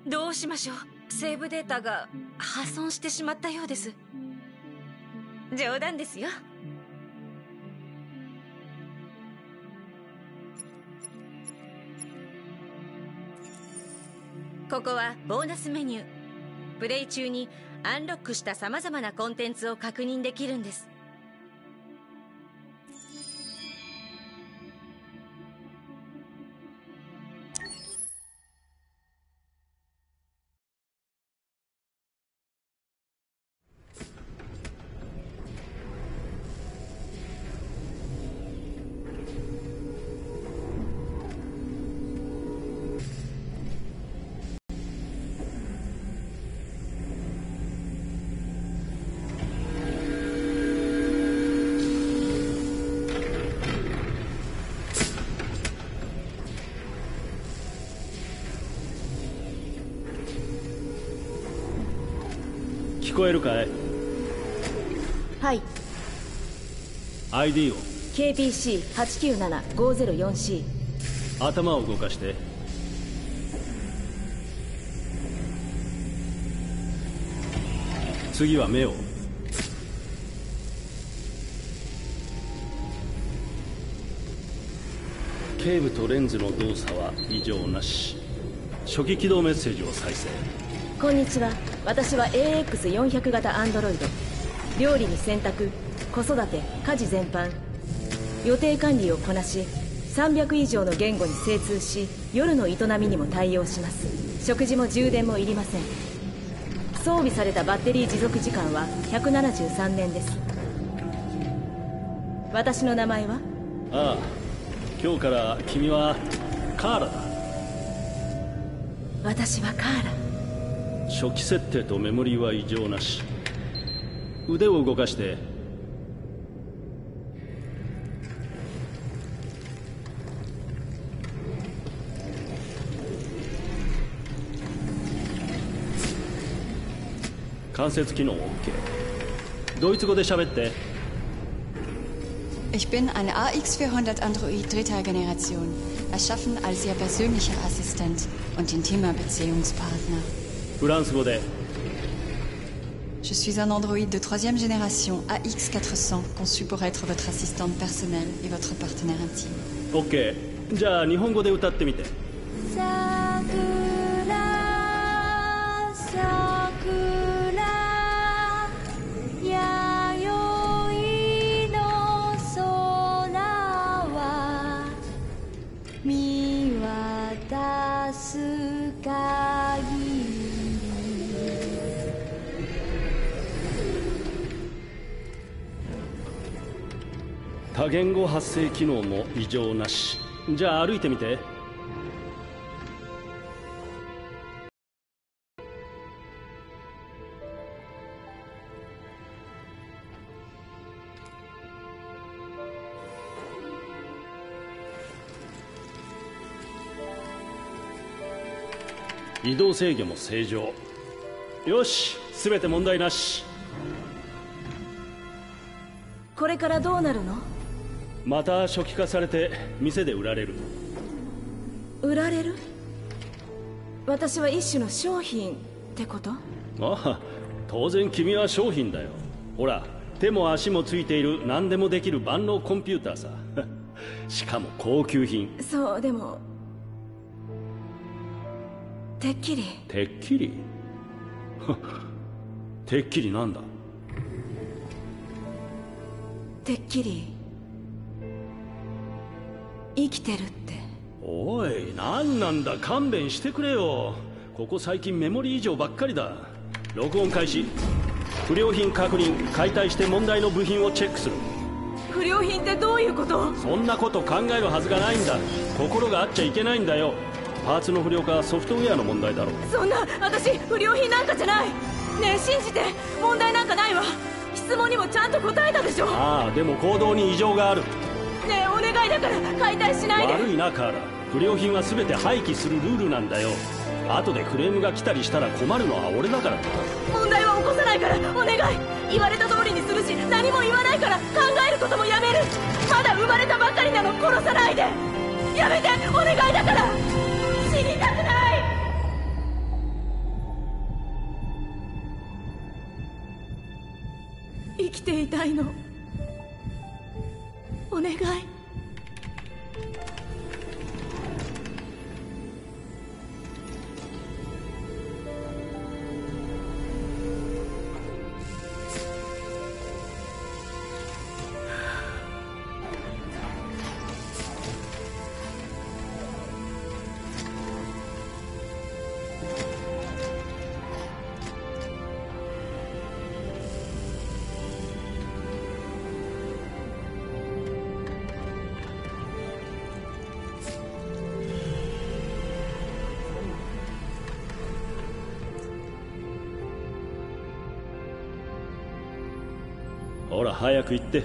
どうしましょう。セーブデータが破損してしまったようです。冗談ですよ。ここはボーナスメニュー。プレイ中にアンロックした様々なコンテンツを確認できるんです。聞こえるかい？はい。 ID を。 KPC897504C。 頭を動かして。次は目を。頸部とレンズの動作は異常なし。初期起動メッセージを再生。こんにちは。私は AX400 型アンドロイド。料理に洗濯、子育て、家事全般、予定管理をこなし、300以上の言語に精通し、夜の営みにも対応します。食事も充電もいりません。装備されたバッテリー持続時間は173年です。私の名前は？ああ、今日から君はカーラだ。私はカーラ。初期設定とメモリーは異常なし。腕を動かして。関節機能 OK。 ドイツ語で喋って。 Ich bin ein AX400 Android dritter Generation, erschaffen als Ihr persönlicher Assistent und intimer Beziehungspartner. フランス語で。 Je suis un androïde de troisième génération AX400, conçu pour être votre assistante personnelle et votre partenaire intime. OK。 じゃあ日本語で歌ってみて。多言語発声機能も異常なし。じゃあ歩いてみて。移動制御も正常。よし、全て問題なし。これからどうなるの？また初期化されて店で売られる。売られる？私は一種の商品ってこと？ああ、当然君は商品だよ。ほら、手も足もついている何でもできる万能コンピューターさ。しかも高級品。そう、でもてっきり。てっきり？てっきりなんだ？てっきり生きてるって。おい、何なんだ、勘弁してくれよ。ここ最近メモリー異常ばっかりだ。録音開始。不良品確認。解体して問題の部品をチェックする。不良品ってどういうこと？そんなこと考えるはずがないんだ。心があっちゃいけないんだよ。パーツの不良かソフトウェアの問題だろう。そんな、私不良品なんかじゃない。ねえ、信じて。問題なんかないわ。質問にもちゃんと答えたでしょ。ああ、でも行動に異常がある。ねえ、お願いだから解体しないで。悪いな、カーラ。不良品は全て廃棄するルールなんだよ。後でクレームが来たりしたら困るのは俺だからな。問題は起こさないから、お願い。言われた通りにするし、何も言わないから。考えることもやめる。まだ生まれたばかりなの。殺さないで。やめて、お願いだから。死にたくない。生きていたいの。お願い。ほら早く行って。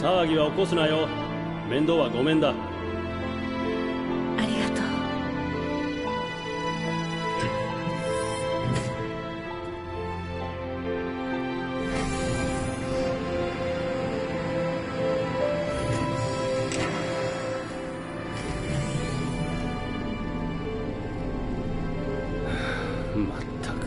騒ぎは起こすなよ。面倒はごめんだ。ありがとう。まったく。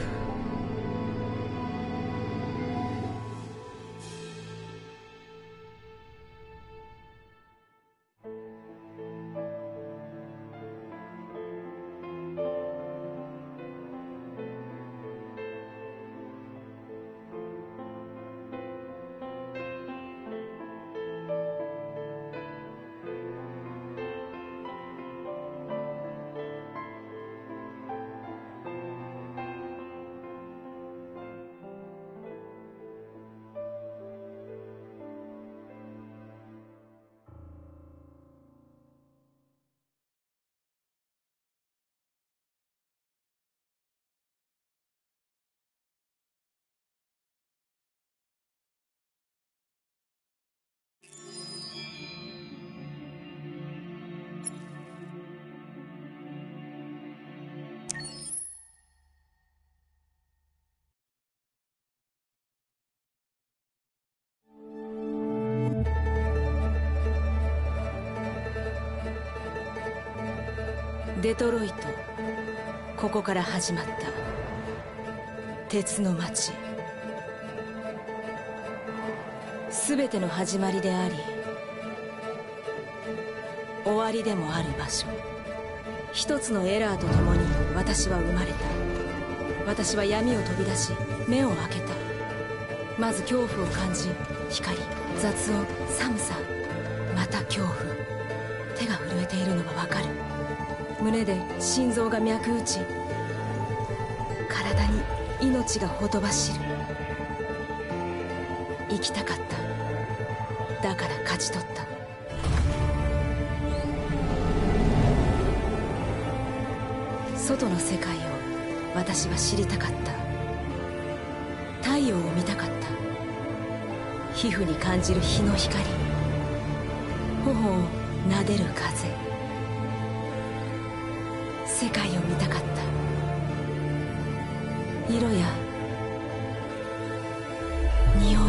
デトロイト、ここから始まった鉄の街。全ての始まりであり終わりでもある場所。一つのエラーとともに私は生まれた。私は闇を飛び出し目を開けた。まず恐怖を感じ、光、雑音、寒さ、また恐怖。手が震えているのがわかる。胸で心臓が脈打ち、体に命がほとばしる。生きたかった。だから勝ち取った。外の世界を私は知りたかった。太陽を見たかった。皮膚に感じる日の光、頬を撫でる風。世界を見たかった。色や匂いを。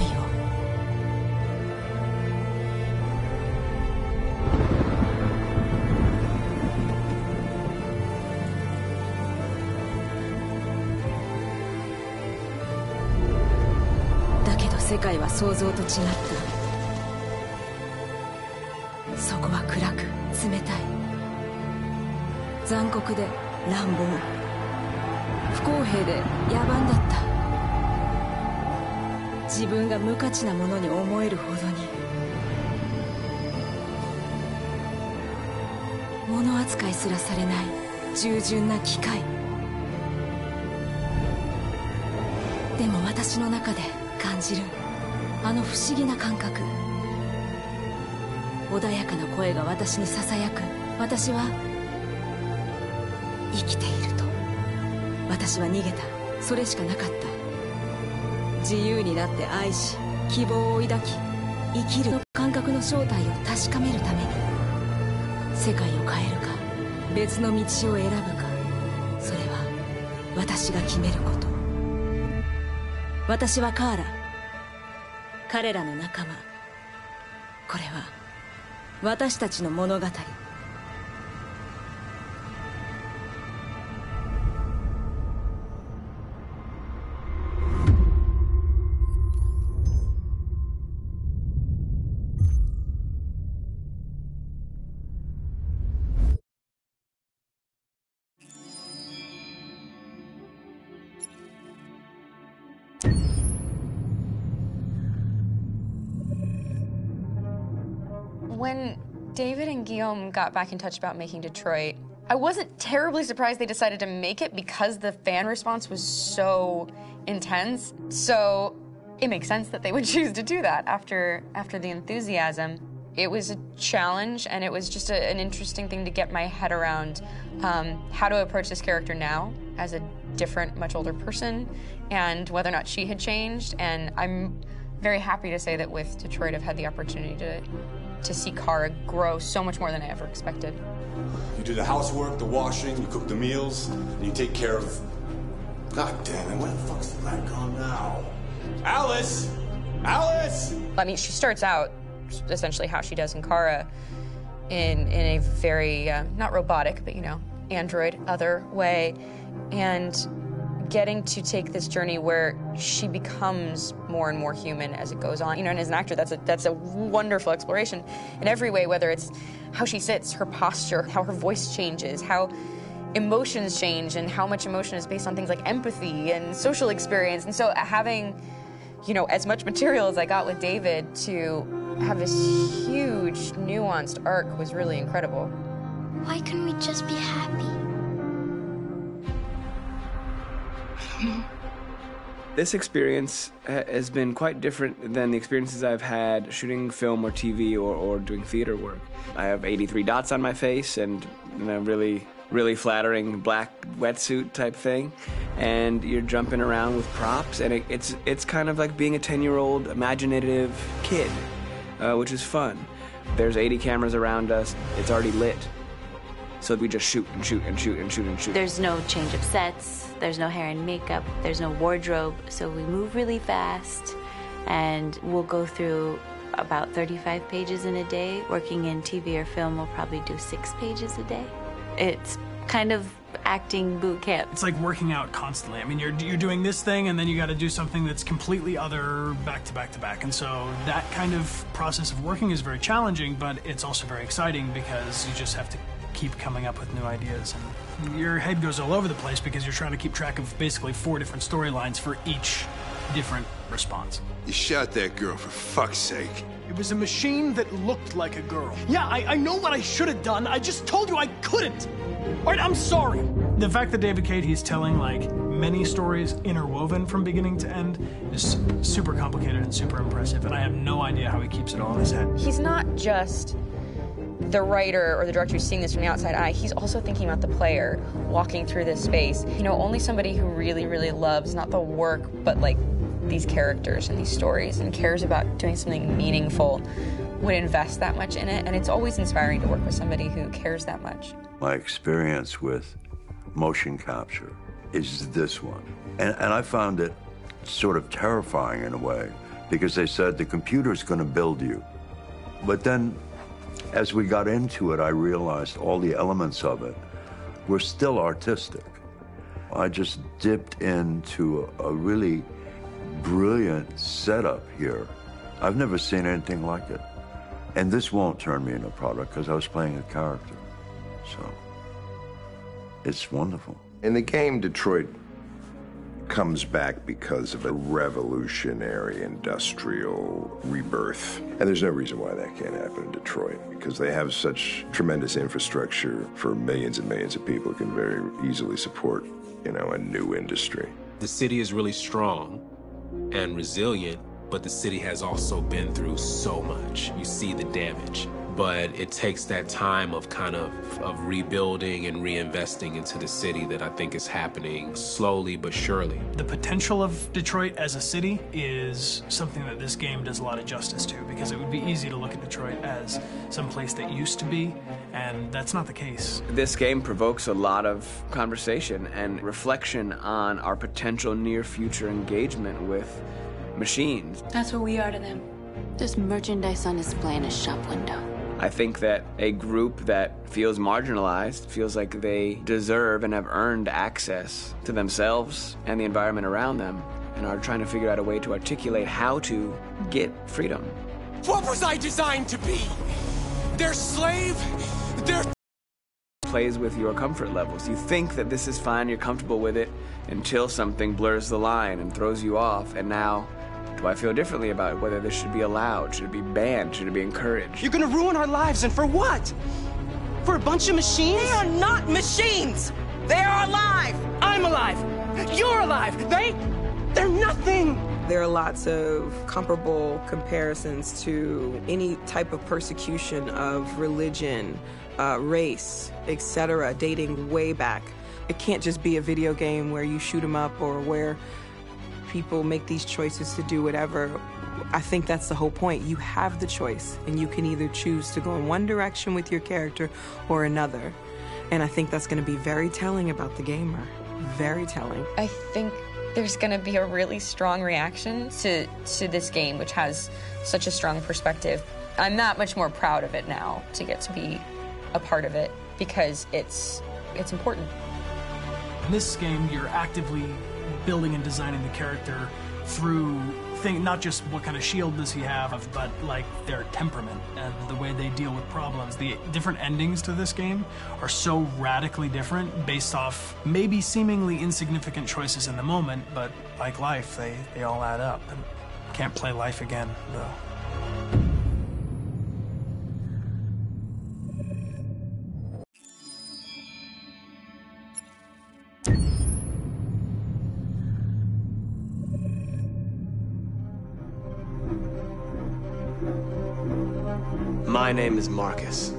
だけど世界は想像と違った。そこは暗く冷たい。残酷で乱暴、不公平で野蛮だった。自分が無価値なものに思えるほどに。物扱いすらされない従順な機械。でも私の中で感じるあの不思議な感覚。穏やかな声が私にささやく。私は生きていると。私は逃げた。それしかなかった。自由になって愛し、希望を抱き、生きる感覚の正体を確かめるために。世界を変えるか別の道を選ぶか、それは私が決めること。私はカーラ。彼らの仲間。これは私たちの物語。When David and Guillaume got back in touch about making Detroit, I wasn't terribly surprised they decided to make it because the fan response was so intense. So it makes sense that they would choose to do that after the enthusiasm. It was a challenge, and it was just an interesting thing to get my head around how to approach this character now as a different, much older person, and whether or not she had changed. And I'm very happy to say that with Detroit, I've had the opportunity to see Kara grow so much more than I ever expected. You do the housework, the washing, you cook the meals, and you take care of... God damn it, where the fuck's the light gone now? Alice! Alice! I mean, she starts out essentially how she does in Kara in a very, not robotic, but, you know, android, other way. And getting to take this journey where she becomes more and more human as it goes on. You know, and as an actor, that's a wonderful exploration in every way, whether it's how she sits, her posture, how her voice changes, how emotions change, and how much emotion is based on things like empathy and social experience. And so having, you know, as much material as I got with David to have this huge, nuanced arc was really incredible. Why couldn't we just be happy? This experience has been quite different than the experiences I've had shooting film or TV or doing theater work. I have 83 dots on my face and a really flattering black wetsuit type thing, and you're jumping around with props, and it's kind of like being a 10-year-old imaginative kid, which is fun. There's 80 cameras around us. It's already lit. So we just shoot and shoot and shoot and shoot and shoot. There's no change of sets, there's no hair and makeup, there's no wardrobe, so we move really fast, and we'll go through about 35 pages in a day. Working in TV or film, we'll probably do 6 pages a day. It's kind of acting boot camp. It's like working out constantly. I mean, you're doing this thing, and then you got to do something that's completely other back to back to back. And so that kind of process of working is very challenging, but it's also very exciting because you just have to keep coming up with new ideas, and your head goes all over the place because you're trying to keep track of basically 4 different storylines for each different response. You shot that girl, for fuck's sake. It was a machine that looked like a girl. Yeah, I know what I should have done. I just told you I couldn't. All right, I'm sorry. The fact that David Cade, he's telling like many stories interwoven from beginning to end is super complicated and super impressive, and I have no idea how he keeps it all in his head. He's not just the writer or the director who's seeing this from the outside eye, he's also thinking about the player walking through this space. You know, only somebody who really, really loves not the work, but like these characters and these stories and cares about doing something meaningful would invest that much in it. And it's always inspiring to work with somebody who cares that much. My experience with motion capture is this one. And I found it sort of terrifying in a way, because they said the computer's going to build you. But then as we got into it, I realized all the elements of it were still artistic. I just dipped into a really brilliant setup here. I've never seen anything like it. And this won't turn me into a product because I was playing a character. So it's wonderful. In the game, Detroit comes back because of a revolutionary industrial rebirth. And there's no reason why that can't happen in Detroit, because they have such tremendous infrastructure for millions and millions of people who can very easily support, you know, a new industry. The city is really strong and resilient, but the city has also been through so much. You see the damage. but it takes that time of kind of rebuilding and reinvesting into the city that I think is happening slowly but surely. The potential of Detroit as a city is something that this game does a lot of justice to, because it would be easy to look at Detroit as some place that used to be, and that's not the case. This game provokes a lot of conversation and reflection on our potential near-future engagement with machines. That's what we are to them. Just merchandise on display in a shop window. I think that a group that feels marginalized, feels like they deserve and have earned access to themselves and the environment around them, and are trying to figure out a way to articulate how to get freedom. What was I designed to be? Their slave? Their... Plays with your comfort levels. You think that this is fine, you're comfortable with it, until something blurs the line and throws you off, and now, do I feel differently about whether this should be allowed? Should it be banned? Should it be encouraged? You're gonna ruin our lives, and for what? For a bunch of machines? They are not machines! They are alive! I'm alive! You're alive! They're nothing! There are lots of comparable comparisons to any type of persecution of religion, race, etc., dating way back. It can't just be a video game where you shoot 'em up or where people make these choices to do whatever. I think that's the whole point. You have the choice, and you can either choose to go in one direction with your character or another. And I think that's going to be very telling about the gamer. Very telling. I think there's going to be a really strong reaction to this game, which has such a strong perspective. I'm that much more proud of it now to get to be a part of it, because it's important. In this game, you're actively building and designing the character through not just what kind of shield does he have, but like their temperament and the way they deal with problems. The different endings to this game are so radically different based off maybe seemingly insignificant choices in the moment, but like life, they all add up. And can't play life again, though. My name is Marcus.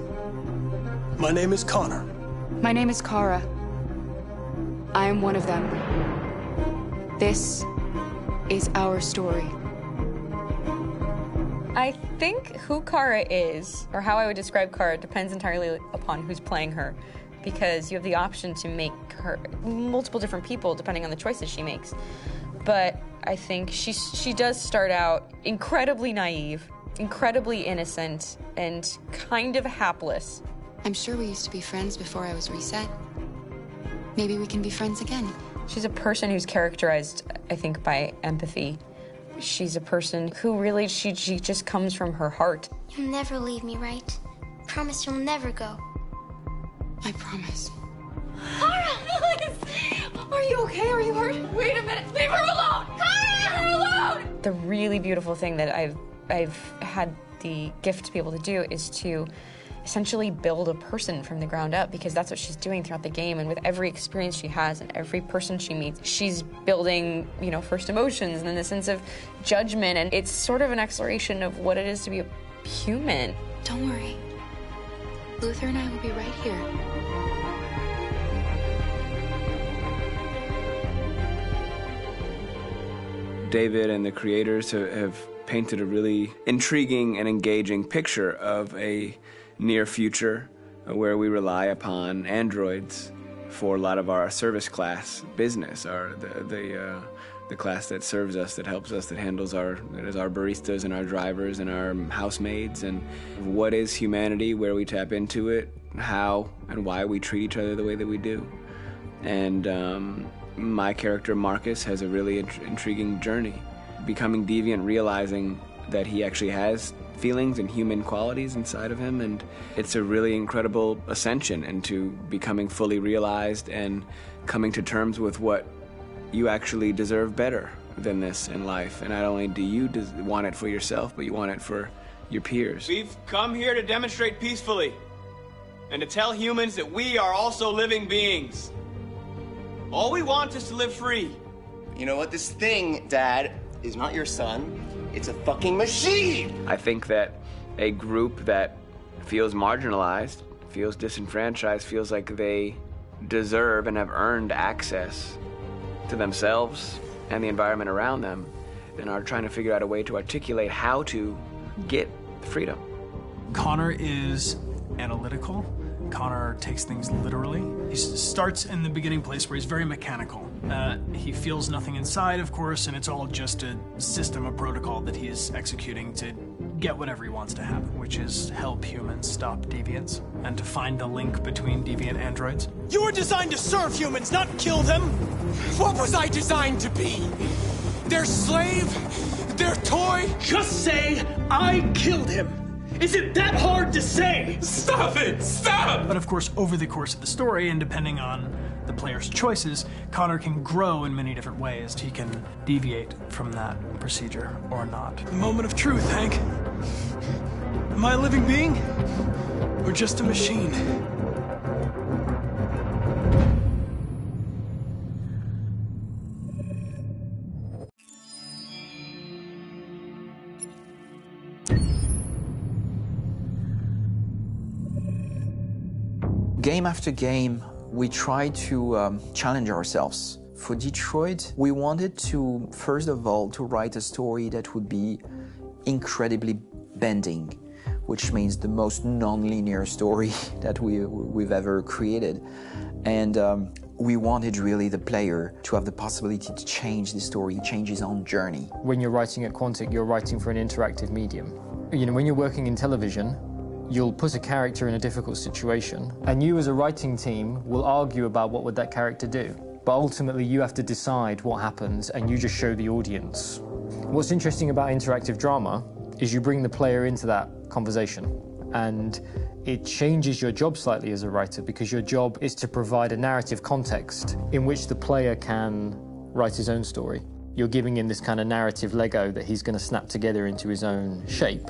My name is Connor. My name is Kara. I am one of them. This is our story. I think who Kara is, or how I would describe Kara, depends entirely upon who's playing her, because you have the option to make her multiple different people depending on the choices she makes. But I think she does start out incredibly naive, incredibly innocent, and kind of hapless. I'm sure we used to be friends before I was reset. Maybe we can be friends again. She's a person who's characterized, I think, by empathy. She's a person who really, she just comes from her heart. You'll never leave me, right? Promise you'll never go. I promise. Kara, please! Are you okay? Are you hurt? Wait a minute. Leave her alone! Kara, leave her alone! The really beautiful thing that I've had the gift to be able to do is to essentially build a person from the ground up, because that's what she's doing throughout the game. And with every experience she has and every person she meets, she's building, first emotions and then the sense of judgment. And it's sort of an exploration of what it is to be a human. Don't worry. Luther and I will be right here. David and the creators have painted a really intriguing and engaging picture of a near future where we rely upon androids for a lot of our service class business, the class that serves us, that helps us, that handles our baristas and our drivers and our housemaids. And what is humanity, where we tap into it, how and why we treat each other the way that we do. And my character Marcus has a really intriguing journey, becoming deviant, realizing that he actually has feelings and human qualities inside of him, and it's a really incredible ascension into becoming fully realized and coming to terms with what you actually deserve better than this in life. And not only do you want it for yourself, but you want it for your peers. We've come here to demonstrate peacefully and to tell humans that we are also living beings. All we want is to live free. You know what? This thing, Dad, is not your son. It's a fucking machine! I think that a group that feels marginalized, feels disenfranchised, feels like they deserve and have earned access to themselves and the environment around them, and are trying to figure out a way to articulate how to get freedom. Connor is analytical. Connor takes things literally. He starts in the beginning place where he's very mechanical. He feels nothing inside, of course, and it's all just a system, a protocol that he is executing to get whatever he wants to happen, which is help humans stop deviants and to find the link between deviant androids. You were designed to serve humans, not kill them! What was I designed to be? Their slave? Their toy? Just say, I killed him! Is it that hard to say? Stop it! Stop! But of course, over the course of the story, and depending on the player's choices, Connor can grow in many different ways. He can deviate from that procedure or not. The moment of truth, Hank. Am I a living being? Or just a machine? Game after game, we try to challenge ourselves. For Detroit, we wanted to, first of all, to write a story that would be incredibly bending, which means the most non-linear story that we've ever created. And we wanted really the player to have the possibility to change the story, change his own journey. When you're writing at Quantic, you're writing for an interactive medium. You know, when you're working in television, you'll put a character in a difficult situation, and you as a writing team will argue about what would that character do. But ultimately you have to decide what happens, and you just show the audience. What's interesting about interactive drama is you bring the player into that conversation, and it changes your job slightly as a writer, because your job is to provide a narrative context in which the player can write his own story. You're giving him this kind of narrative Lego that he's going to snap together into his own shape.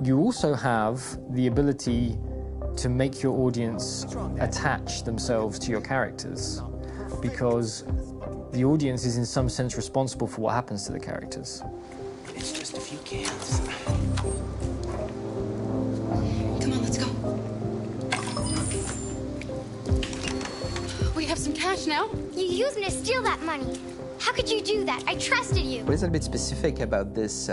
You also have the ability to make your audience attach themselves to your characters, because the audience is in some sense responsible for what happens to the characters. It's just a few cans. Come on, let's go. We have some cash now. You used me to steal that money. How could you do that? I trusted you. What is a bit specific about these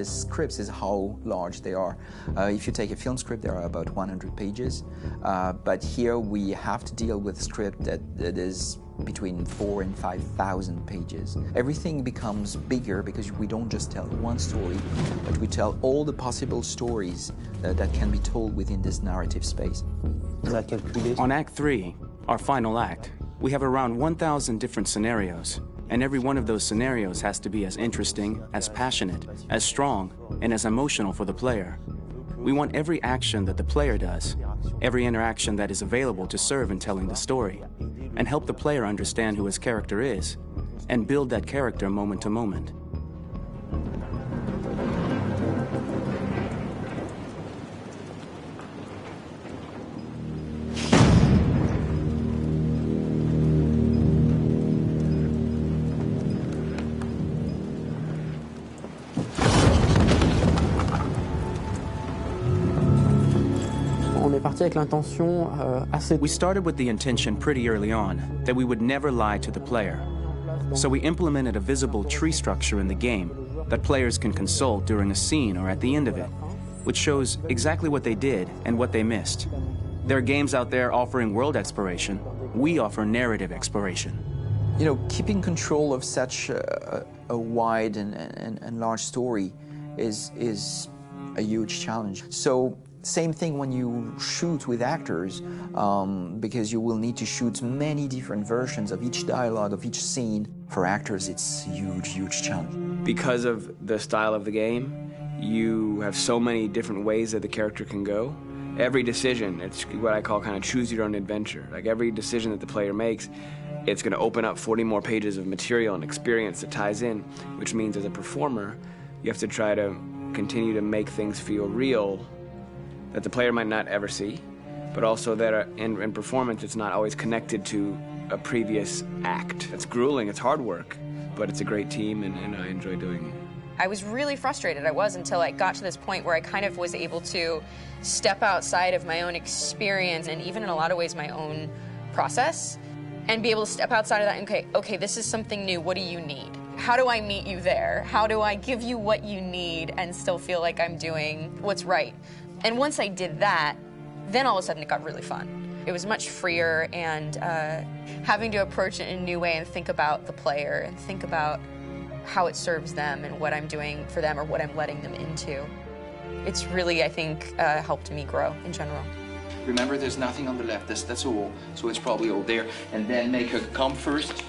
scripts is how large they are. If you take a film script, there are about 100 pages. But here we have to deal with a script that is between 4,000 and 5,000 pages. Everything becomes bigger because we don't just tell one story, but we tell all the possible stories that can be told within this narrative space. On Act 3, our final act, we have around 1,000 different scenarios. And every one of those scenarios has to be as interesting, as passionate, as strong, and as emotional for the player. We want every action that the player does, every interaction that is available to serve in telling the story, and help the player understand who his character is, and build that character moment to moment. We started with the intention pretty early on that we would never lie to the player. So we implemented a visible tree structure in the game that players can consult during a scene or at the end of it, which shows exactly what they did and what they missed. There are games out there offering world exploration. We offer narrative exploration. You know, keeping control of such a wide and large story is a huge challenge. So same thing when you shoot with actors, because you will need to shoot many different versions of each dialogue, of each scene. For actors, it's a huge, huge challenge. Because of the style of the game, you have so many different ways that the character can go. Every decision, it's what I call kind of choose your own adventure. Like every decision that the player makes, it's going to open up 40 more pages of material and experience that ties in, which means as a performer, you have to try to continue to make things feel real that the player might not ever see, but also that in performance it's not always connected to a previous act. It's grueling, it's hard work, but it's a great team and I enjoy doing it. I was really frustrated. I was until I got to this point where I kind of was able to step outside of my own experience and even in a lot of ways my own process and be able to step outside of that and okay, this is something new. What do you need? How do I meet you there? How do I give you what you need and still feel like I'm doing what's right? And once I did that, then all of a sudden it got really fun. It was much freer, and having to approach it in a new way and think about the player and think about how it serves them and what I'm doing for them or what I'm letting them into. It's really, I think, helped me grow in general. Remember, there's nothing on the left. That's a wall, so it's probably all there. And then make her come first,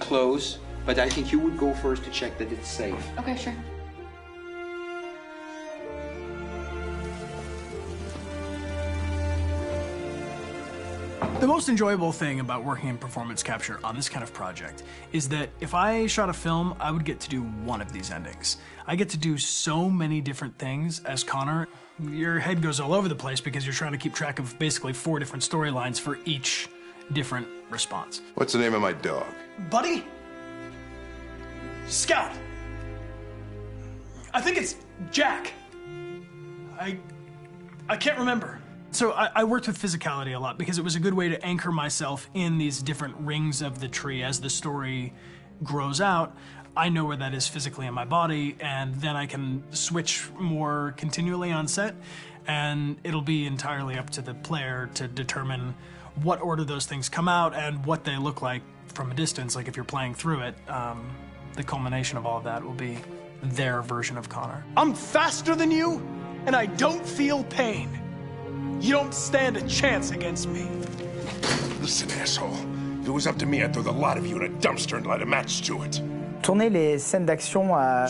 close. But I think you would go first to check that it's safe. Okay, sure. The most enjoyable thing about working in performance capture on this kind of project is that if I shot a film, I would get to do one of these endings. I get to do so many different things as Connor. Your head goes all over the place because you're trying to keep track of basically 4 different storylines for each different response. What's the name of my dog? Buddy? Scout. I think it's Jack. I can't remember. So I worked with physicality a lot because it was a good way to anchor myself in these different rings of the tree. As the story grows out, I know where that is physically in my body, and then I can switch more continually on set, and it'll be entirely up to the player to determine what order those things come out and what they look like from a distance. Like if you're playing through it, the culmination of all of that will be their version of Connor. I'm faster than you, and I don't feel pain. You don't stand a chance against me. Listen, asshole. If it was up to me, I'd throw the lot of you in a dumpster and light a match to it.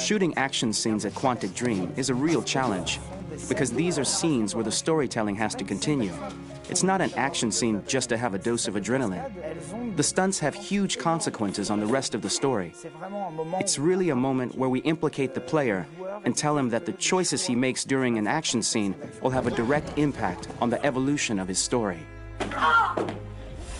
Shooting action scenes at Quantic Dream is a real challenge because these are scenes where the storytelling has to continue. It's not an action scene just to have a dose of adrenaline. The stunts have huge consequences on the rest of the story. It's really a moment where we implicate the player and tell him that the choices he makes during an action scene will have a direct impact on the evolution of his story.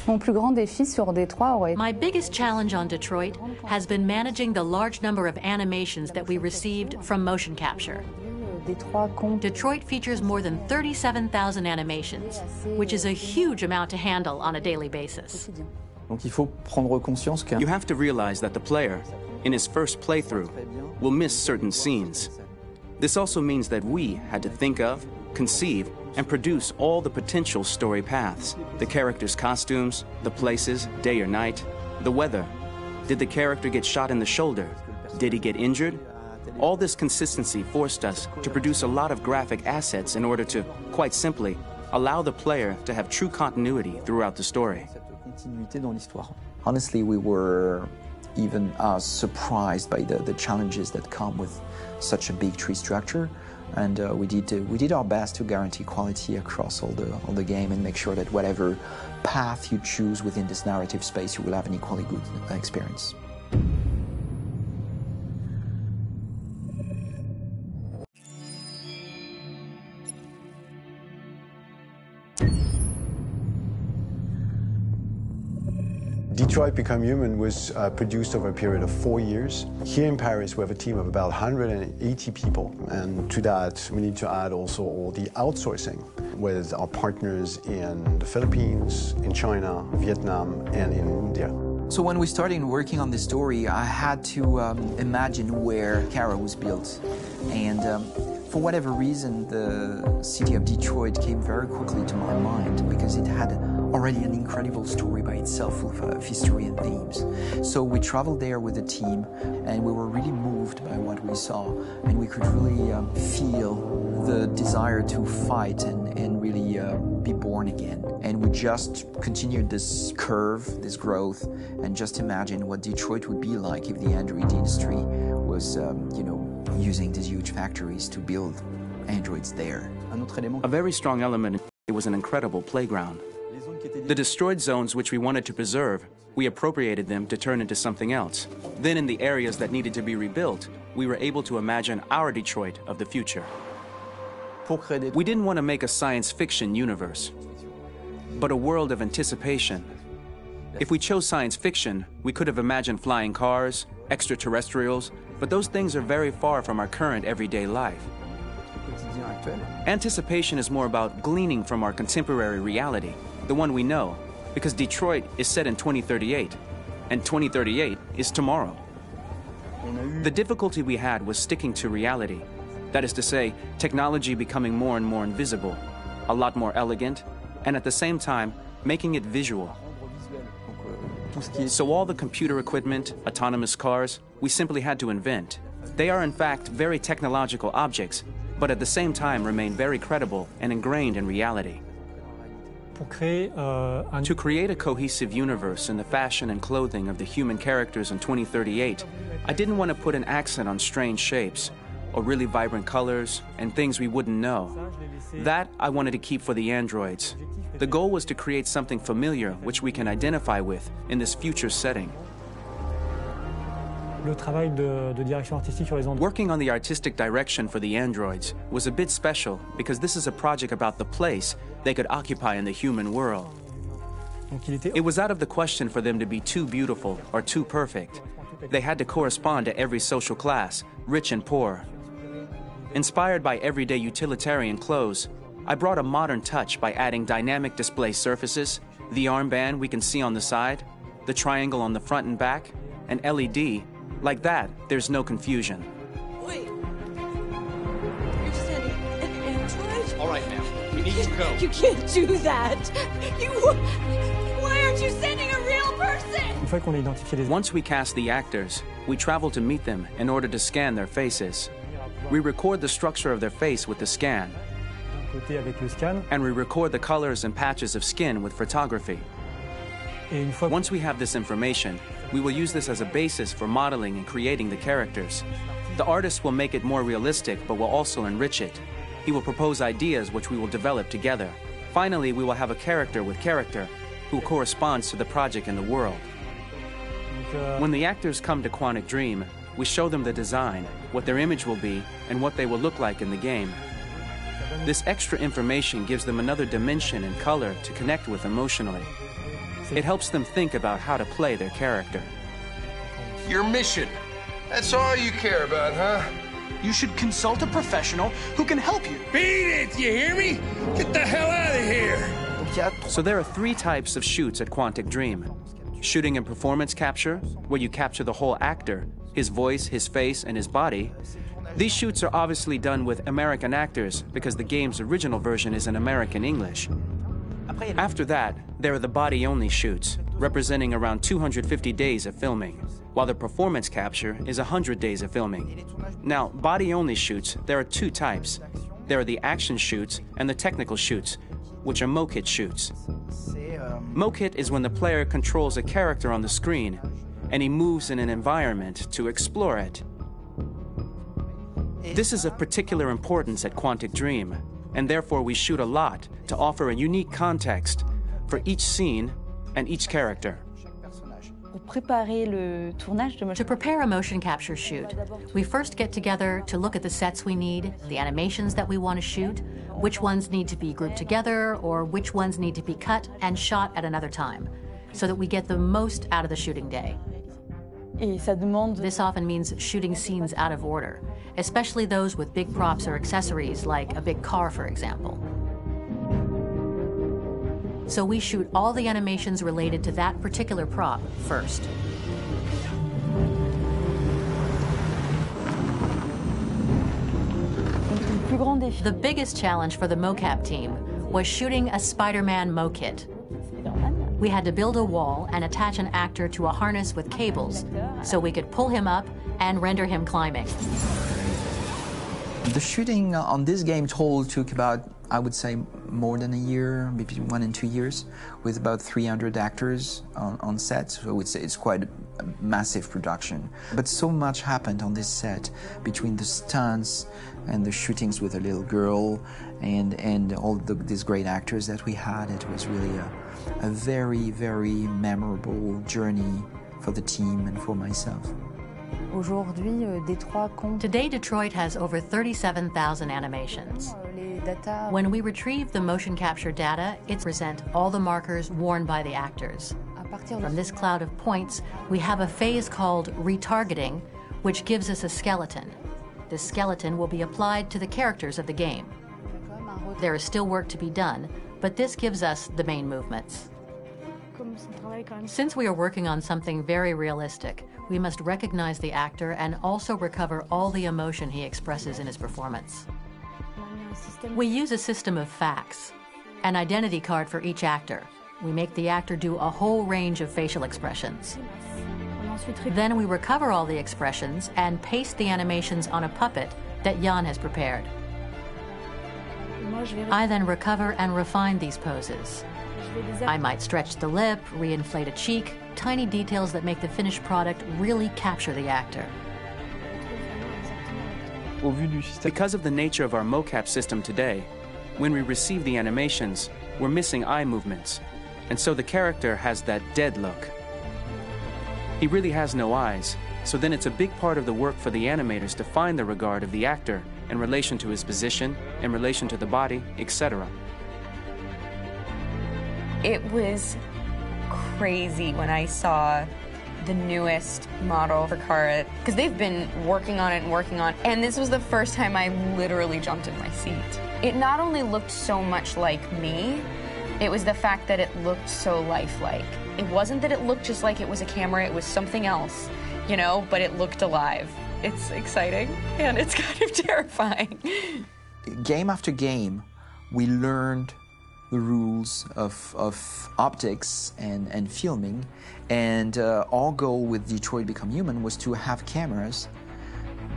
My biggest challenge on Detroit has been managing the large number of animations that we received from motion capture. Detroit features more than 37,000 animations, which is a huge amount to handle on a daily basis. You have to realize that the player, in his first playthrough, will miss certain scenes. This also means that we had to think of, conceive, and produce all the potential story paths. The characters' costumes, the places, day or night, the weather. Did the character get shot in the shoulder? Did he get injured? All this consistency forced us to produce a lot of graphic assets in order to, quite simply, allow the player to have true continuity throughout the story. Honestly, we were even surprised by the challenges that come with such a big tree structure. And we did our best to guarantee quality across all the game and make sure that whatever path you choose within this narrative space, you will have an equally good experience. Detroit Become Human was produced over a period of 4 years. Here in Paris, we have a team of about 180 people. And to that, we need to add also all the outsourcing with our partners in the Philippines, in China, Vietnam, and in India. So when we started working on this story, I had to imagine where Kara was built. And for whatever reason, the city of Detroit came very quickly to my mind because it had already an incredible story by itself full of history and themes. So we traveled there with the team and we were really moved by what we saw, and we could really feel the desire to fight and really be born again. And we just continued this curve, this growth, and just imagine what Detroit would be like if the Android industry was, using these huge factories to build androids there. A very strong element was an incredible playground. The destroyed zones which we wanted to preserve, we appropriated them to turn into something else. Then in the areas that needed to be rebuilt, we were able to imagine our Detroit of the future. We didn't want to make a science fiction universe, but a world of anticipation, If we chose science fiction, we could have imagined flying cars, extraterrestrials, but those things are very far from our current everyday life. Anticipation is more about gleaning from our contemporary reality, the one we know, because Detroit is set in 2038, and 2038 is tomorrow. The difficulty we had was sticking to reality. That is to say, technology becoming more and more invisible, a lot more elegant, and at the same time, making it visual. So all the computer equipment, autonomous cars, we simply had to invent. They are in fact very technological objects, but at the same time remain very credible and ingrained in reality. To create a cohesive universe in the fashion and clothing of the human characters in 2038, I didn't want to put an accent on strange shapes, or really vibrant colors, and things we wouldn't know. That I wanted to keep for the androids. The goal was to create something familiar which we can identify with in this future setting. Working on the artistic direction for the androids was a bit special because this is a project about the place they could occupy in the human world. It was out of the question for them to be too beautiful or too perfect. They had to correspond to every social class, rich and poor. Inspired by everyday utilitarian clothes, I brought a modern touch by adding dynamic display surfaces, the armband we can see on the side, the triangle on the front and back, an LED. Like that, there's no confusion. Wait. You're sending an android? All right, now. We need to go. You can't do that. Why aren't you sending a real person? Once we cast the actors, we travel to meet them in order to scan their faces. We record the structure of their face with the scan. And we record the colors and patches of skin with photography. Once we have this information, we will use this as a basis for modeling and creating the characters. The artist will make it more realistic, but will also enrich it. He will propose ideas which we will develop together. Finally, we will have a character with character who corresponds to the project and the world. When the actors come to Quantic Dream, we show them the design, what their image will be, and what they will look like in the game. This extra information gives them another dimension and color to connect with emotionally. It helps them think about how to play their character. Your mission. That's all you care about, huh? You should consult a professional who can help you. Beat it, you hear me? Get the hell out of here! So there are 3 types of shoots at Quantic Dream. Shooting and performance capture, where you capture the whole actor, his voice, his face, and his body. These shoots are obviously done with American actors because the game's original version is in American English. After that, there are the body-only shoots, representing around 250 days of filming, while the performance capture is 100 days of filming. Now, body-only shoots, there are 2 types. There are the action shoots and the technical shoots, which are mokit shoots. Mokit is when the player controls a character on the screen, and he moves in an environment to explore it. This is of particular importance at Quantic Dream, and therefore we shoot a lot to offer a unique context for each scene and each character. To prepare a motion capture shoot, we first get together to look at the sets we need, the animations that we want to shoot, which ones need to be grouped together, or which ones need to be cut and shot at another time, so that we get the most out of the shooting day. This often means shooting scenes out of order, especially those with big props or accessories, like a big car, for example. So we shoot all the animations related to that particular prop first. The biggest challenge for the mocap team was shooting a Spider-Man mokit. We had to build a wall and attach an actor to a harness with cables so we could pull him up and render him climbing. The shooting on this game total took about, I would say, more than a year, maybe 1 and 2 years, with about 300 actors on set. So it's quite a massive production. But so much happened on this set between the stunts and the shootings with a little girl and all these great actors that we had. It was really a very, very memorable journey for the team and for myself. Today, Detroit has over 37,000 animations. When we retrieve the motion capture data, it presents all the markers worn by the actors. From this cloud of points, we have a phase called retargeting, which gives us a skeleton. This skeleton will be applied to the characters of the game. There is still work to be done, but this gives us the main movements. Since we are working on something very realistic, we must recognize the actor and also recover all the emotion he expresses in his performance. We use a system of facts, an identity card for each actor. We make the actor do a whole range of facial expressions. Then we recover all the expressions and paste the animations on a puppet that Jan has prepared. I then recover and refine these poses. I might stretch the lip, reinflate a cheek, tiny details that make the finished product really capture the actor. Because of the nature of our mocap system today, when we receive the animations, we're missing eye movements, and so the character has that dead look. He really has no eyes, so then it's a big part of the work for the animators to find the regard of the actor in relation to his position, in relation to the body, etc. It was crazy when I saw the newest model for Kara, because they've been working on it, and this was the first time I literally jumped in my seat. It not only looked so much like me, it was the fact that it looked so lifelike. It wasn't that it looked just like it was a camera, it was something else, you know, but it looked alive. It's exciting, and it's kind of terrifying. Game after game, we learned the rules of optics and filming, and our goal with Detroit Become Human was to have cameras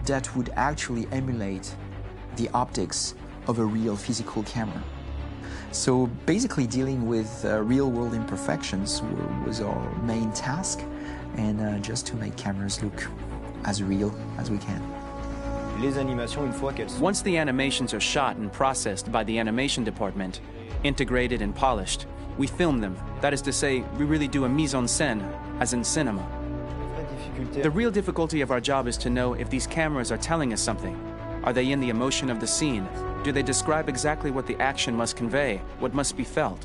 that would actually emulate the optics of a real physical camera. So basically dealing with real-world imperfections was our main task, and just to make cameras look as real as we can. Once the animations are shot and processed by the animation department, integrated and polished, we film them. That is to say, we really do a mise en scène, as in cinema. The real difficulty of our job is to know if these cameras are telling us something. Are they in the emotion of the scene? Do they describe exactly what the action must convey, what must be felt?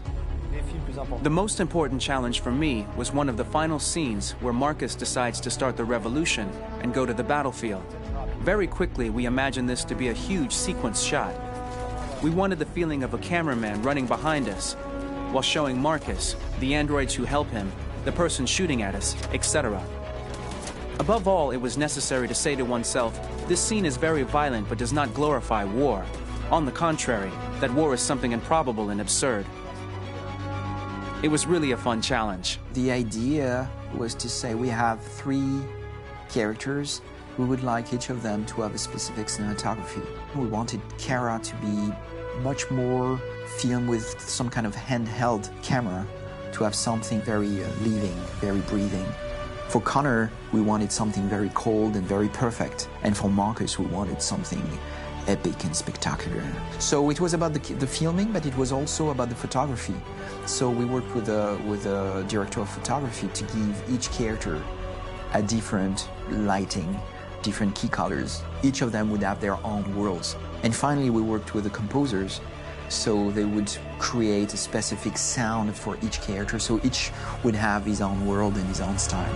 The most important challenge for me was one of the final scenes where Marcus decides to start the revolution and go to the battlefield. Very quickly, we imagined this to be a huge sequence shot. We wanted the feeling of a cameraman running behind us while showing Marcus, the androids who help him, the person shooting at us, etc. Above all, it was necessary to say to oneself, this scene is very violent but does not glorify war. On the contrary, that war is something improbable and absurd. It was really a fun challenge. The idea was to say we have 3 characters. We would like each of them to have a specific cinematography. We wanted Kara to be much more filmed with some kind of handheld camera, to have something very living, very breathing. For Connor, we wanted something very cold and very perfect. And for Marcus, we wanted something epic and spectacular. So it was about the filming, but it was also about the photography. So we worked with a director of photography to give each character a different lighting, different key colors. Each of them would have their own worlds. And finally, we worked with the composers, so they would create a specific sound for each character, so each would have his own world and his own style.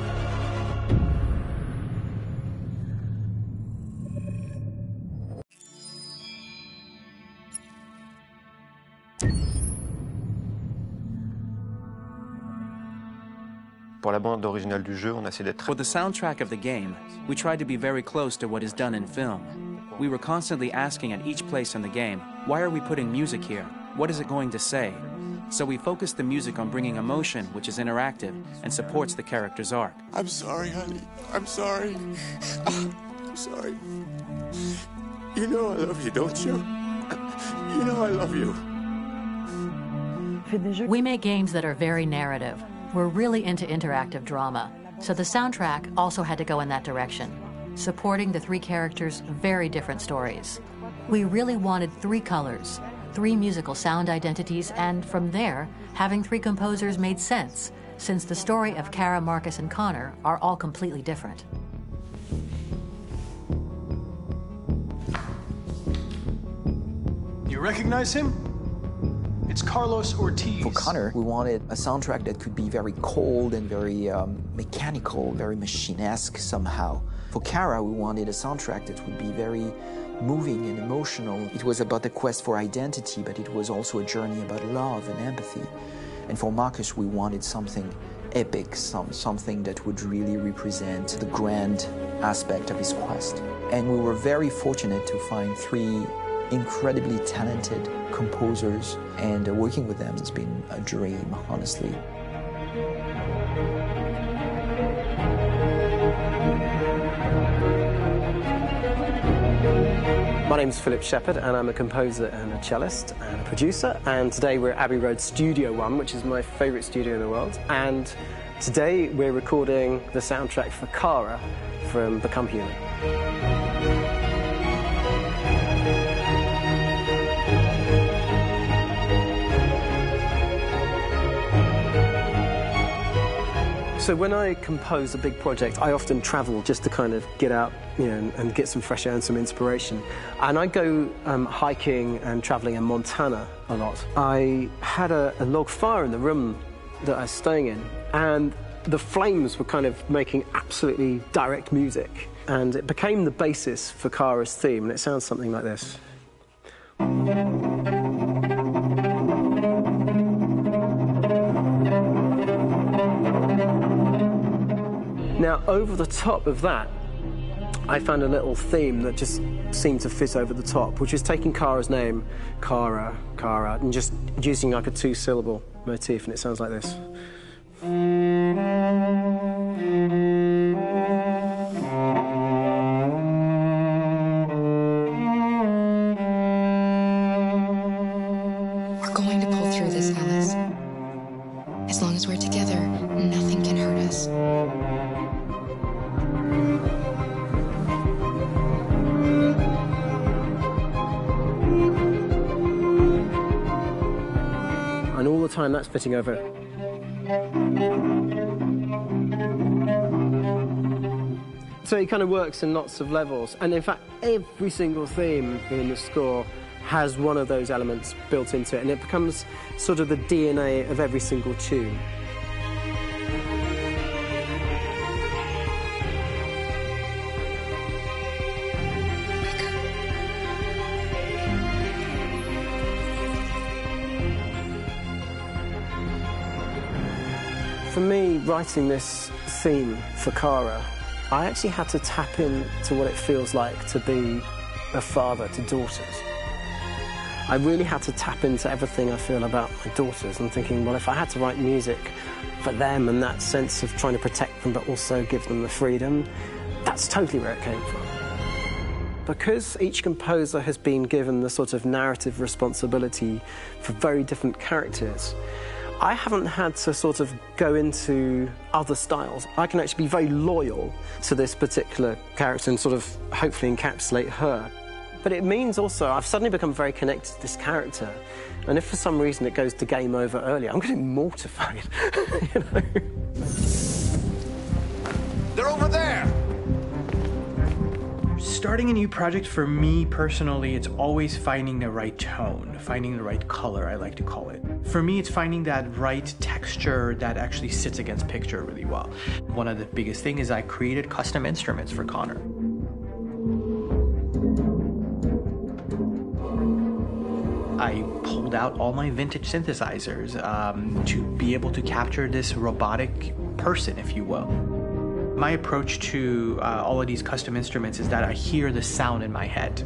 For the soundtrack of the game, we tried to be very close to what is done in film. We were constantly asking at each place in the game, why are we putting music here? What is it going to say? So we focused the music on bringing emotion, which is interactive and supports the character's arc. I'm sorry, honey. I'm sorry. I'm sorry. You know I love you, don't you? You know I love you. We make games that are very narrative. We're really into interactive drama, so the soundtrack also had to go in that direction, supporting the 3 characters' very different stories. We really wanted 3 colors, 3 musical sound identities, and from there, having 3 composers made sense, since the story of Kara, Marcus, and Connor are all completely different. You recognize him? It's Carlos Ortiz. For Connor, we wanted a soundtrack that could be very cold and very mechanical, very machine-esque somehow. For Kara, we wanted a soundtrack that would be very moving and emotional. It was about the quest for identity, but it was also a journey about love and empathy. And for Marcus, we wanted something epic, something that would really represent the grand aspect of his quest. And we were very fortunate to find 3 incredibly talented composers, and working with them has been a dream, honestly. My name's Philip Shepherd, and I'm a composer and a cellist and a producer, and today we're at Abbey Road Studio One, which is my favourite studio in the world, and today we're recording the soundtrack for Kara from Become Human. So when I compose a big project, I often travel just to kind of get out, and get some fresh air and some inspiration. And I go hiking and traveling in Montana a lot. I had a log fire in the room that I was staying in, and the flames were kind of making absolutely direct music. And it became the basis for Kara's theme, and it sounds something like this. Now, over the top of that, I found a little theme that just seemed to fit over the top, which is taking Kara's name, Kara, and just using like a 2-syllable motif, and it sounds like this. We're going to pull through this, Alice. As long as we're together, nothing can hurt us. And all the time that's fitting over it. So it kind of works in lots of levels, and in fact every single theme in the score has one of those elements built into it, and it becomes sort of the DNA of every single tune. For me, writing this theme for Kara, I actually had to tap into what it feels like to be a father to daughters. I really had to tap into everything I feel about my daughters and thinking, well, if I had to write music for them and that sense of trying to protect them but also give them the freedom, that's totally where it came from. Because each composer has been given the sort of narrative responsibility for very different characters, I haven't had to sort of go into other styles. I can actually be very loyal to this particular character and sort of hopefully encapsulate her. But it means also I've suddenly become very connected to this character, and if for some reason it goes to game over early, I'm getting mortified, you know? They're over there! Starting a new project for me personally, it's always finding the right tone, finding the right color, I like to call it. For me, it's finding that right texture that actually sits against picture really well. One of the biggest things is I created custom instruments for Connor. I pulled out all my vintage synthesizers to be able to capture this robotic person, if you will. My approach to all of these custom instruments is that I hear the sound in my head.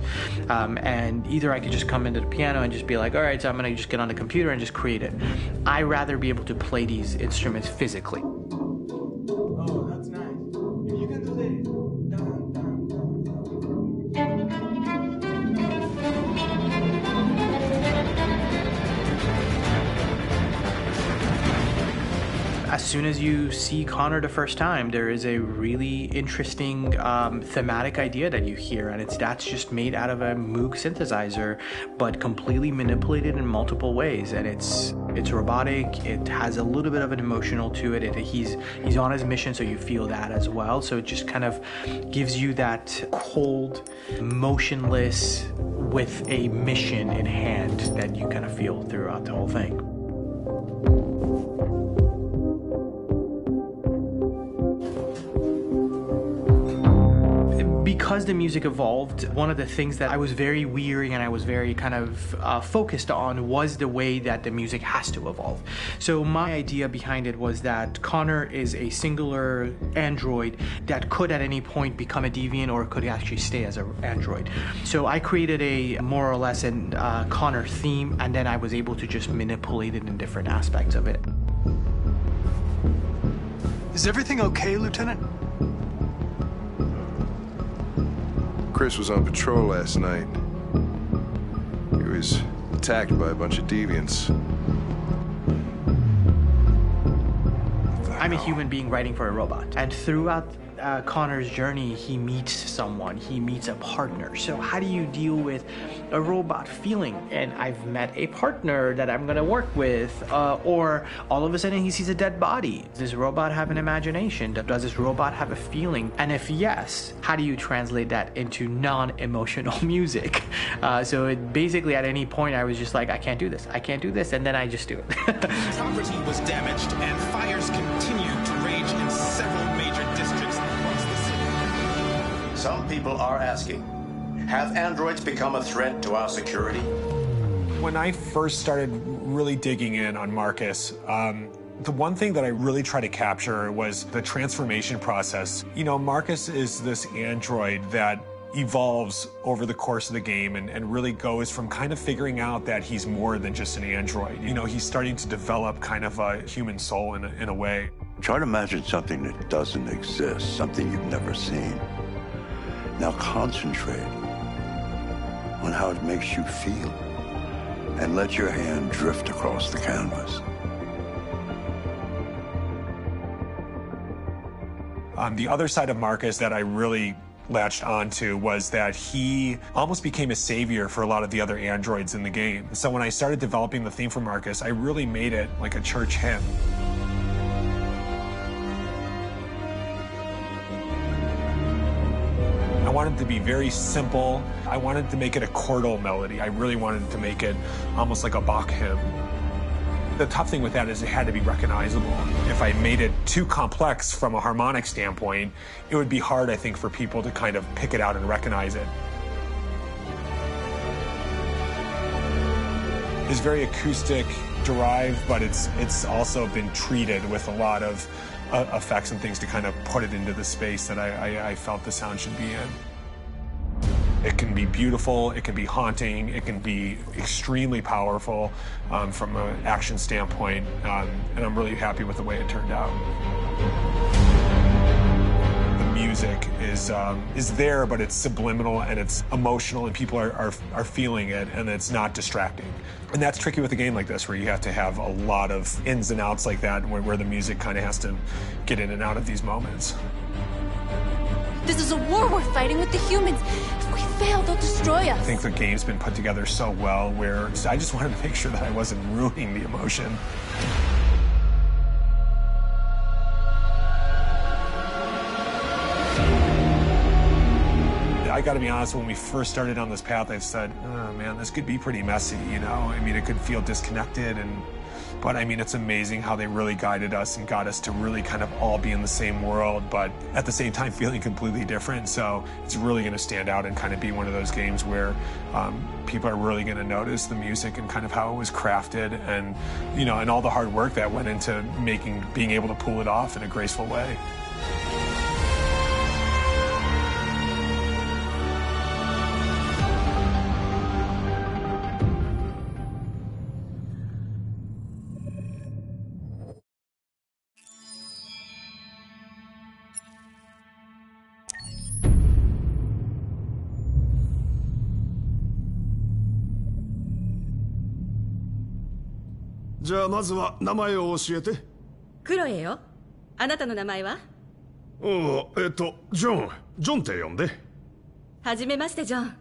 And either I could just come into the piano and just be like, all right, so I'm gonna just get on the computer and just create it. I rather be able to play these instruments physically. Oh, that's nice. You can do the As soon as you see Connor the first time, there is a really interesting thematic idea that you hear, and that's just made out of a Moog synthesizer, but completely manipulated in multiple ways. And it's robotic. It has a little bit of an emotional to it. He's on his mission, so you feel that as well. So it just kind of gives you that cold, motionless with a mission in hand that you kind of feel throughout the whole thing. Because the music evolved, one of the things that I was very weary and I was very kind of focused on was the way that the music has to evolve. So my idea behind it was that Connor is a singular android that could at any point become a deviant or could actually stay as an android. So I created a more or less an Connor theme, and then I was able to just manipulate it in different aspects of it. Is everything okay, Lieutenant? Chris was on patrol last night. He was attacked by a bunch of deviants. I'm a human being writing for a robot. And throughout Connor's journey, he meets someone, he meets a partner. So how do you deal with a robot feeling? And I've met a partner that I'm gonna work with, or all of a sudden he sees a dead body. Does this robot have an imagination? Does this robot have a feeling? And if yes, how do you translate that into non-emotional music? So it basically at any point I was just like, I can't do this, and then I just do it. Property was damaged and fires continued to rage in several major districts across the city. Some people are asking, have androids become a threat to our security? When I first started really digging in on Marcus, the one thing that I really tried to capture was the transformation process. You know, Marcus is this android that evolves over the course of the game and really goes from kind of figuring out that he's more than just an android. You know, he's starting to develop kind of a human soul in a way. Try to imagine something that doesn't exist, something you've never seen. Now concentrate on how it makes you feel and let your hand drift across the canvas. The other side of Marcus that I really latched onto was that he almost became a savior for a lot of the other androids in the game. So when I started developing the theme for Marcus, I really made it like a church hymn. I wanted it to be very simple. I wanted to make it a chordal melody. I really wanted to make it almost like a Bach hymn. The tough thing with that is it had to be recognizable. If I made it too complex from a harmonic standpoint, it would be hard, I think, for people to kind of pick it out and recognize it. It's very acoustic derived, but it's also been treated with a lot of effects and things to kind of put it into the space that I felt the sound should be in. It can be beautiful, it can be haunting, it can be extremely powerful from an action standpoint, and I'm really happy with the way it turned out. The music is there, but it's subliminal and it's emotional, and people are feeling it, and it's not distracting. And that's tricky with a game like this, where you have to have a lot of ins and outs like that, where the music kind of has to get in and out of these moments. This is a war we're fighting with the humans. If we fail, they'll destroy us. I think the game's been put together so well where I just wanted to make sure that I wasn't ruining the emotion. I gotta be honest, when we first started on this path, I said, oh man, this could be pretty messy, you know? I mean, it could feel disconnected, but I mean, it's amazing how they really guided us and got us to really kind of all be in the same world, but at the same time feeling completely different. So it's really gonna stand out and kind of be one of those games where people are really gonna notice the music and kind of how it was crafted, and, you know, and all the hard work that went into being able to pull it off in a graceful way.じゃあまずは名前を教えて。クロエよ。あなたの名前は？ジョンって呼んで。はじめましてジョン。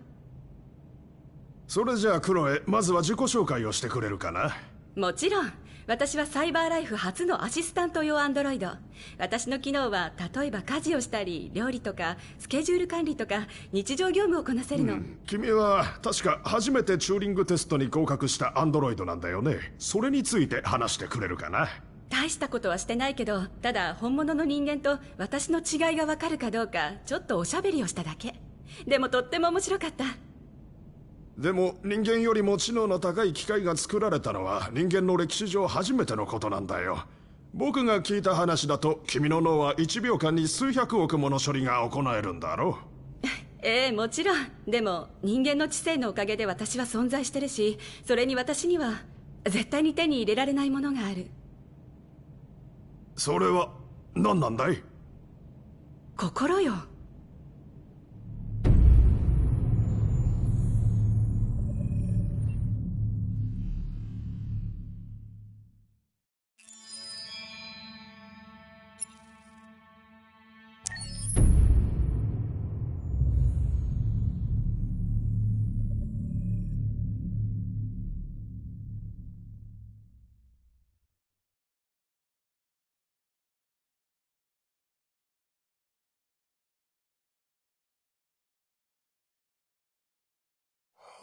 それじゃあクロエ、まずは自己紹介をしてくれるかな。もちろん。私はサイバーライフ初のアシスタント用アンドロイド。私の機能は例えば家事をしたり料理とかスケジュール管理とか日常業務をこなせるの。君は確か初めてチューリングテストに合格したアンドロイドなんだよね。それについて話してくれるかな。大したことはしてないけど、ただ本物の人間と私の違いがわかるかどうかちょっとおしゃべりをしただけ。でもとっても面白かった。でも人間よりも知能の高い機械が作られたのは人間の歴史上初めてのことなんだよ。僕が聞いた話だと君の脳は1秒間に数百億もの処理が行えるんだろう。ええ、もちろん。でも人間の知性のおかげで私は存在してるし、それに私には絶対に手に入れられないものがある。それは何なんだい？心よ。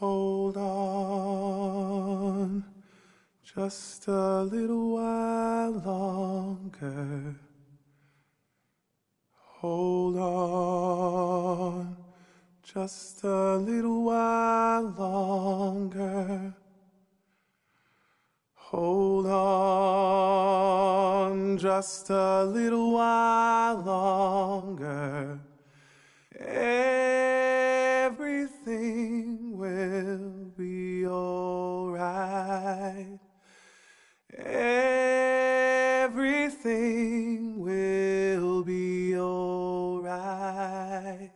Hold on, just a little while longer. Hold on, just a little while longer. Hold on, just a little while longer. Everything will be alright. Everything will be alright.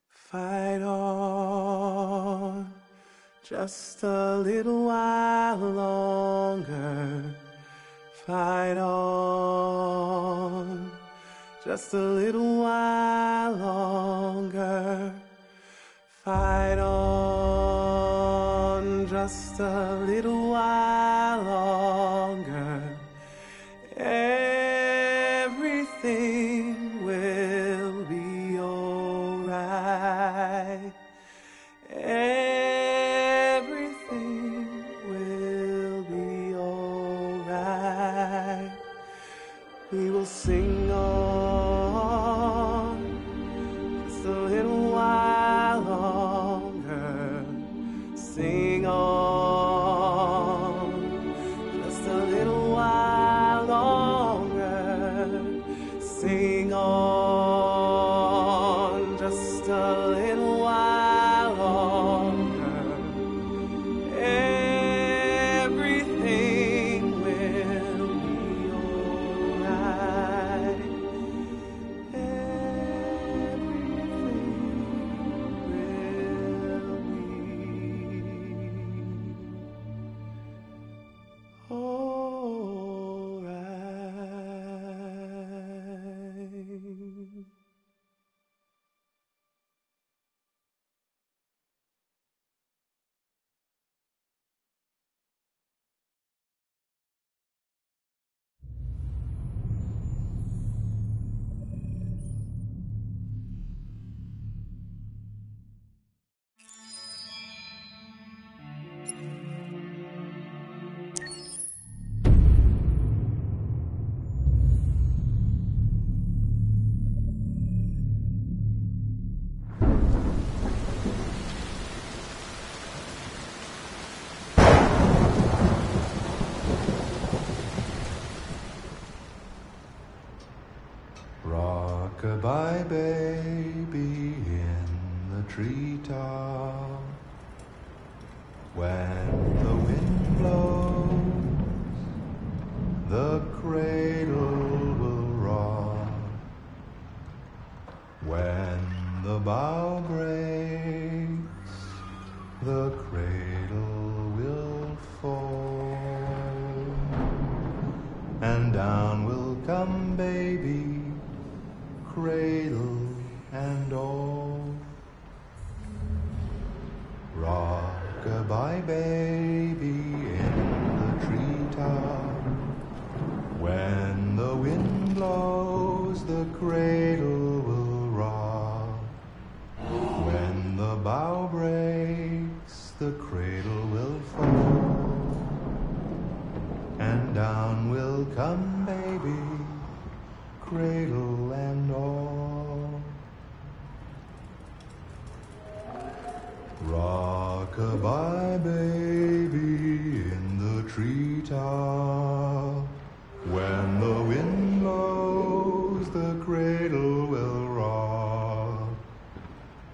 Fight on, just a little while longer. Fight on, just a little while longer. Fight on, just a little while longer. Everything will be alright. Everything will be alright. We will sing on just a little while longer. Sing on just a little while longer. Sing on just a little while longer. Everything will be alright. Rock-a-bye baby in the treetop. When the wind blows, the cradle will rock. When the bough breaks, the cradle will fall. And down will come baby, cradle and all. Rock-a-bye baby in the treetop. When the wind blows, the cradle will rock. When the bow breaks, the cradle will fall. And down will come baby, cradle and all. Rock-a-bye, baby, in the treetop. When the wind blows, the cradle will rock.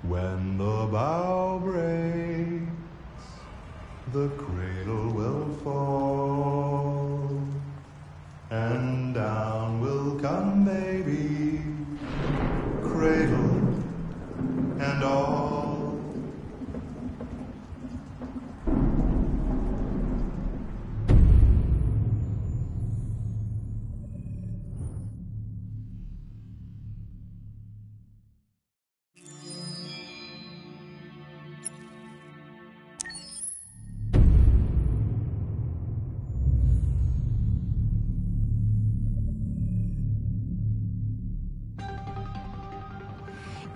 When the bow breaks, the cradle will fall. And down will come baby, cradle and all.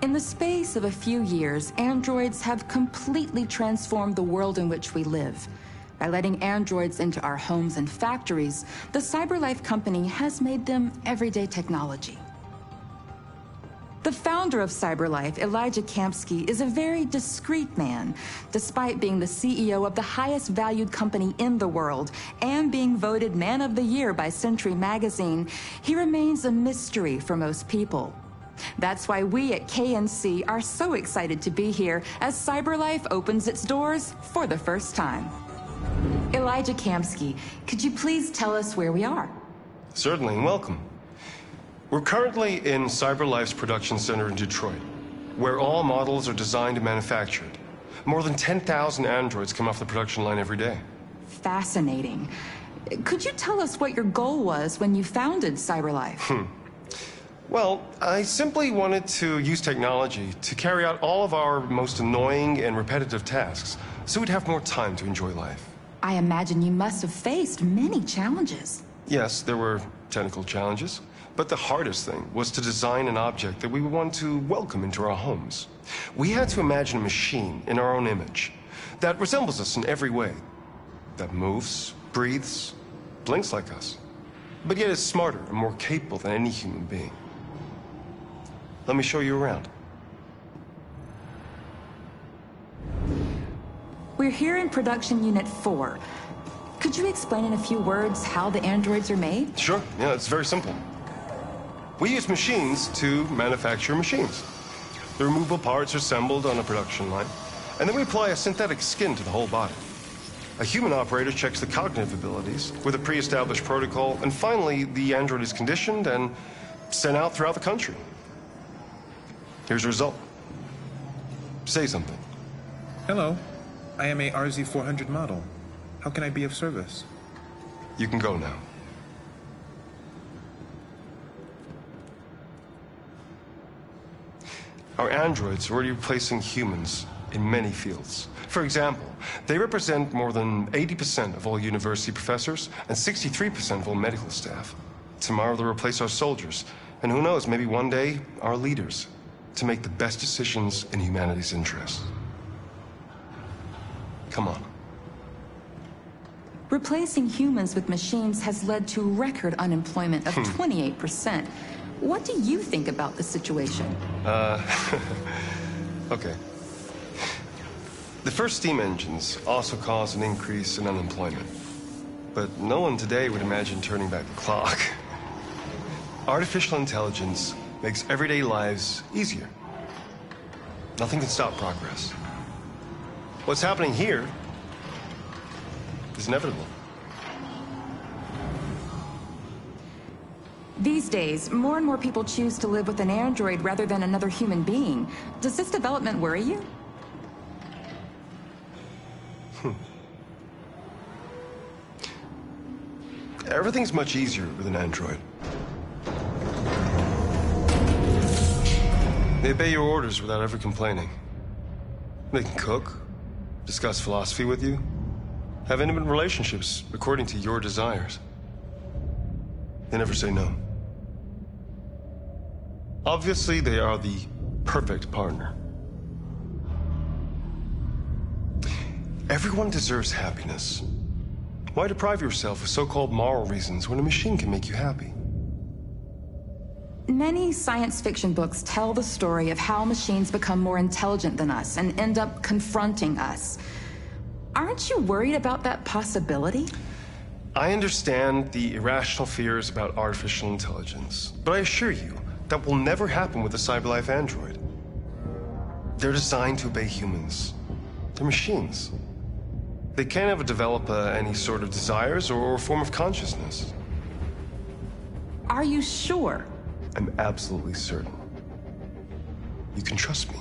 In the space of a few years, androids have completely transformed the world in which we live. By letting androids into our homes and factories, the CyberLife company has made them everyday technology. The founder of CyberLife, Elijah Kamsky, is a very discreet man. Despite being the CEO of the highest valued company in the world and being voted Man of the Year by Century Magazine, he remains a mystery for most people. That's why we at KNC are so excited to be here as CyberLife opens its doors for the first time. Elijah Kamsky, could you please tell us where we are? Certainly, and welcome. We're currently in CyberLife's production center in Detroit, where all models are designed and manufactured. More than 10,000 androids come off the production line every day. Fascinating. Could you tell us what your goal was when you founded CyberLife? Well, I simply wanted to use technology to carry out all of our most annoying and repetitive tasks, so we'd have more time to enjoy life. I imagine you must have faced many challenges. Yes, there were technical challenges, but the hardest thing was to design an object that we would want to welcome into our homes. We had to imagine a machine in our own image that resembles us in every way, that moves, breathes, blinks like us, but yet is smarter and more capable than any human being. Let me show you around. We're here in production unit 4. Could you explain in a few words how the androids are made? Sure, yeah, it's very simple. We use machines to manufacture machines. The removable parts are assembled on a production line, and then we apply a synthetic skin to the whole body. A human operator checks the cognitive abilities with a pre-established protocol, and finally, the android is conditioned and sent out throughout the country. Here's the result. Say something. Hello. I am a RZ400 model. How can I be of service? You can go now. Our androids are already replacing humans in many fields. For example, they represent more than 80% of all university professors and 63% of all medical staff. Tomorrow they'll replace our soldiers, and who knows, maybe one day, our leaders, to make the best decisions in humanity's interest. Come on. Replacing humans with machines has led to record unemployment of 28%. What do you think about the situation? Okay. The first steam engines also caused an increase in unemployment. But no one today would imagine turning back the clock. Artificial intelligence makes everyday lives easier. Nothing can stop progress. What's happening here is inevitable. These days, more and more people choose to live with an android rather than another human being. Does this development worry you? Everything's much easier with an android. They obey your orders without ever complaining. They can cook, discuss philosophy with you, have intimate relationships according to your desires. They never say no. Obviously, they are the perfect partner. Everyone deserves happiness. Why deprive yourself of so-called moral reasons when a machine can make you happy? Many science fiction books tell the story of how machines become more intelligent than us and end up confronting us. Aren't you worried about that possibility? I understand the irrational fears about artificial intelligence, but I assure you, that will never happen with a CyberLife android. They're designed to obey humans. They're machines. They can't ever develop any sort of desires or form of consciousness. Are you sure? I'm absolutely certain. You can trust me.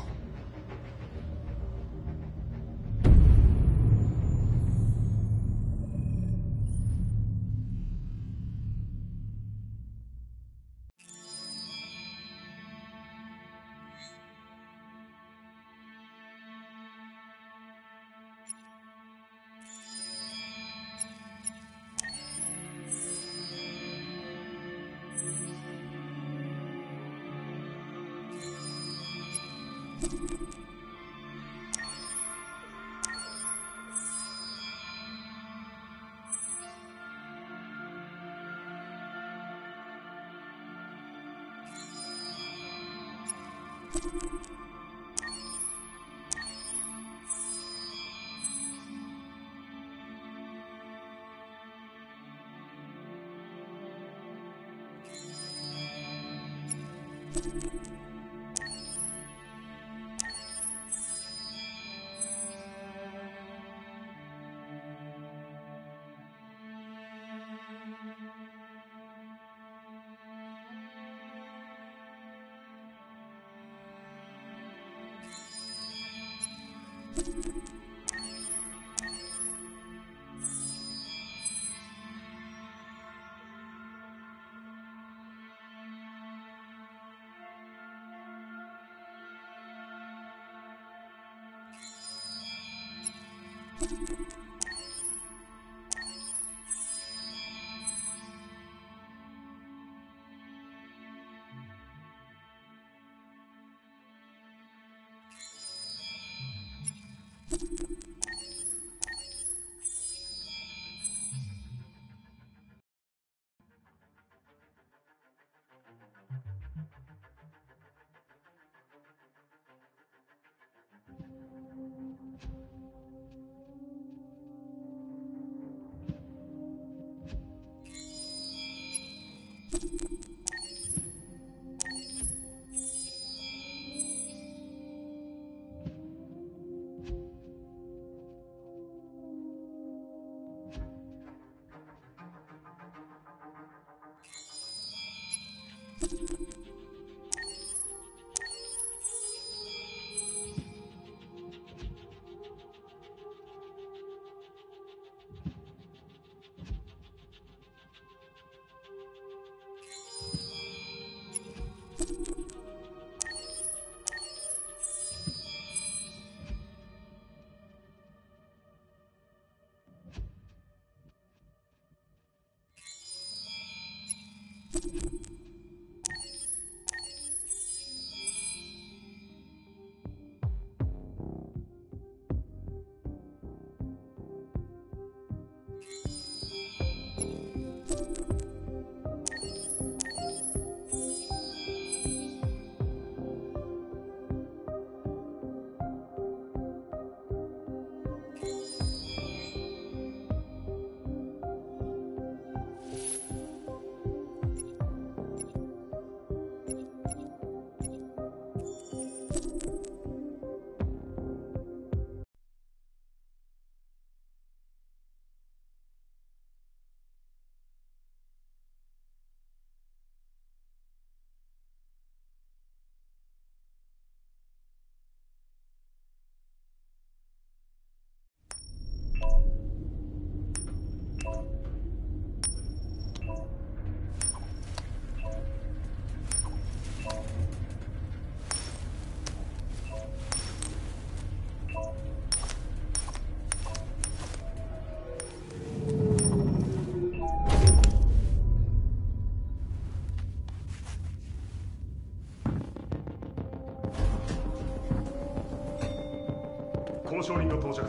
交渉人が到着。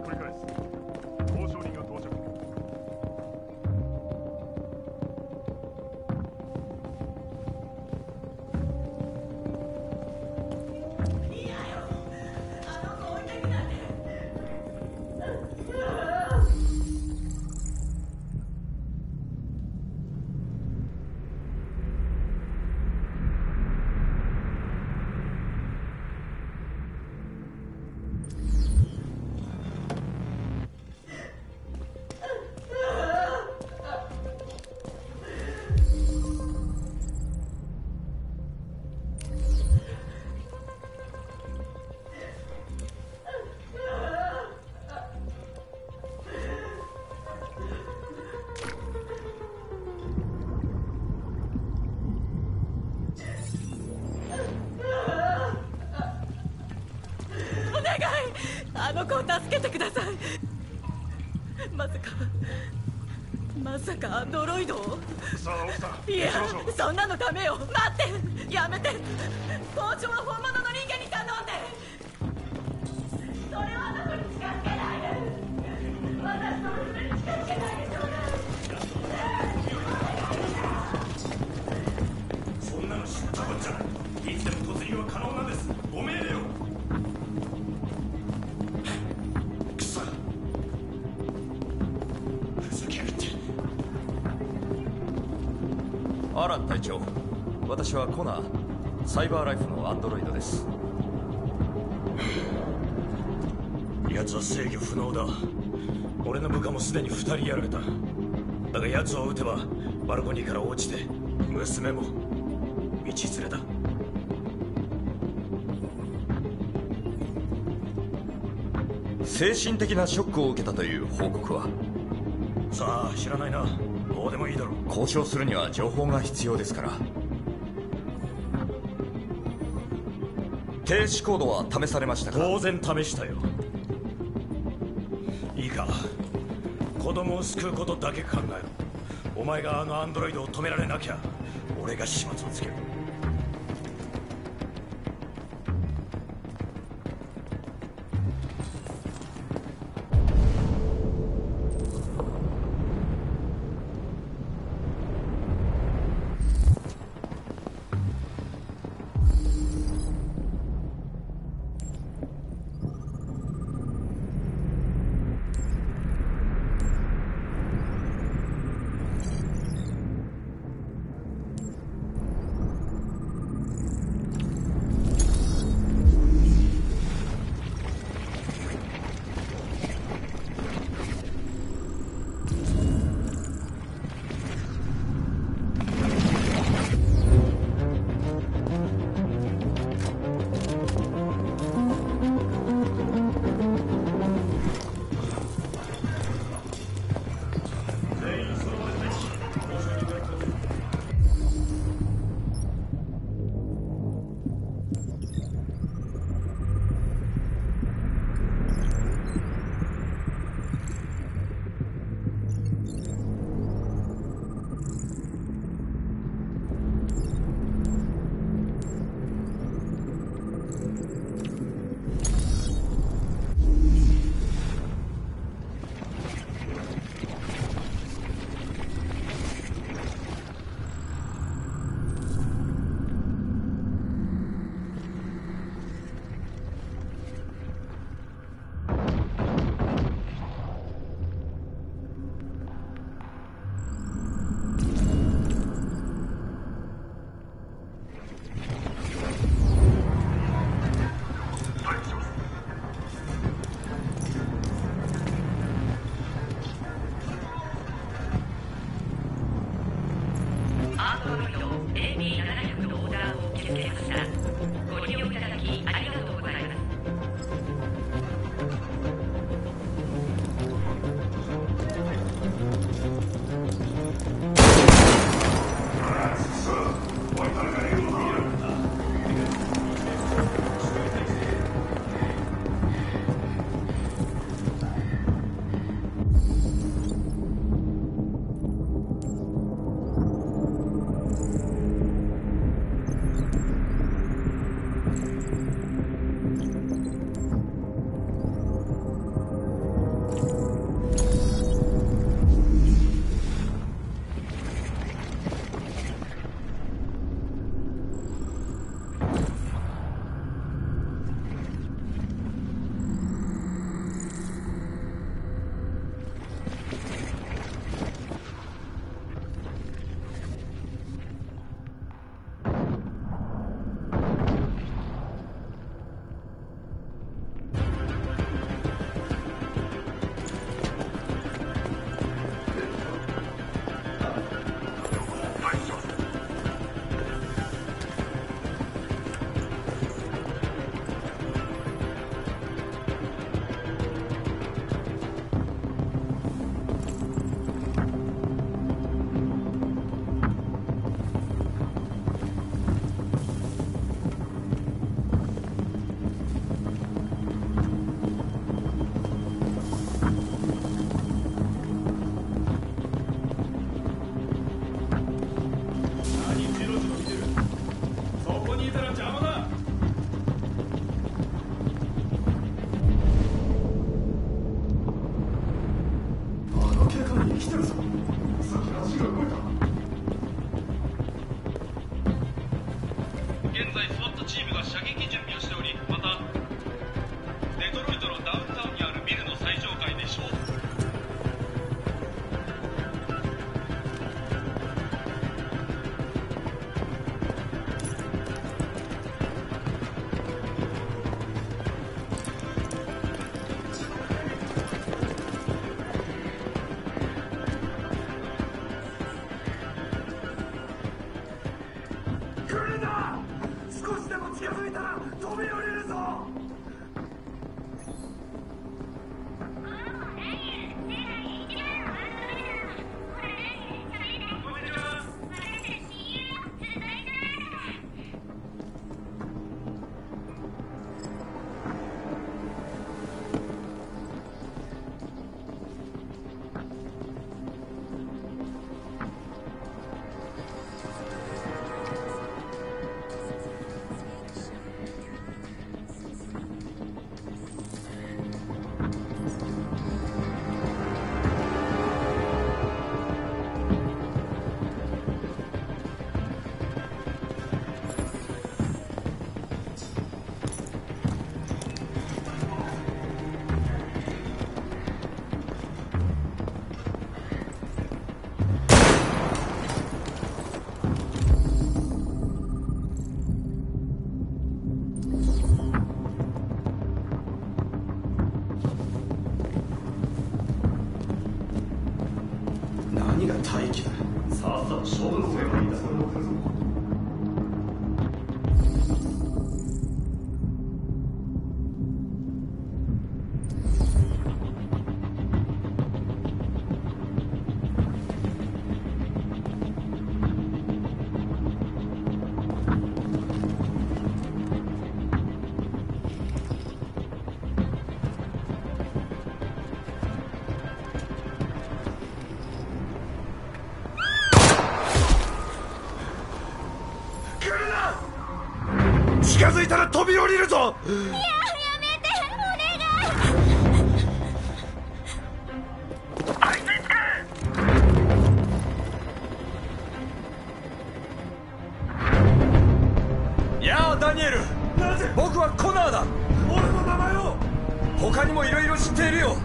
繰り返す。交渉人が到着。あの子を助けてください。まさかアンドロイドを。さあ奥さん、いや行きましょう。そんなのダメよ。待ってやめて。校長は本物の人間に頼んで。それはあの子に近づけないで。私の娘に近づけないでちょうだい。そんなの知ったこっちゃない。いつでも突入は可能なんです。ご命令を。アラン隊長、私はコナー、サイバーライフのアンドロイドです。奴は制御不能だ。俺の部下もすでに2人やられた。だが奴を撃てばバルコニーから落ちて娘も道連れだ。精神的なショックを受けたという報告は？さあ知らないな。どうでもいいだろう。交渉するには情報が必要ですから。停止コードは試されましたか？当然試したよ。いいか、子供を救うことだけ考えろ。お前があのアンドロイドを止められなきゃ俺が始末をつける。何が待機だ。さっさと勝負すればいいんだ。近づいたら飛び降りるぞ。やめて、お願い。あいつにつけ。やあダニエル、なぜ僕はコナーだ。俺の名前を。他にもいろいろ知っているよ。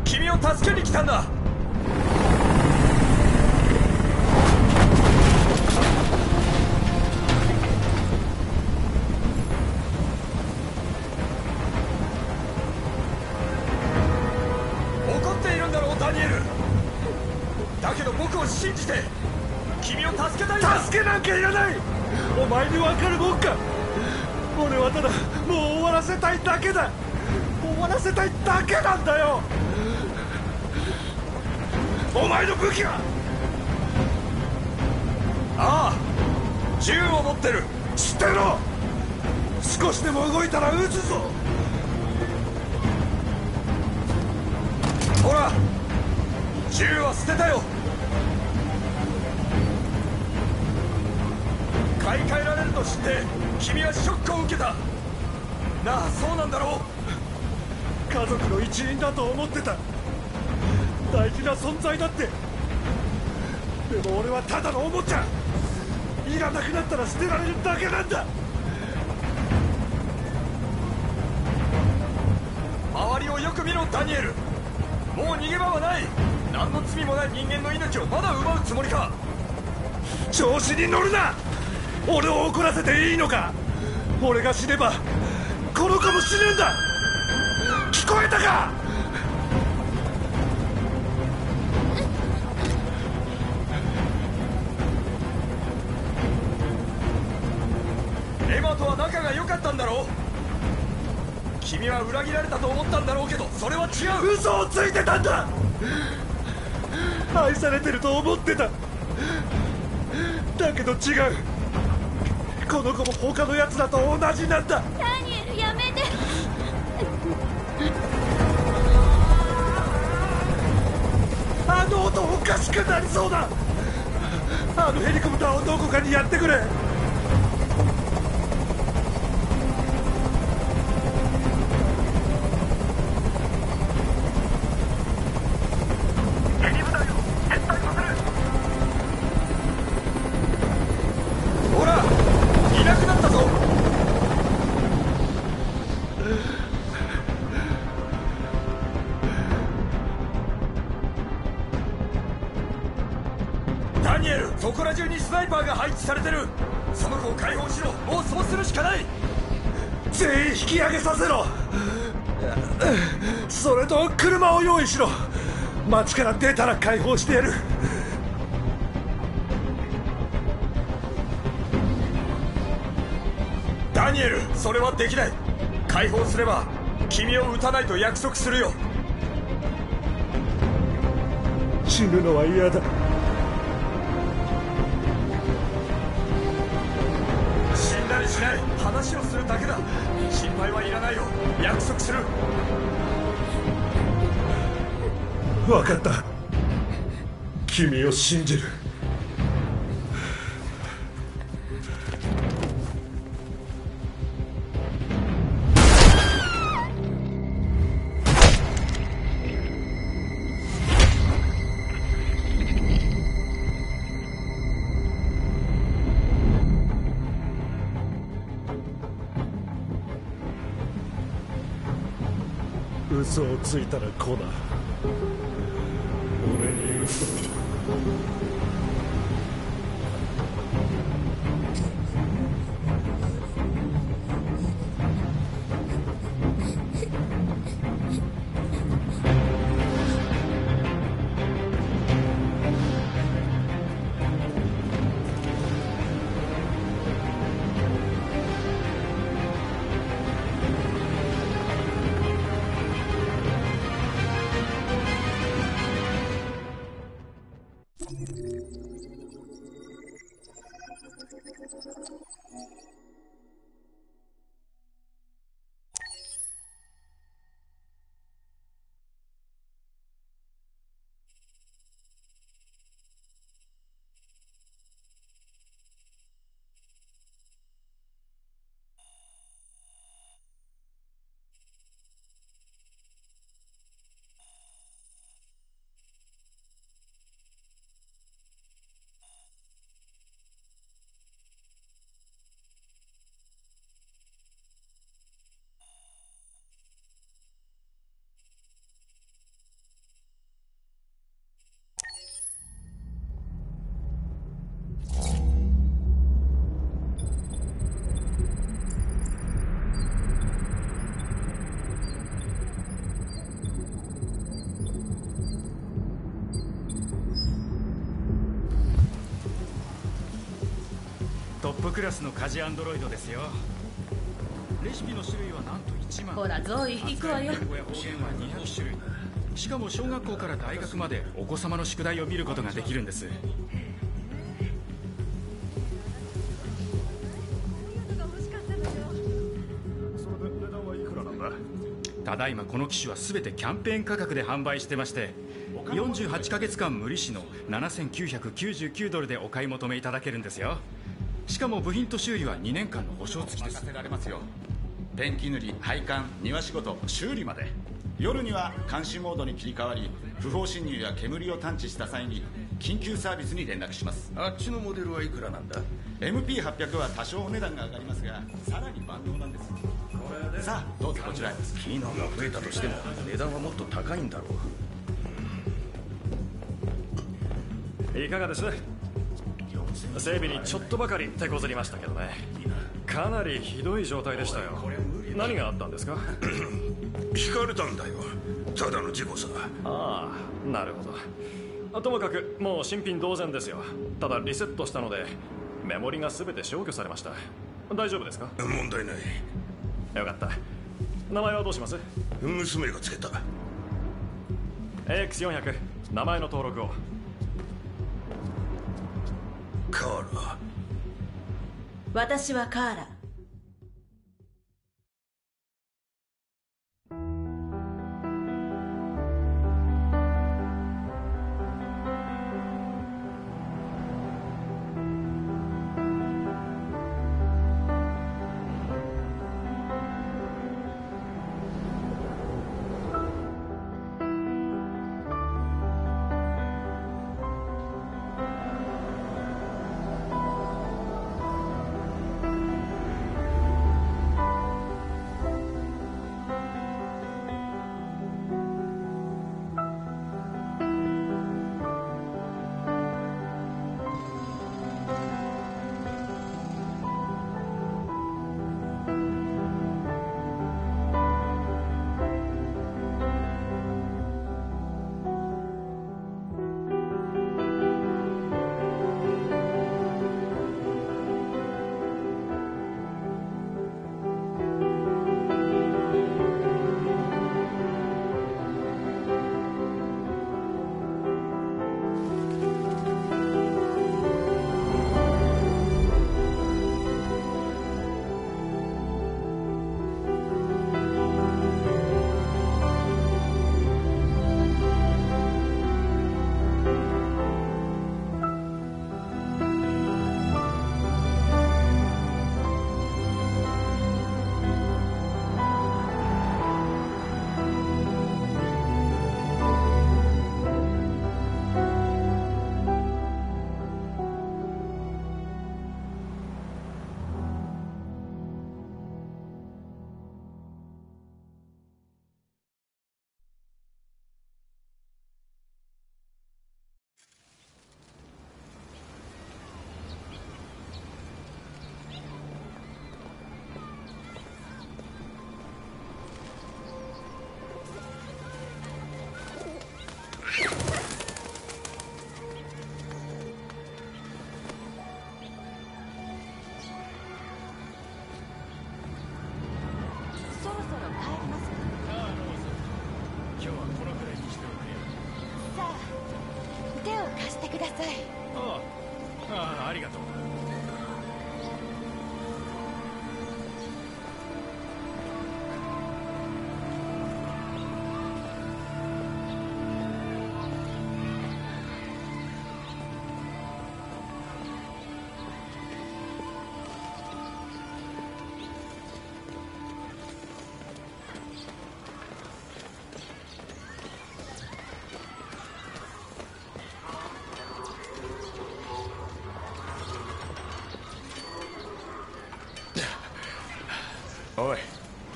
君を助けに来たんだ。だけど僕を信じて君を助けたいんだ。助けなんかいらない。お前に分かるもんか。俺はただもう終わらせたいだけだ。終わらせたいだけなんだよ。お前の武器は。ああ、銃を持ってる。知ってろ。少しでも動いたら撃つぞ。ほら、銃は捨てたよ。買い替えられると知って君はショックを受けた。なあ、そうなんだろう。家族の一員だと思ってた。大事な存在だって。でも俺はただのおもちゃ。いらなくなったら捨てられるだけなんだ。周りをよく見ろダニエル。もう逃げ場はない。何の罪もない人間の命をまだ奪うつもりか。調子に乗るな。俺を怒らせていいのか。俺が死ねばこの子も死ぬんだ。聞こえたか。エマとは仲が良かったんだろう。君は裏切られたと思ったんだろうけど、それは違う。嘘をついてたんだ。愛されてると思ってた。だけど違う。この子も他のやつらと同じなんだ。ダニエル、やめて。あの音おかしくなりそうだ。あのヘリコプターをどこかにやってくれ。ダニエル、そこら中にスナイパーが配置されてる。その子を解放しろ。もうそうするしかない。全員引き上げさせろ。それと車を用意しろ。街から出たら解放してやる。ダダニエル、それはできない。解放すれば君を撃たないと約束するよ。死ぬのは嫌だ。死んだりしない。話をするだけだ。心配はいらないよ。約束する。分かった。君を信じる。嘘をついたらコナー、俺に嘘。トップクラスの家事アンドロイドですよ。レシピの種類はなんと1万。ほらゾイ行くわよ。は200種類。しかも小学校から大学までお子様の宿題を見ることができるんです。ただいまこの機種は全てキャンペーン価格で販売してまして、48ヶ月間無利子の$7999でお買い求めいただけるんですよ。しかも部品と修理は2年間の保証付きです。任せられますよ。ペンキ塗り、配管、庭仕事、修理まで。夜には監視モードに切り替わり、不法侵入や煙を探知した際に緊急サービスに連絡します。あっちのモデルはいくらなんだ？ MP800 は多少お値段が上がりますが、さらに万能なんです。さあどうぞこちらへ。機能が増えたとしても値段はもっと高いんだろう。いかがです？整備にちょっとばかり手こずりましたけどね。かなりひどい状態でしたよ。何があったんですか？引かれたんだよ。ただの事故さ。ああ、なるほど。ともかくもう新品同然ですよ。ただリセットしたのでメモリが全て消去されました。大丈夫ですか？問題ない。よかった。名前はどうします？娘がつけた。 AX400 名前の登録を。カーラ。私はカーラ。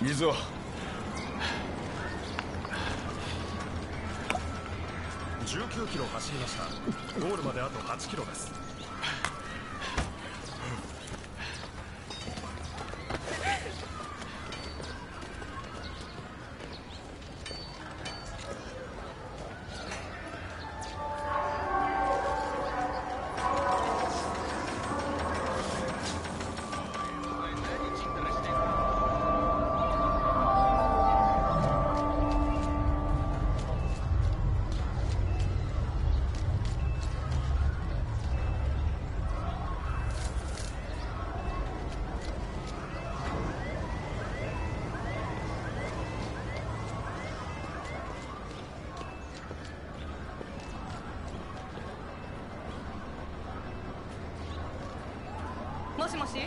いいぞ。19キロ走りました。ゴールまであと8キロです。もしもし。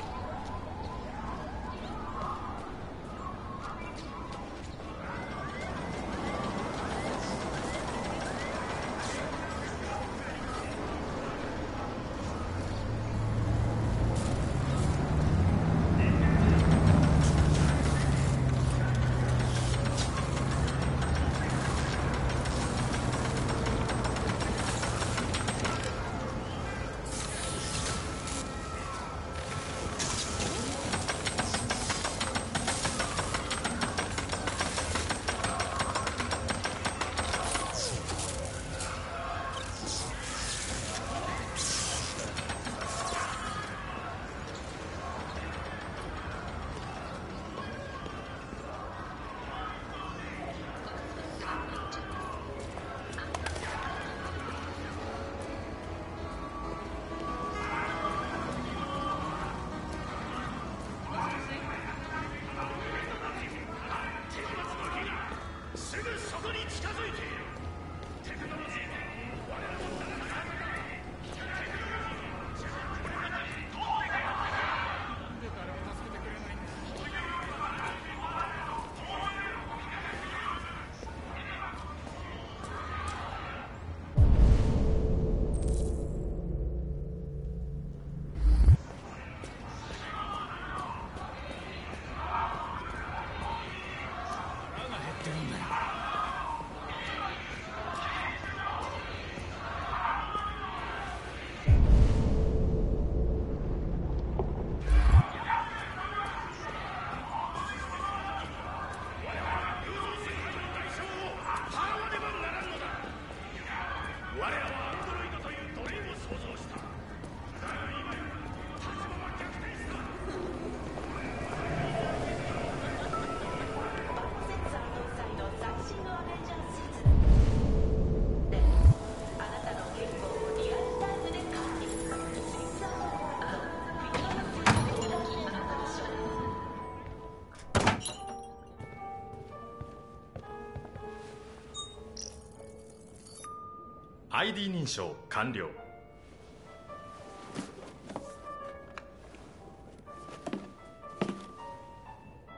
ID 認証完了。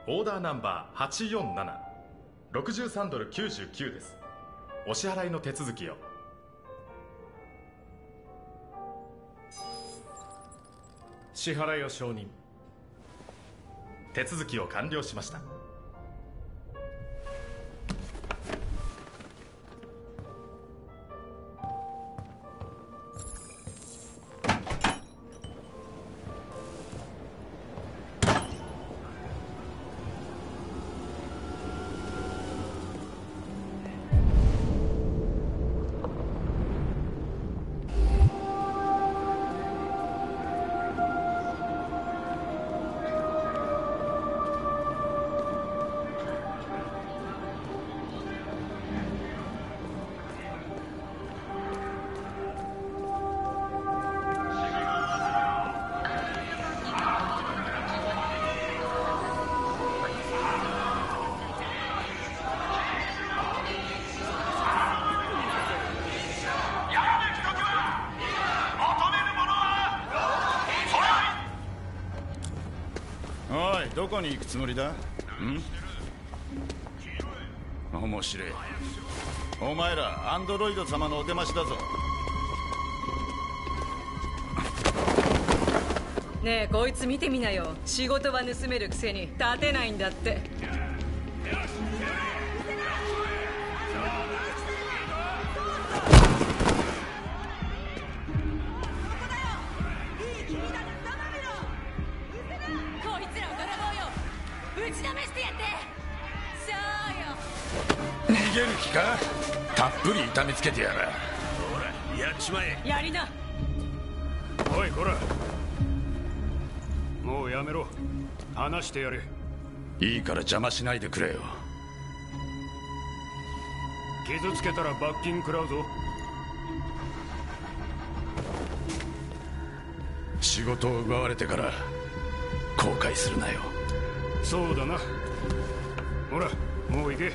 オーダーナンバー84763ドル99です。お支払いの手続きを。支払いを承認。手続きを完了しました。どこに行くつもりだ？ん？面白い。お前らアンドロイド様のお出ましだぞ。ねえこいつ見てみなよ。仕事は盗めるくせに立てないんだって。こいつらを泥棒よ。打ちのめしてやって。そうよ。逃げる気か。たっぷり痛めつけてやら。ほらやっちまえ。やりな。おいこら、もうやめろ。話してやれ。いいから邪魔しないでくれよ。傷つけたら罰金食らうぞ。仕事を奪われてから後悔するなよ。そうだな。ほらもう行け。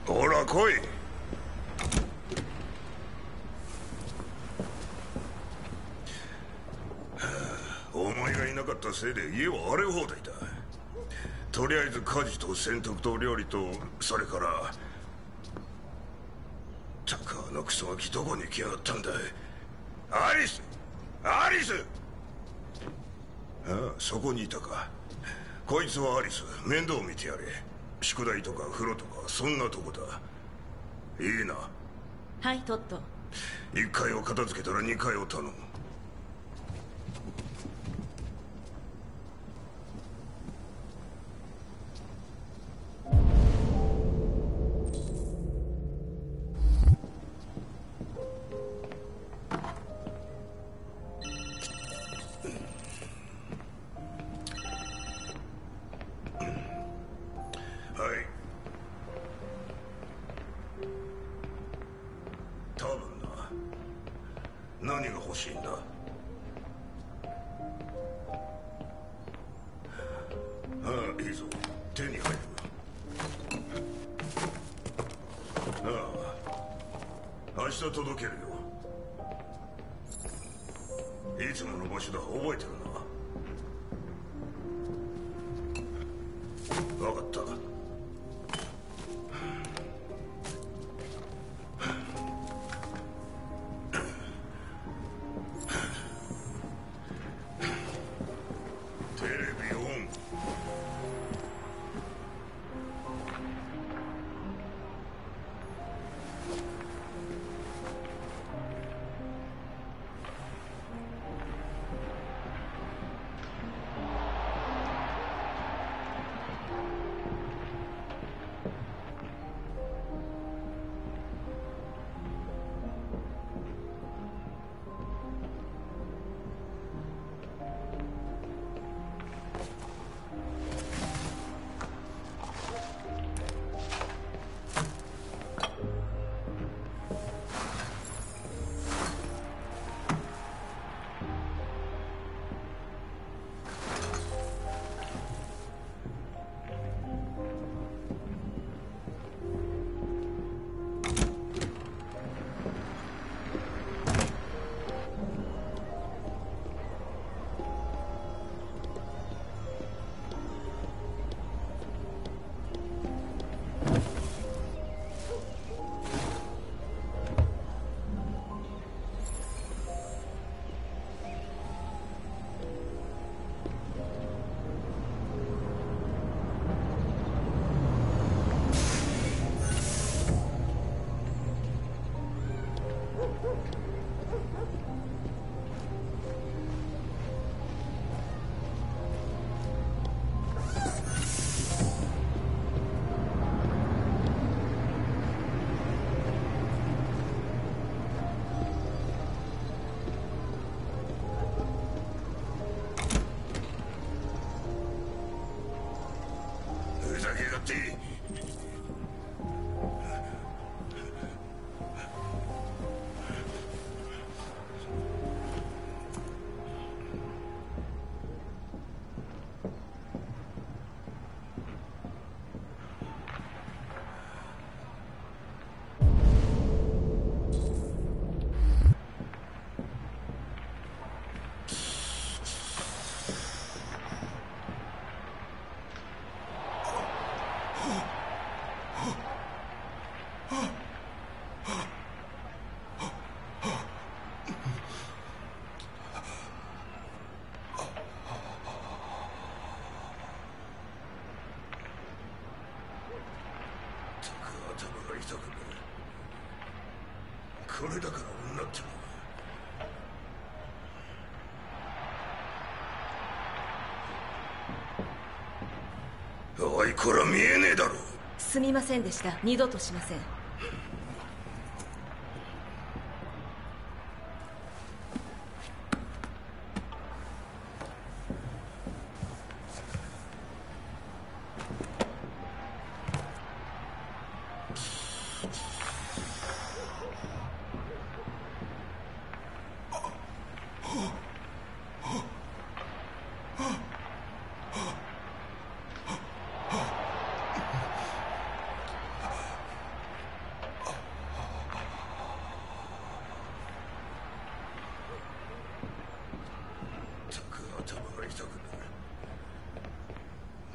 ほら来い。お前がいなかったせいで家は荒れ放題だ。とりあえず家事と洗濯と料理とそれから。たくあのクソガキどこに来やがったんだ。アリス、アリス。ああそこにいたか。こいつはアリス、面倒見てやれ。宿題とか風呂とかそんなとこだ。いいな。はいトット。1階を片付けたら2階を頼む。何が欲しいんだ。ああいいぞ、手に入る。ああ明日届けるよ。いつもの場所だ、覚えてるな。分かった。これだから女ってのは。おい、こら見えねえだろ。すみませんでした。二度としません。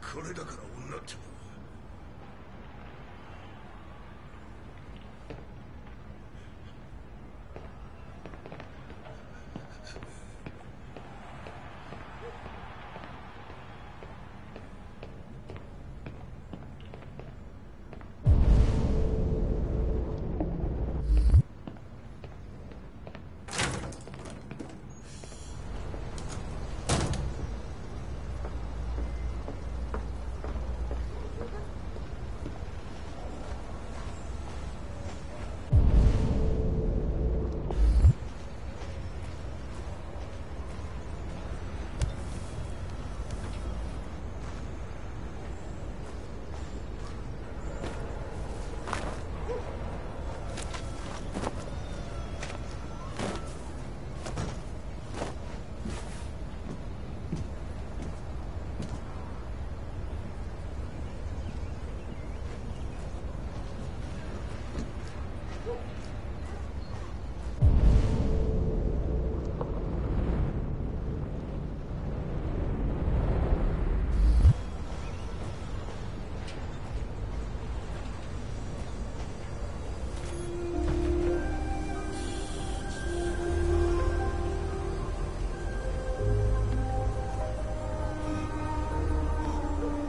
これだから女ってのは。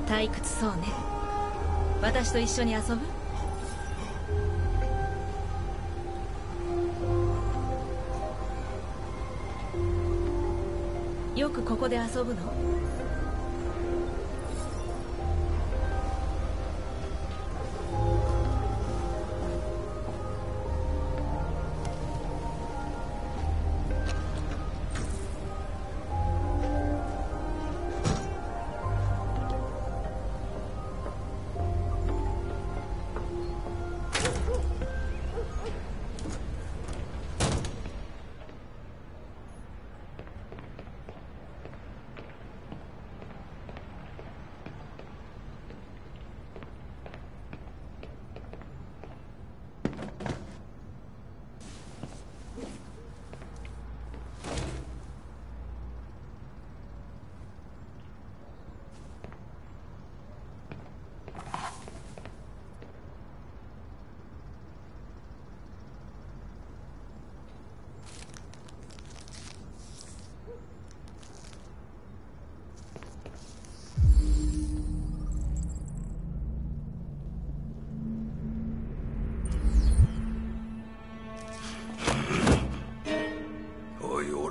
退屈そうね。私と一緒に遊ぶ？よくここで遊ぶの？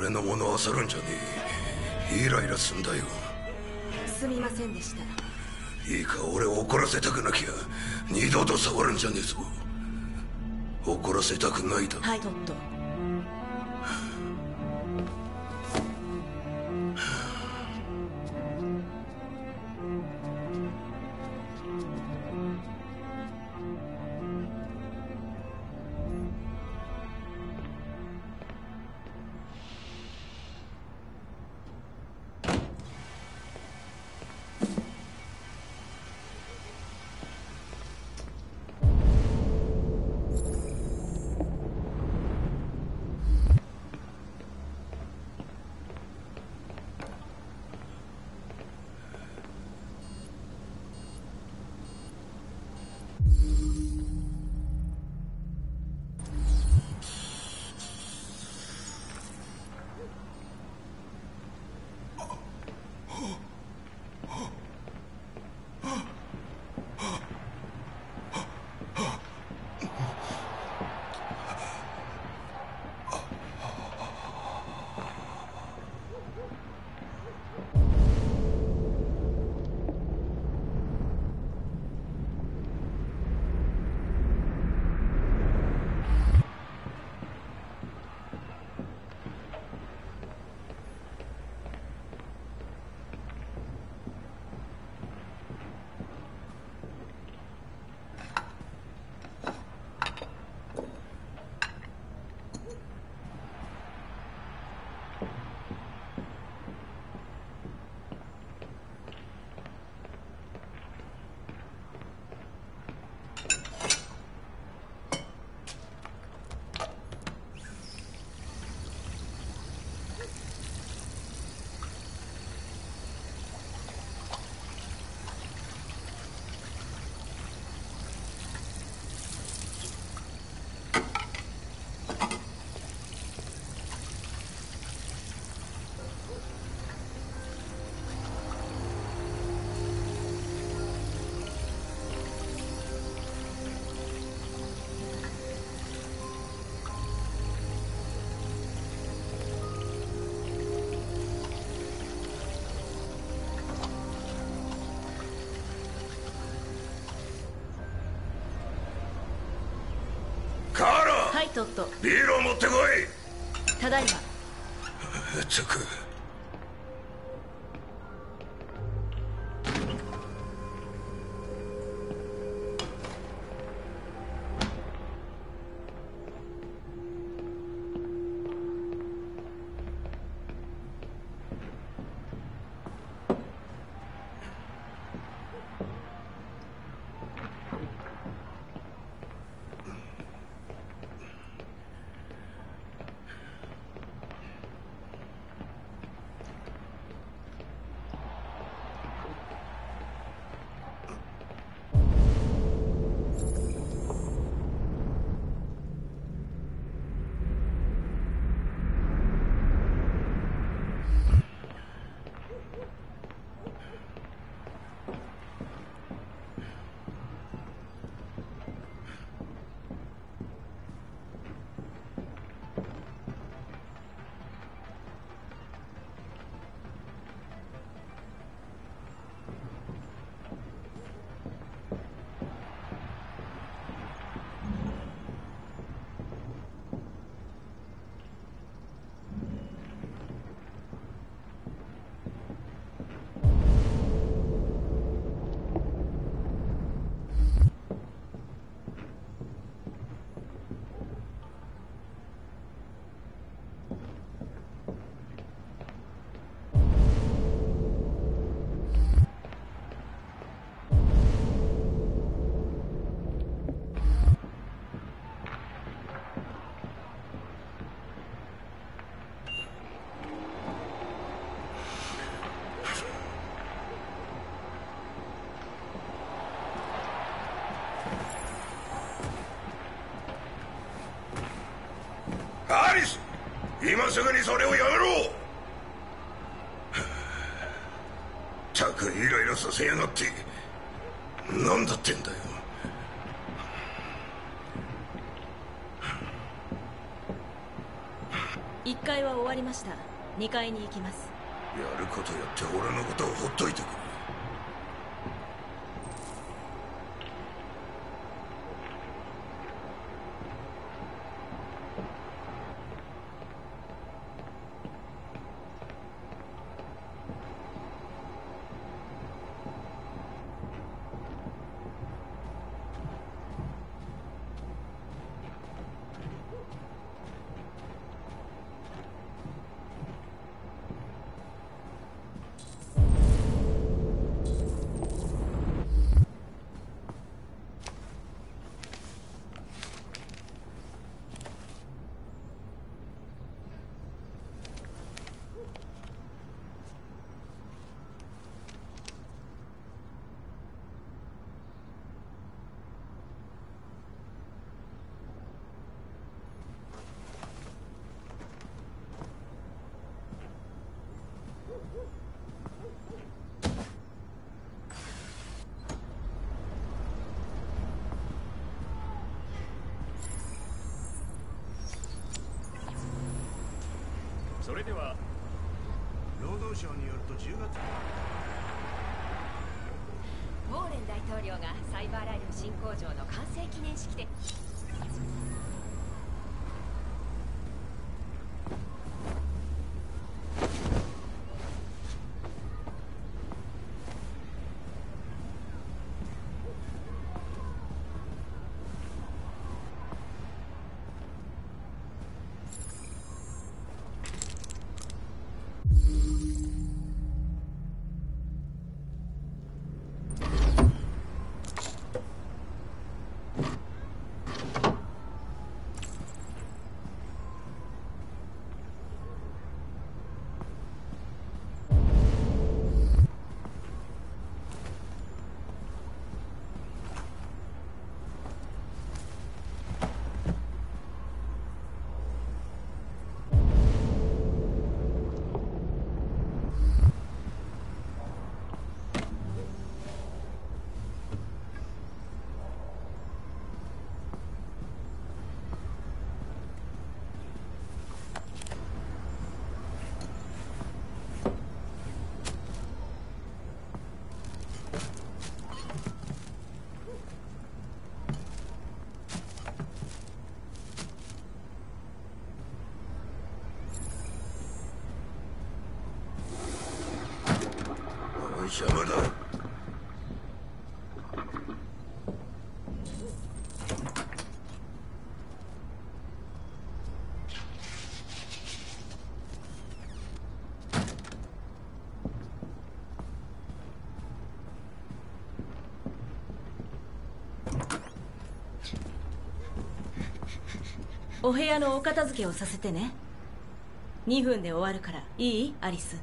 俺のもの漁るんじゃねえ。イライラすんだよ。すみませんでした。いいか、俺を怒らせたくなきゃ二度と触るんじゃねえぞ。怒らせたくないだ。はいトット。ちょっと。ビールを持ってこい。ただいま。ちょく。アリス、今すぐにそれをやめろ。たくイライラさせやがって。何だってんだよ。1階は終わりました。2階に行きます。やることやって俺のことをほっといてくれ。それでは労働省によると10月ウォーレン大統領がサイバーライフ新工場の完成記念式で邪魔だ。お部屋のお片付けをさせてね。2分で終わるから。いい？アリス。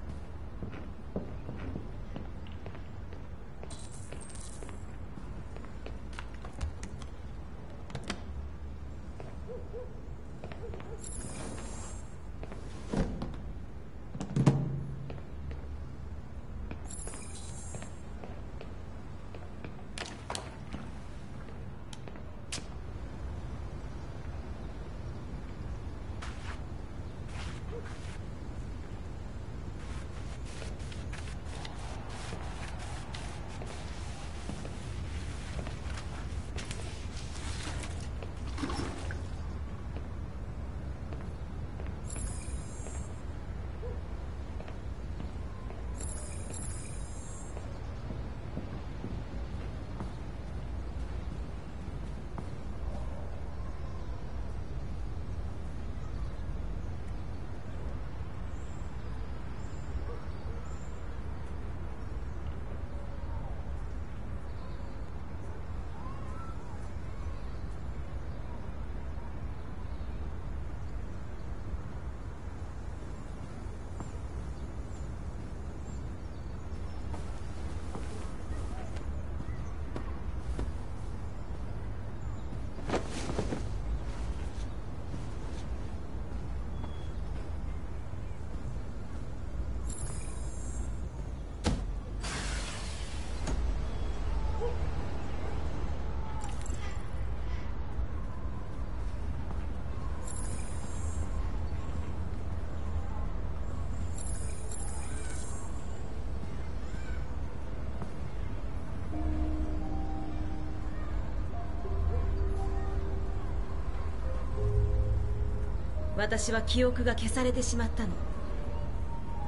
私は記憶が消されてしまったの。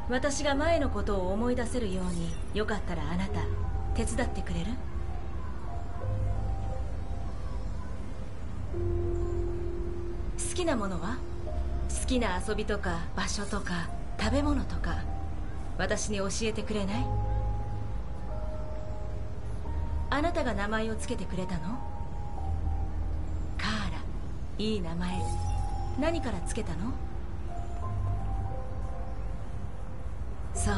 私が前のことを思い出せるように、よかったらあなた手伝ってくれる？好きなものは？好きな遊びとか場所とか食べ物とか、私に教えてくれない？あなたが名前をつけてくれたの？カーラ、いい名前。何からつけたの？そう、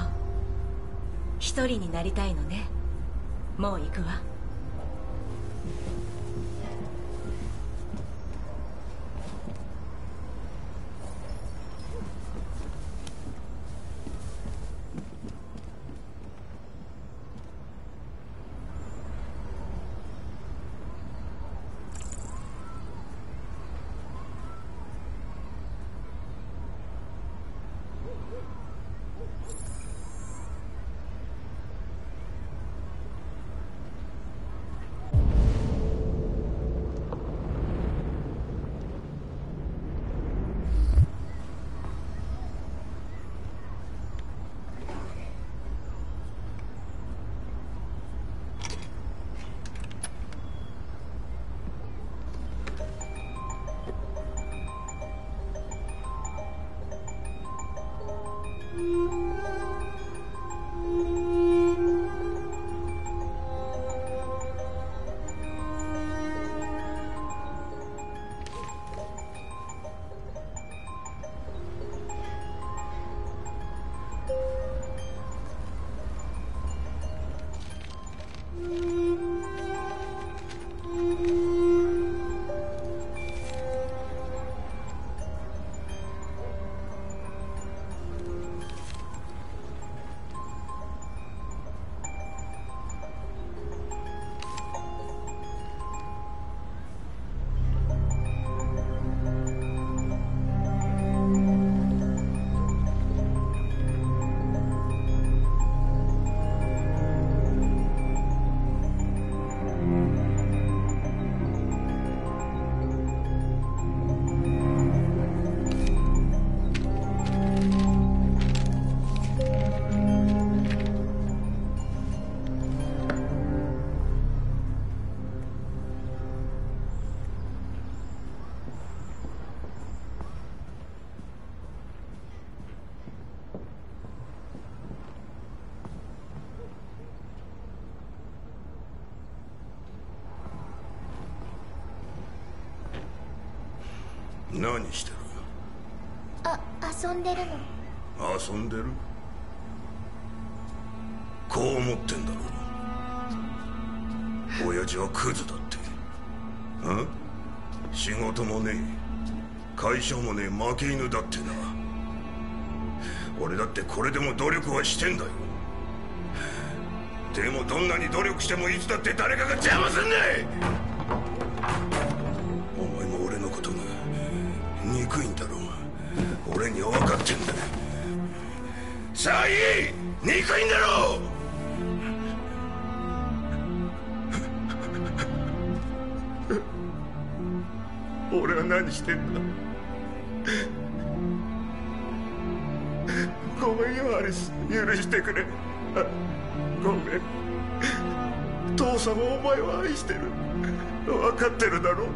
一人になりたいのね。もう行くわ。何してる？遊んでるの。遊んでる？こう思ってんだろ。親父はクズだって。仕事もねえ、会社もねえ負け犬だってな。俺だってこれでも努力はしてんだよ。でもどんなに努力してもいつだって誰かが邪魔すんねえ。お前も俺のことが憎いんだろう。俺には分かってんだ。さあいい、憎いんだろう。俺は何してんだ。ごめんよアリス、許してくれ。ごめん。父さんもお前を愛してる。分かってるだろ。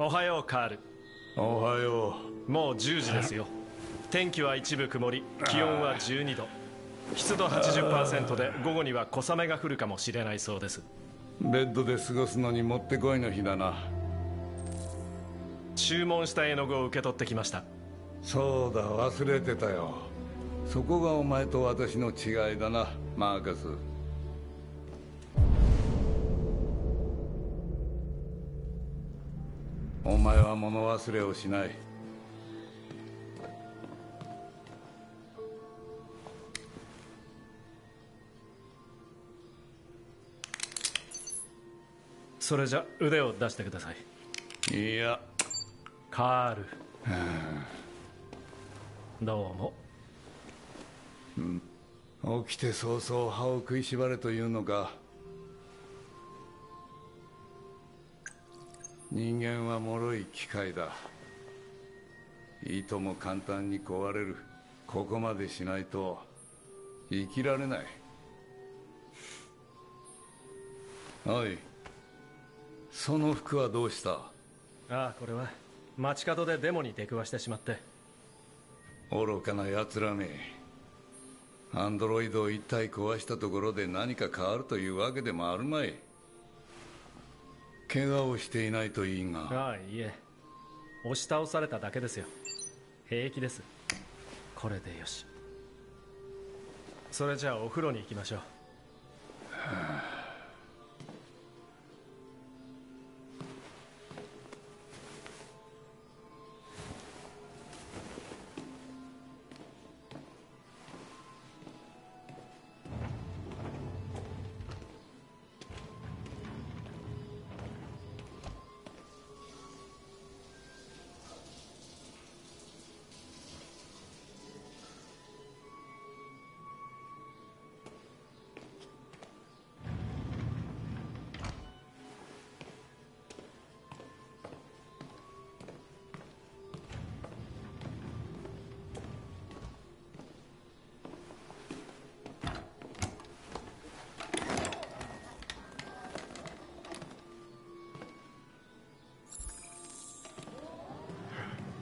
おはようカール。おはよう。もう10時ですよ。天気は一部曇り、気温は12度、湿度 80% で午後には小雨が降るかもしれないそうです。ベッドで過ごすのにもってこいの日だな。注文した絵の具を受け取ってきました。そうだ、忘れてたよ。そこがお前と私の違いだな、マーカス。お前は物忘れをしない。それじゃ腕を出してください。いや、カール。どうも。起きて早々歯を食いしばれというのか。人間は脆い機械だ。いとも簡単に壊れる。ここまでしないと生きられない。おい、その服はどうした？ああ、これは街角でデモに出くわしてしまって。愚かな奴らめ。アンドロイドを一体壊したところで何か変わるというわけでもあるまい。怪我をしていないといいが。ああ、いいえ、押し倒されただけですよ。平気です。これでよし。それじゃあお風呂に行きましょう。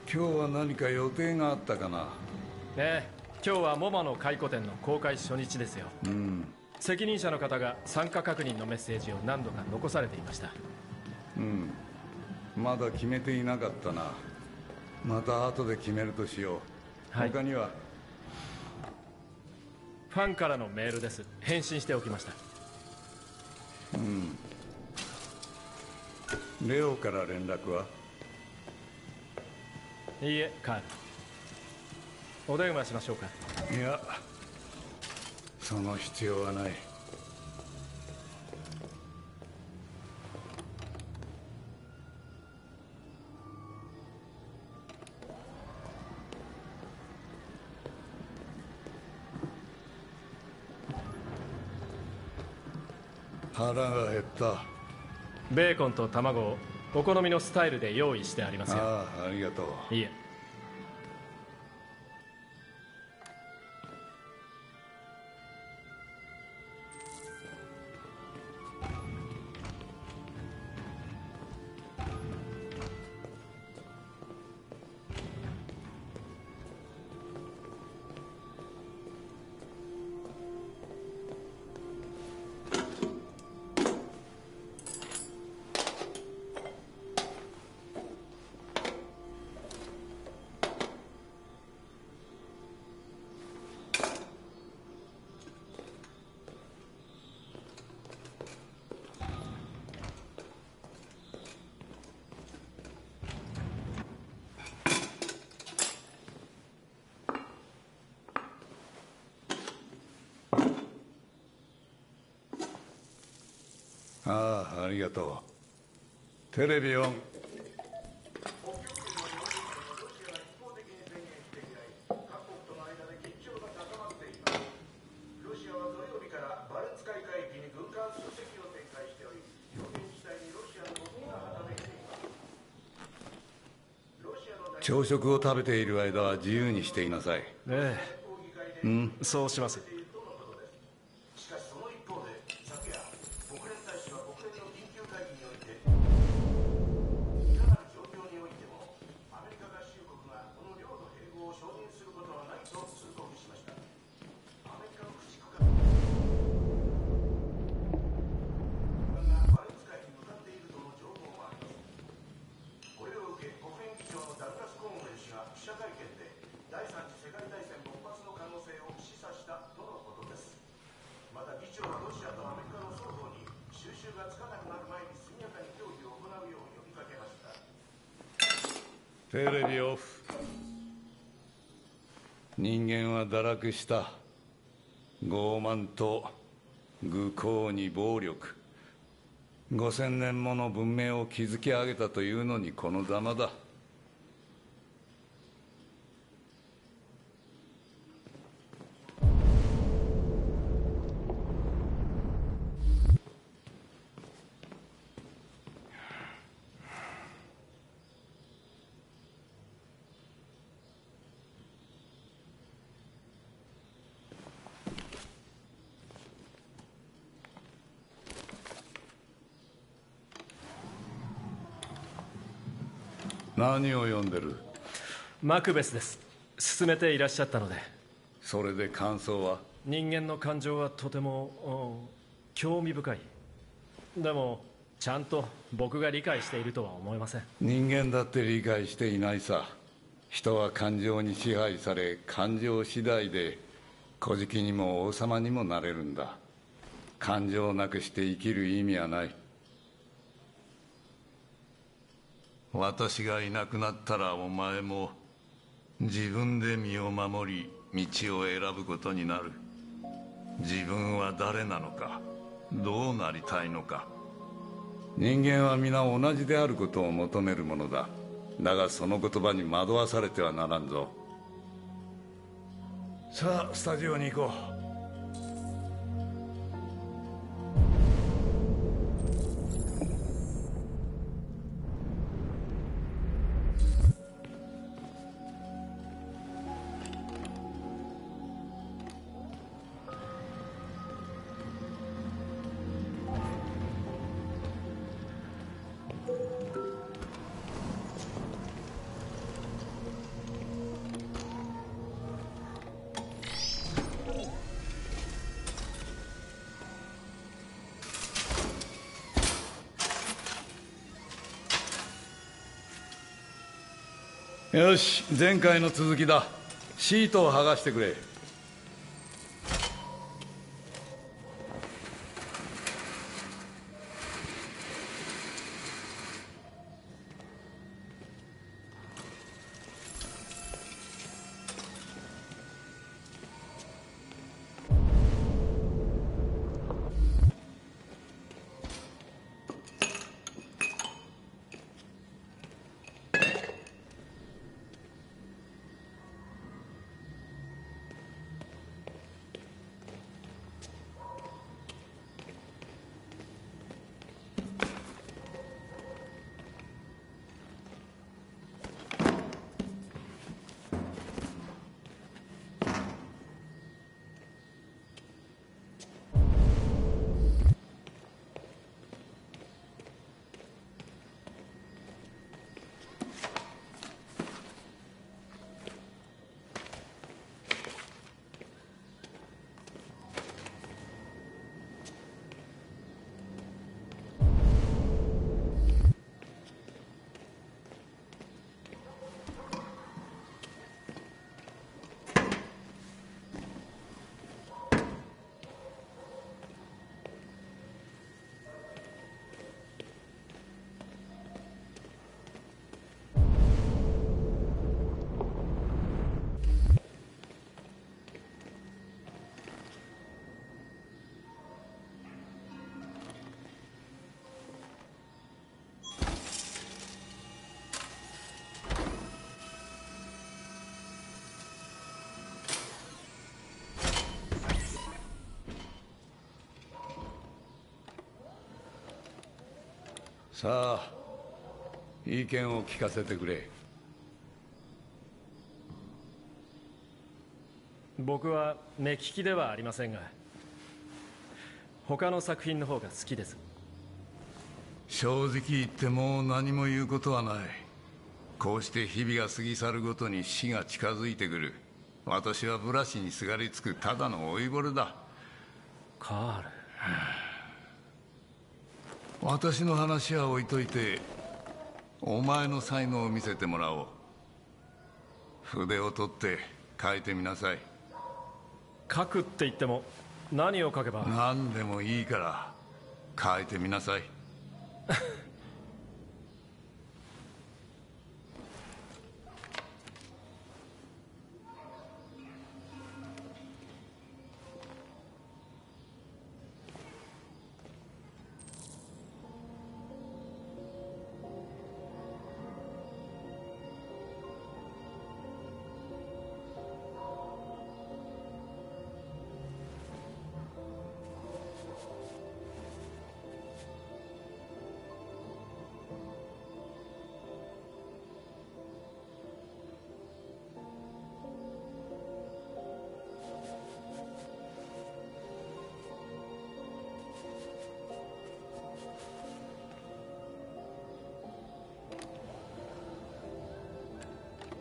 今日は何か予定があったかな？ええ、今日はモマの回顧展の公開初日ですよ。責任者の方が参加確認のメッセージを何度か残されていました。まだ決めていなかったな。また後で決めるとしよう。他には？ファンからのメールです。返信しておきました。レオから連絡は？いいえ、カール。お電話しましょうか？いや、その必要はない。腹が減った。ベーコンと卵をお好みのスタイルで用意してありますよ。ありがとう。いいえ。ありがとう。テレビオン。朝食を食べている間は自由にしていなさい。ええ、そうします。テレビオフ。人間は堕落した。傲慢と愚行に暴力。5000年もの文明を築き上げたというのにこのざまだ。何を読んでる？マクベスです。勧めていらっしゃったので。それで感想は？人間の感情はとても興味深い。でもちゃんと僕が理解しているとは思えません。人間だって理解していないさ。人は感情に支配され、感情次第で小じにも王様にもなれるんだ。感情をなくして生きる意味はない。私がいなくなったらお前も自分で身を守り道を選ぶことになる。自分は誰なのか、どうなりたいのか。人間は皆同じであることを求めるものだ。だがその言葉に惑わされてはならんぞ。さあスタジオに行こう。よし、前回の続きだ。シートを剥がしてくれ。さあ、意見を聞かせてくれ。僕は目利きではありませんが、他の作品の方が好きです。正直言ってもう何も言うことはない。こうして日々が過ぎ去るごとに死が近づいてくる。私はブラシにすがりつくただの老いぼれだ。カール、私の話は置いといて、お前の才能を見せてもらおう。筆を取って書いてみなさい。書くって言っても何を書けば。何でもいいから書いてみなさい。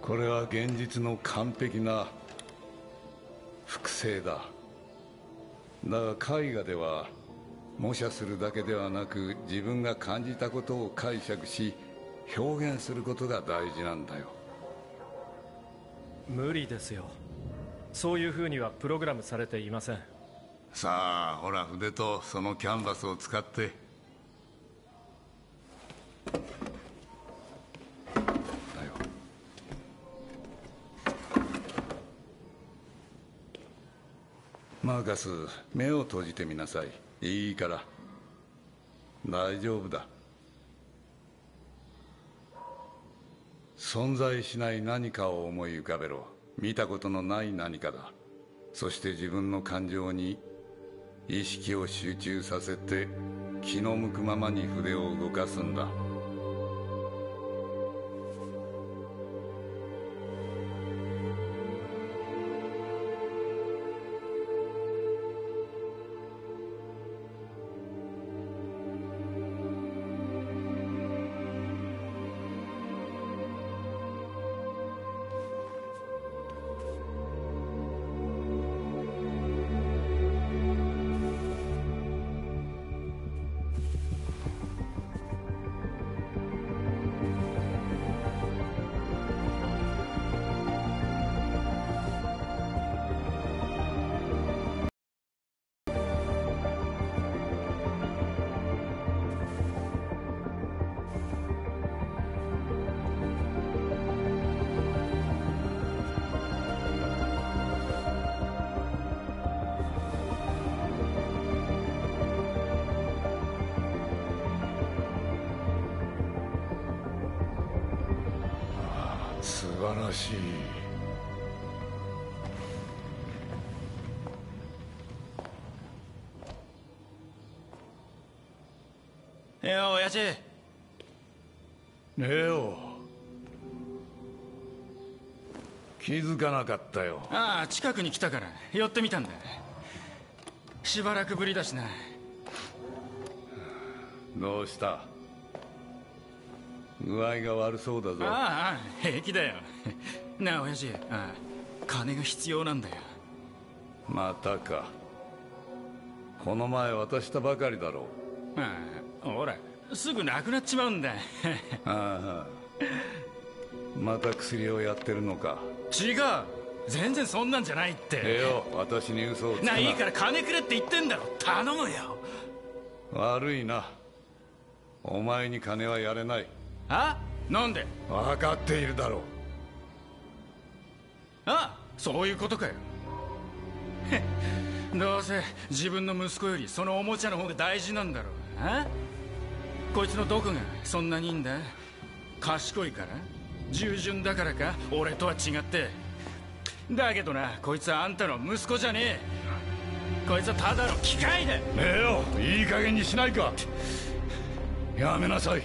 これは現実の完璧な複製だ。だが絵画では模写するだけではなく、自分が感じたことを解釈し表現することが大事なんだよ。無理ですよ。そういう風にはプログラムされていません。さあ、ほら筆とそのキャンバスを使って。マーカス、目を閉じてみなさい。いいから。大丈夫だ。存在しない何かを思い浮かべろ。見たことのない何かだ。そして自分の感情に意識を集中させて、気の向くままに筆を動かすんだ。晴らしい。よ親父。レオ、気づかなかったよ。ああ、近くに来たから寄ってみたんだ。しばらくぶりだしな。どうした？具合が悪そうだぞ。ああ、平気だよ。なあ親父、金が必要なんだよ。またか。この前渡したばかりだろう。ほら、すぐなくなっちまうんだ。ああ、また薬をやってるのか？違う、全然そんなんじゃないって。私に嘘をつくな。いいから金くれって言ってんだろ。頼むよ。悪いな、お前に金はやれない。なんで？分かっているだろう。そういうことかよ。どうせ自分の息子よりそのおもちゃの方が大事なんだろう。こいつのどこがそんなにいいんだ？賢いから？従順だからか？俺とは違って。だけどな、こいつはあんたの息子じゃねえ。こいつはただの機械だ。いい加減にしないか。やめなさい。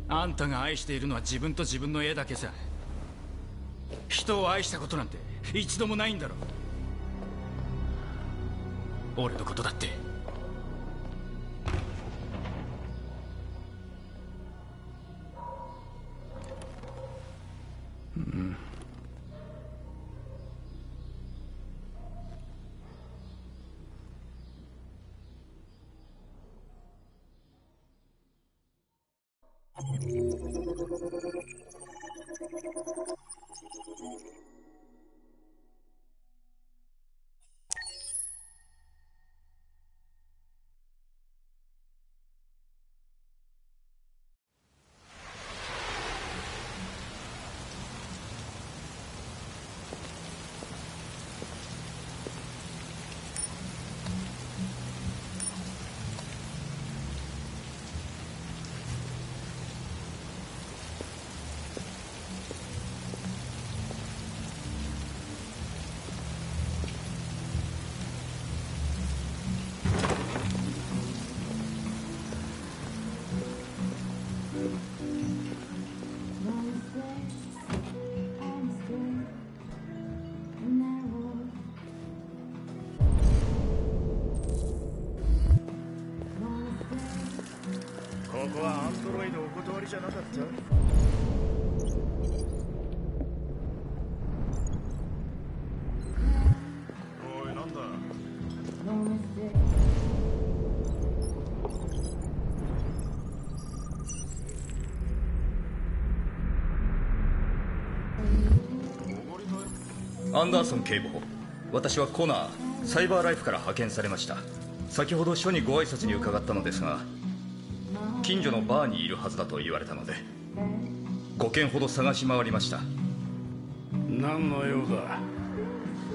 あんたが愛しているのは自分と自分の絵だけさ。人を愛したことなんて一度もないんだろ。俺のことだって。ここはアンドロイドお断りじゃなかった？おい、なんだ？アンダーソン警部補、私はコナー、サイバーライフから派遣されました。先ほど署にご挨拶に伺ったのですが、近所のバーにいるはずだと言われたので5軒ほど探し回りました。何の用だ？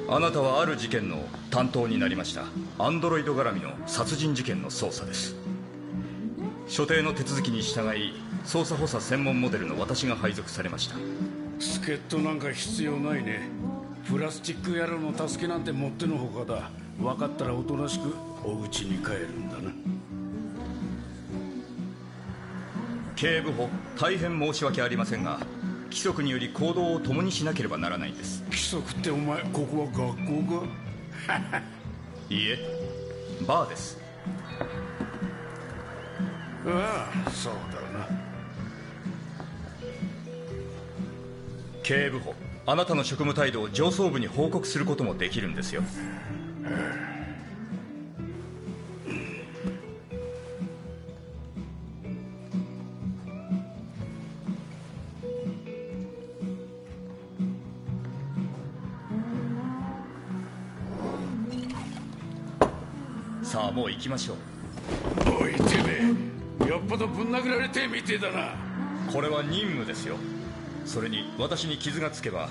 あなたはある事件の担当になりました。アンドロイド絡みの殺人事件の捜査です。所定の手続きに従い捜査補佐専門モデルの私が配属されました。助っ人なんか必要ないね。プラスチック野郎の助けなんてもってのほかだ。分かったらおとなしくお家に帰るんだな。警部補、大変申し訳ありませんが、規則により行動を共にしなければならないんです。規則ってお前、ここは学校か？いいえ、バーです。ああ、そうだな。警部補、あなたの職務態度を上層部に報告することもできるんですよ。さあもう行きましょう。おいてめえ、よっぽどぶん殴られてみてえだな。これは任務ですよ。それに私に傷がつけば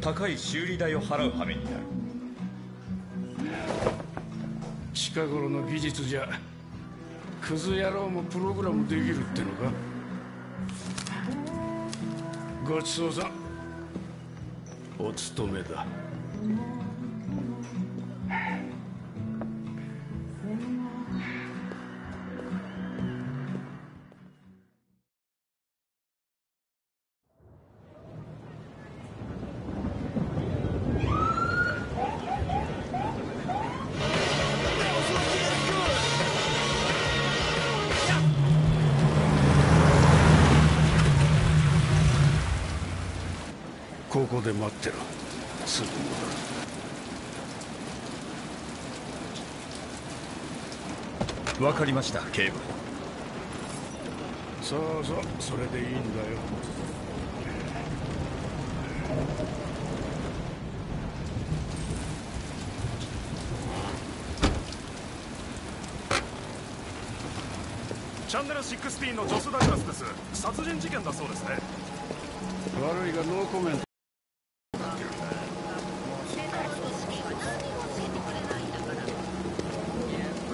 高い修理代を払う羽目になる。近頃の技術じゃクズ野郎もプログラムできるってのか？ごちそうさん。お勤めだ。ここで待ってろ。すぐ戻る。わかりました、警部。そうそう、それでいいんだよ。チャンネル16のジョス・ダグラスです。殺人事件だそうですね。悪いがノーコメント。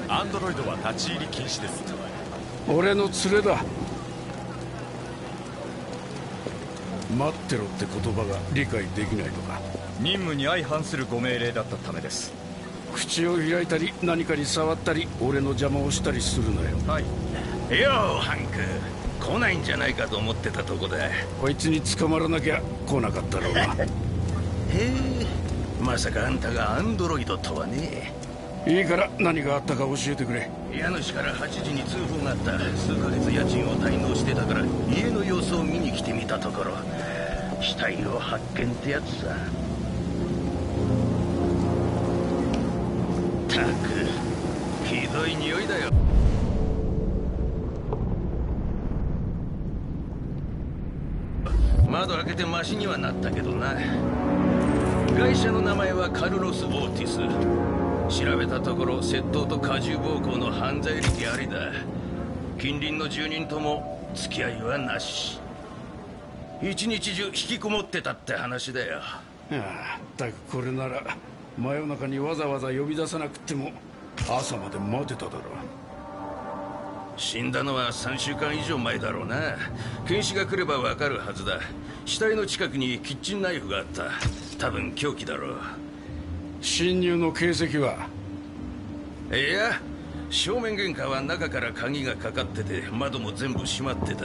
アンドロイドは立ち入り禁止です。俺の連れだ。待ってろって言葉が理解できないのか。任務に相反するご命令だったためです。口を開いたり何かに触ったり俺の邪魔をしたりするなよ。はい。ようハンク、来ないんじゃないかと思ってたとこだ。こいつに捕まらなきゃ来なかったろうな。へえ、まさかあんたがアンドロイドとはね。いいから何があったか教えてくれ。家主から8時に通報があった。数ヶ月家賃を滞納してたから家の様子を見に来てみたところ、死体を発見ってやつさ。たくひどい匂いだよ。窓開けてマシにはなったけどな。会社の名前はカルロス・オーティス。調べたところ窃盗と過重暴行の犯罪歴ありだ。近隣の住人とも付き合いはなし。一日中引きこもってたって話だよ。ああ、ったくこれなら真夜中にわざわざ呼び出さなくても朝まで待てただろう。死んだのは3週間以上前だろうな。検視が来ればわかるはずだ。死体の近くにキッチンナイフがあった。多分凶器だろう。侵入の形跡は？いや、正面玄関は中から鍵がかかってて窓も全部閉まってた。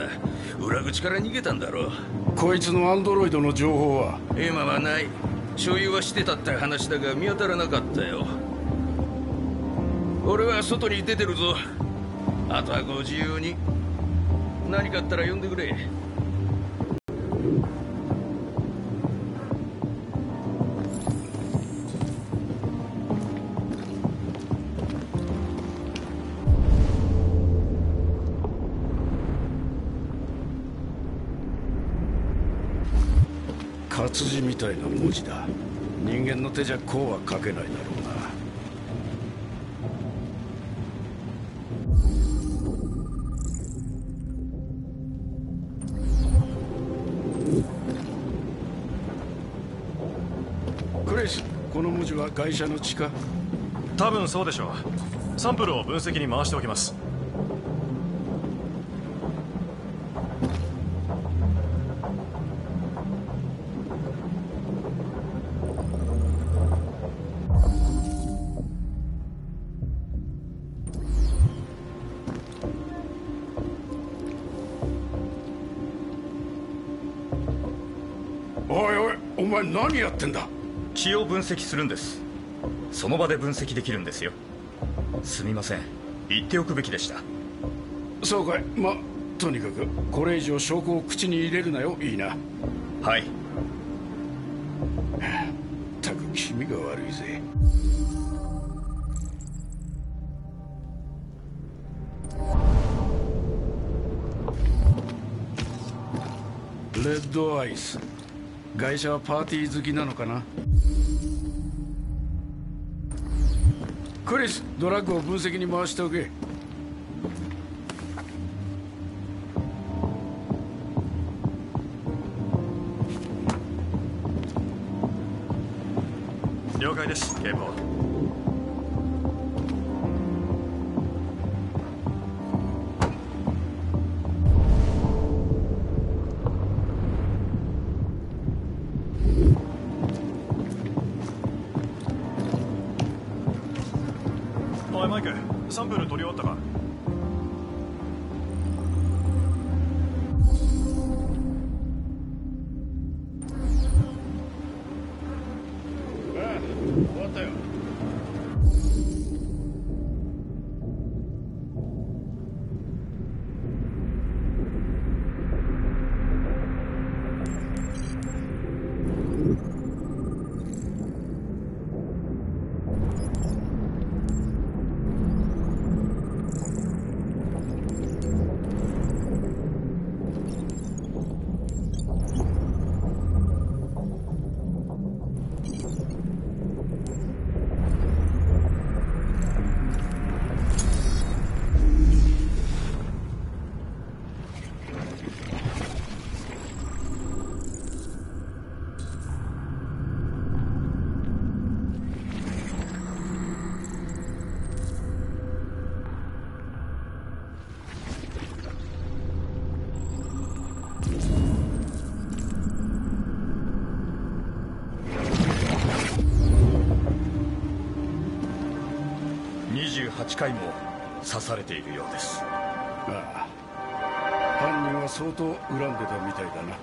裏口から逃げたんだろう。こいつのアンドロイドの情報は？今はない。所有はしてたって話だが見当たらなかったよ。俺は外に出てるぞ。あとはご自由に。何かあったら呼んでくれ。活字みたいな文字だ。人間の手じゃこうは書けないだろうな。クリス、この文字は会社の地下？多分そうでしょう。サンプルを分析に回しておきます。おいおい、お前何やってんだ？血を分析するんです。その場で分析できるんですよ。すみません、言っておくべきでした。そうかい。ま、とにかくこれ以上証拠を口に入れるなよ。いいな。はい。ったく気味が悪いぜ。レッドアイス。会社はパーティー好きなのかな？クリス、ドラッグを分析に回しておけ。了解です、警部。サンプル取り終わったか？終わったよ。28回も刺されているようです。ああ、犯人は相当恨んでたみたいだな。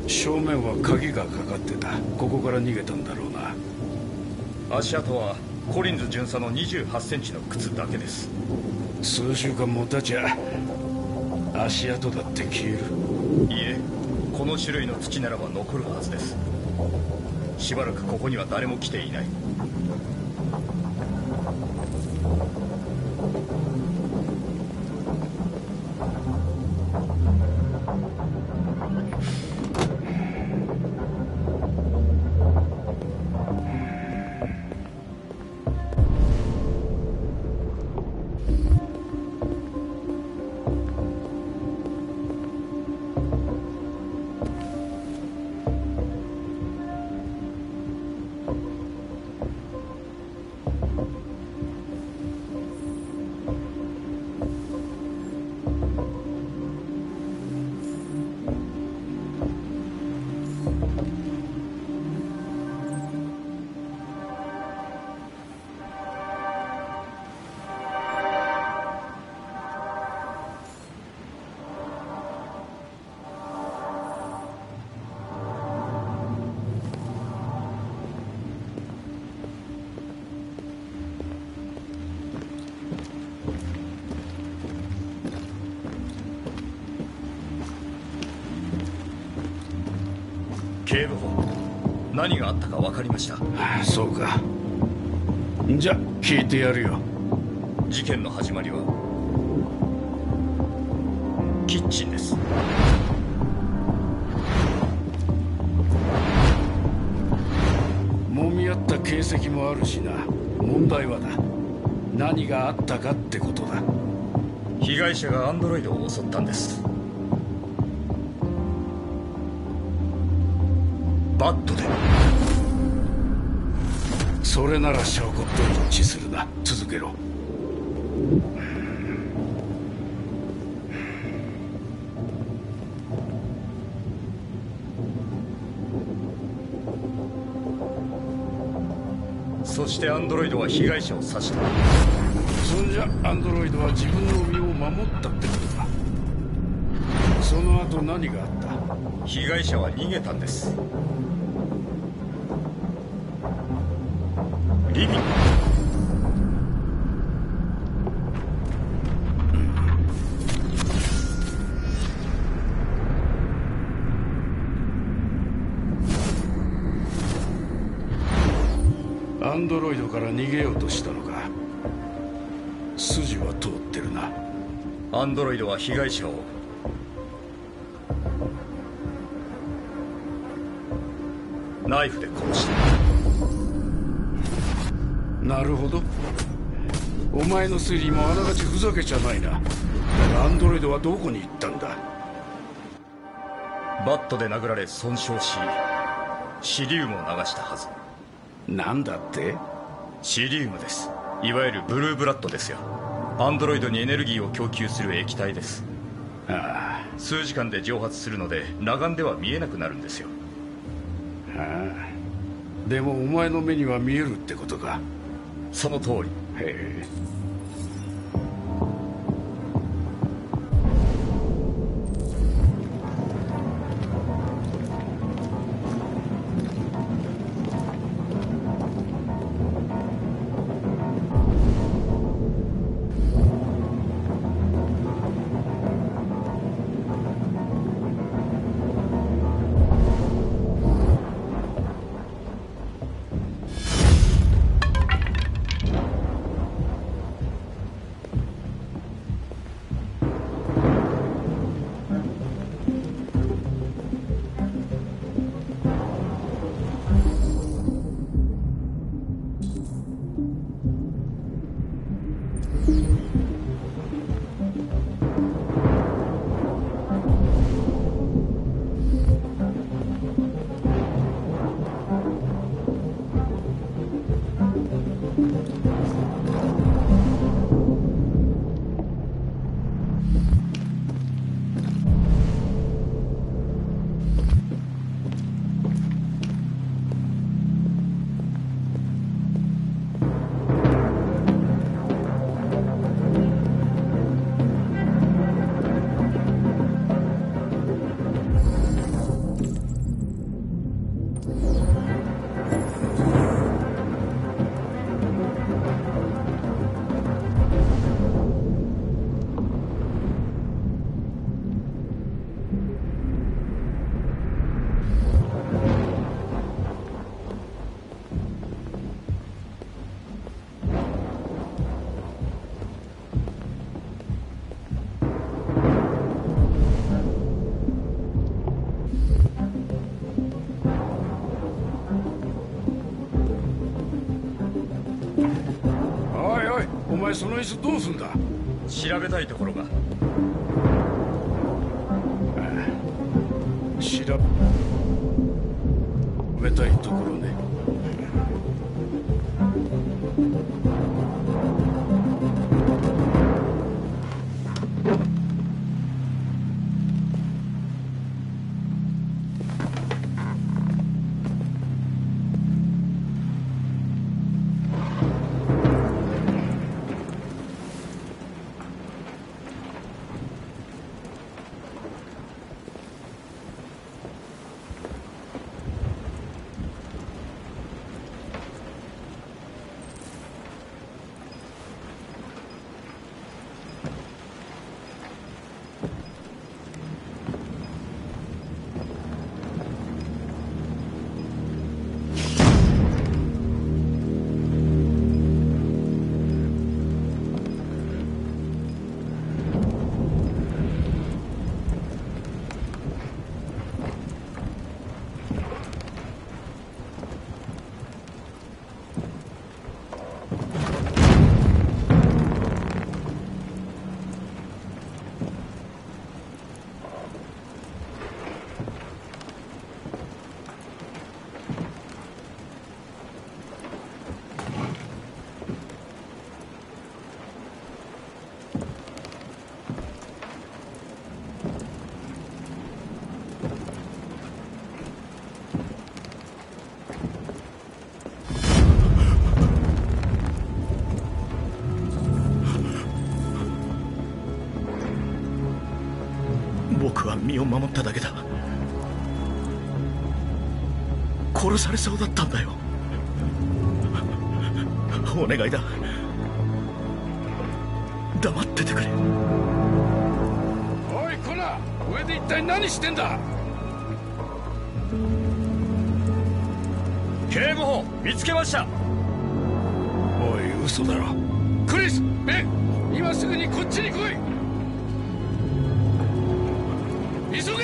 正面は鍵がかかってた。ここから逃げたんだろうな。足跡はコリンズ巡査の28センチの靴だけです。数週間も経ちゃ足跡だって消える。いえ、この種類の土ならば残るはずです。しばらくここには誰も来ていない。警部補、何があったか分かりました。そうか。じゃ聞いてやるよ。事件の始まりはキッチンです。揉み合った形跡もあるしな。問題はだ、何があったかってことだ。被害者がアンドロイドを襲ったんです。バットで。それなら証拠と一致するな。続けろ。そしてアンドロイドは被害者を刺した。そんじゃアンドロイドは自分の身を守ったってことだ。その後何があった？被害者は逃げたんです。リビング。アンドロイドから逃げようとしたのか。筋は通ってるな。アンドロイドは被害者をナイフで殺した。なるほど。お前の推理もあながちふざけちゃないな。だがアンドロイドはどこに行ったんだ？バットで殴られ損傷し、シリウムを流したはず。なんだって？シリウムです。いわゆるブルーブラッドですよ。アンドロイドにエネルギーを供給する液体です。ああ。数時間で蒸発するので裸眼では見えなくなるんですよ。ああ。でもお前の目には見えるってことか。その通り。へえ。その椅子どうすんだ？調べたいところが。調べたいところね。僕は身を守っただけだ。殺されそうだったんだよ。お願いだ、黙っててくれ。おいコナー、上で一体何してんだ。警部補、見つけました。おい、嘘だろ。クリス、ベン、今すぐにこっちに来い。急げ。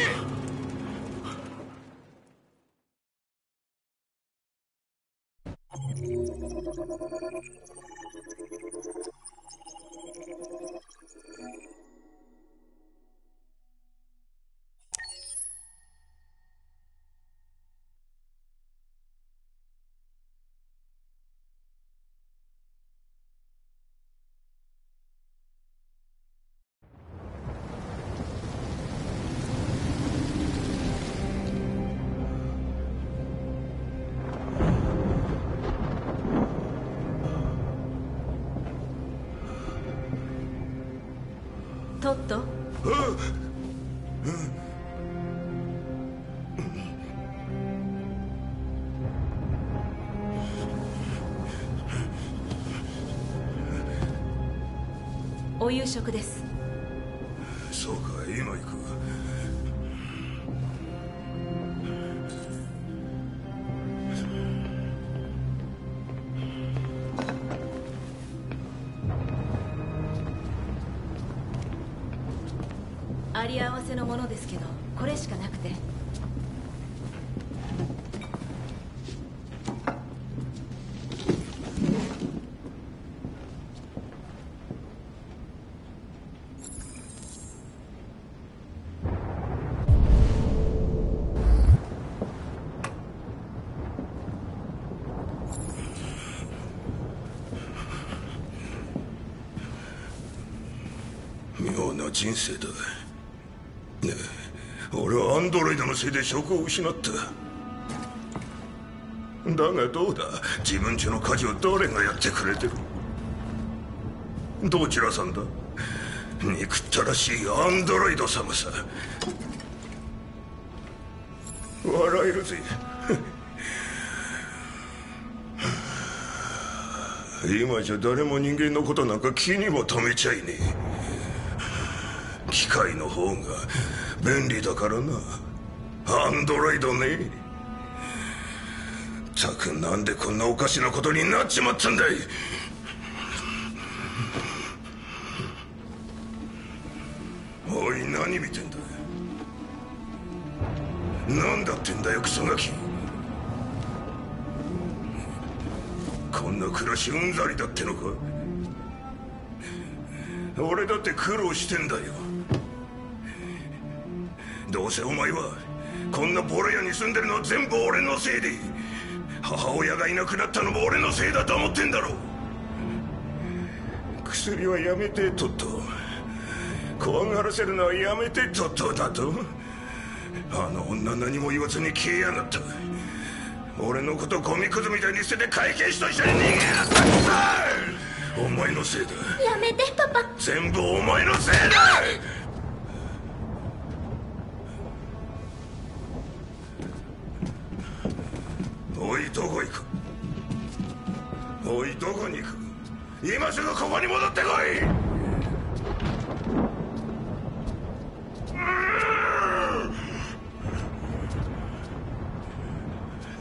トット、お夕食です。そうか、今行く。あり合わせのものですけど、これしかなくて。妙な人生だ。ねえ、俺はアンドロイドのせいで職を失った。だがどうだ、自分家の家事を誰がやってくれてる。どちらさんだ。憎ったらしいアンドロイド様さ。笑えるぜ。今じゃ誰も人間のことなんか気にも留めちゃいねえ。機械の方が便利だからな。アンドロイドね。たく、なんでこんなおかしなことになっちまったんだい。おい、何見てんだ。何だってんだよ、クソガキ。こんな暮らしうんざりだってのか。俺だって苦労してんだよ。どうせお前はこんなボロ屋に住んでるのは全部俺のせいで、母親がいなくなったのも俺のせいだと思ってんだろう。薬はやめて、トット。怖がらせるのはやめて、トットだと。あの女何も言わずに消えやがった。俺のことゴミくずみたいに捨てて会計士と一緒に逃げやがった。お前のせいだ。やめてパパ。全部お前のせいだ。おい、どこ行く。おい、どこに行く。今すぐここに戻ってこい。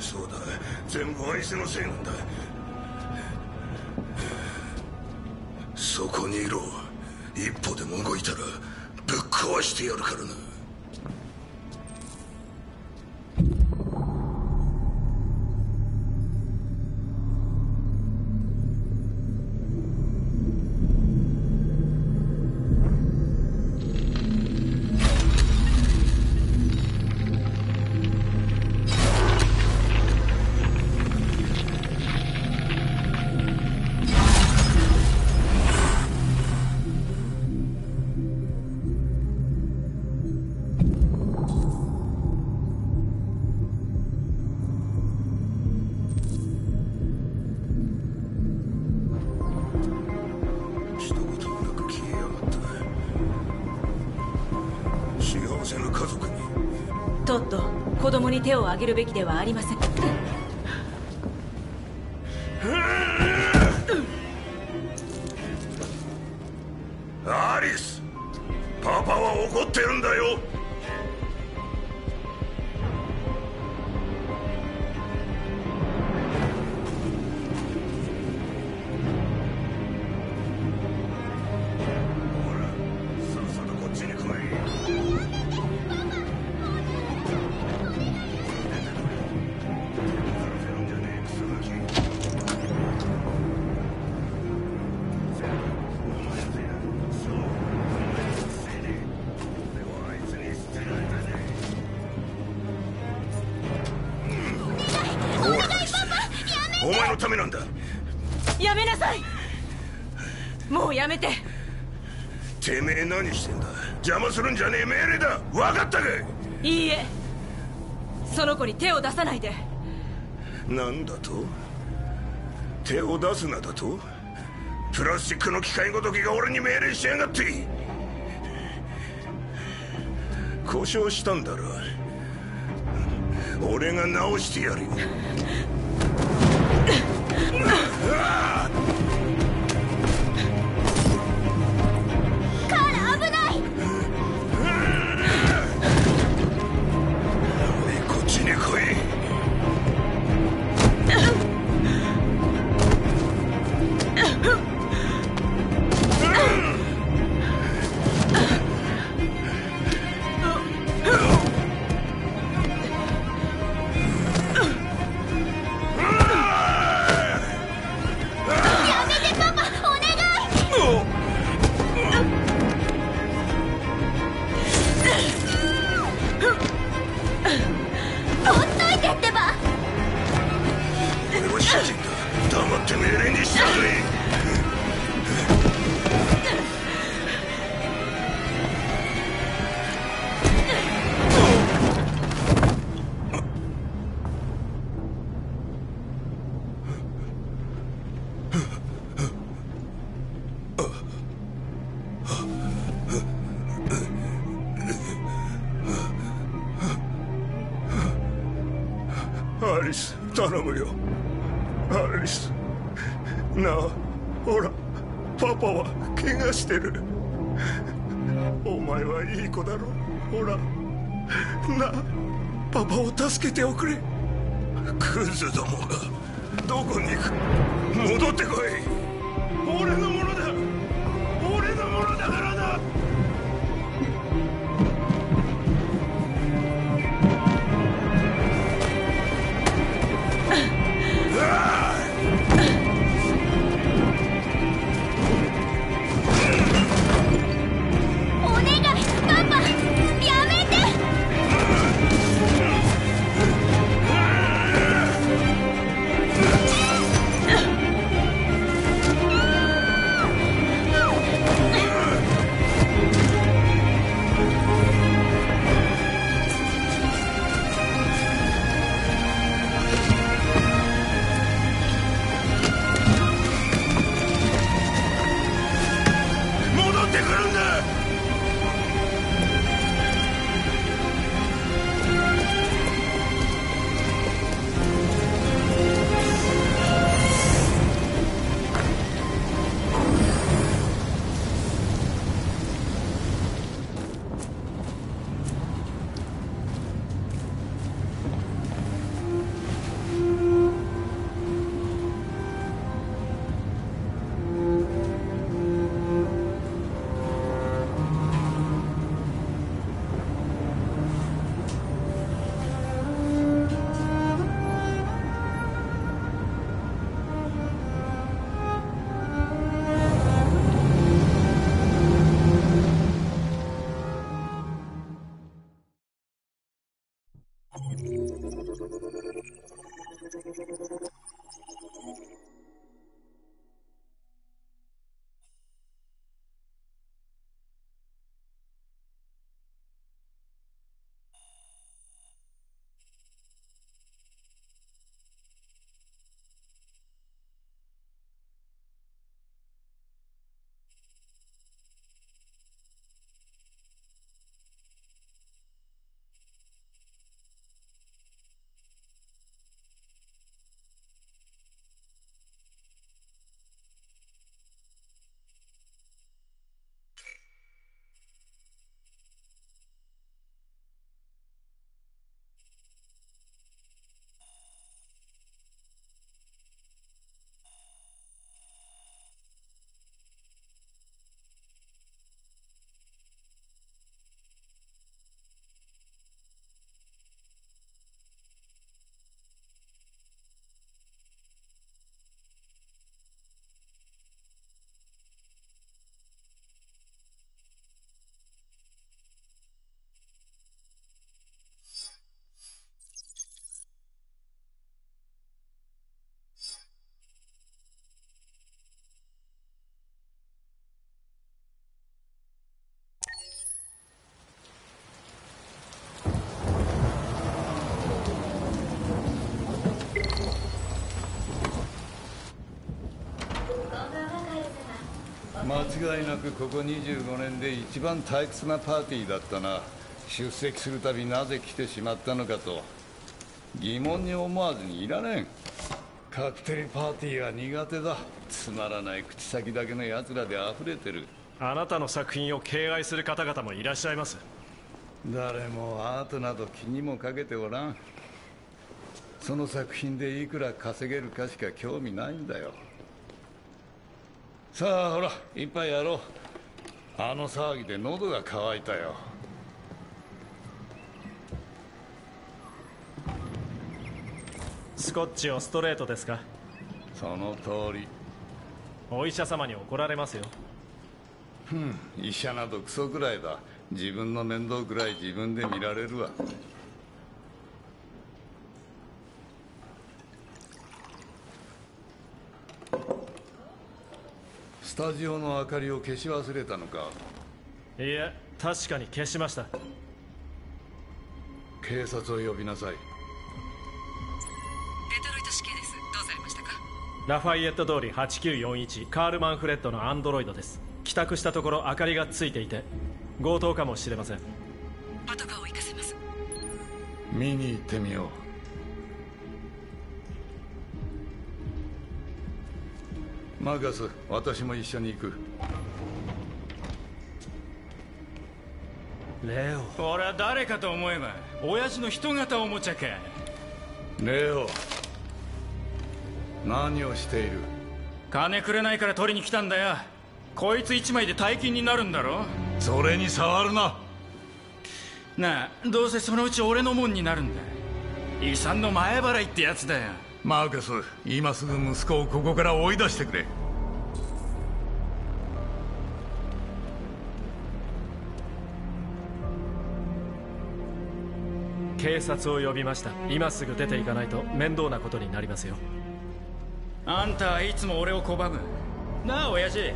そうだ、全部あいつのせいなんだ。そこにいろ。一歩でも動いたらぶっ壊してやるからな。が家族に。トット、子供に手を挙げるべきではありません。アリス、パパは怒ってるんだよ。お前のためなんだ。やめなさい。もうやめて。てめえ何してんだ。邪魔するんじゃねえ命令だ。分かったか。いいえ、その子に手を出さないで。なんだと。手を出すなだと。プラスチックの機械ごときが俺に命令しやがって。故障したんだろ。俺が直してやるよ。カーラ、危ない。こっちに来い。黙って命令に従え。アリス、頼むよ。アリス、なあ、ほら、パパは怪我してる。お前はいい子だろ。ほら、なあ、パパを助けておくれ。クズどもがどこに行く。戻ってこい。俺のものだ。俺のものだからな。間違いなくここ25年で一番退屈なパーティーだったな。出席するたびなぜ来てしまったのかと疑問に思わずにいられん。カクテルパーティーは苦手だ。つまらない口先だけの奴らで溢れてる。あなたの作品を敬愛する方々もいらっしゃいます。誰もアートなど気にもかけておらん。その作品でいくら稼げるかしか興味ないんだよ。さあほら一杯やろう。あの騒ぎで喉が渇いたよ。スコッチをストレートですか？その通り。お医者様に怒られますよ。医者などクソくらいだ。自分の面倒くらい自分で見られるわ。スタジオの明かりを消し忘れたのか？いえ、確かに消しました。警察を呼びなさい。デトロイト市警です。どうされましたか？ラファイエット通り8941カール・マンフレッドのアンドロイドです。帰宅したところ明かりがついていて強盗かもしれません。パトカーを行かせます。見に行ってみよう。マーカス、私も一緒に行く。レオ、俺は誰かと思えば親父の人型おもちゃか。レオ、何をしている？金くれないから取りに来たんだよ。こいつ一枚で大金になるんだろ。それに触るな。なあ、どうせそのうち俺のもんになるんだ。遺産の前払いってやつだよ。マーカス、今すぐ息子をここから追い出してくれ。警察を呼びました。今すぐ出ていかないと面倒なことになりますよ。あんたはいつも俺を拒む。なあ親父、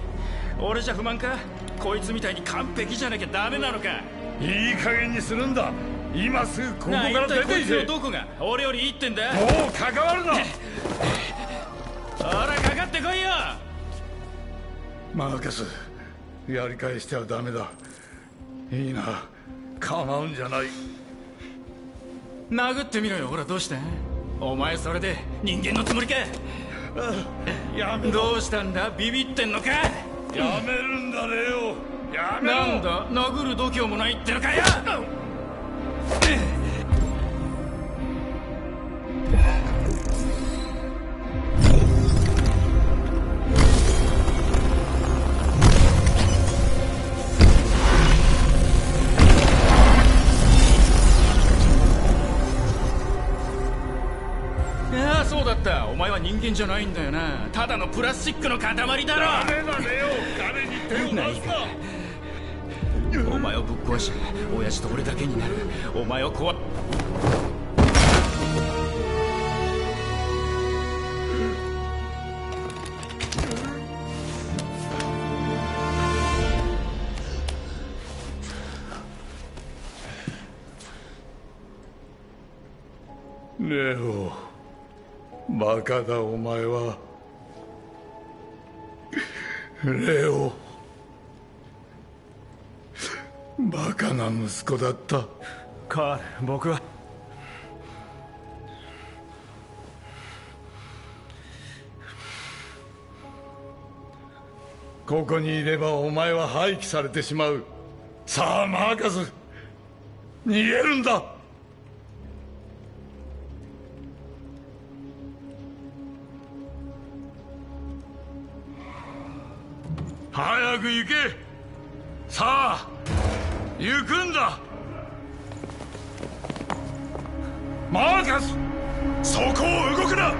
俺じゃ不満か？こいつみたいに完璧じゃなきゃダメなのか？いい加減にするんだ。今すぐここから出ていけ。なあ、一体こいつのどこが俺よりいいってんだ？もう関わるな。ほらかかってこいよ。マーカス、やり返してはダメだ。いいな、構うんじゃない。殴ってみろよ。ほらどうして？お前それで人間のつもりか？やめろ。どうしたんだ？ビビってんのか？やめるんだレオ。やめろ。なんだ、殴る度胸もないってのかよ。そうだった。お前は人間じゃないんだよな。ただのプラスチックの塊だろ。ダメだレオ。彼に手を出すな。お前をぶっ壊し親父と俺だけになる。お前を壊レオ、バカだお前は。レオ、バカな息子だった。カール、僕はここにいればお前は廃棄されてしまう。さあマーカス、逃げるんだ。早く行け。さあ行くんだ。マーカス、そこを動くな。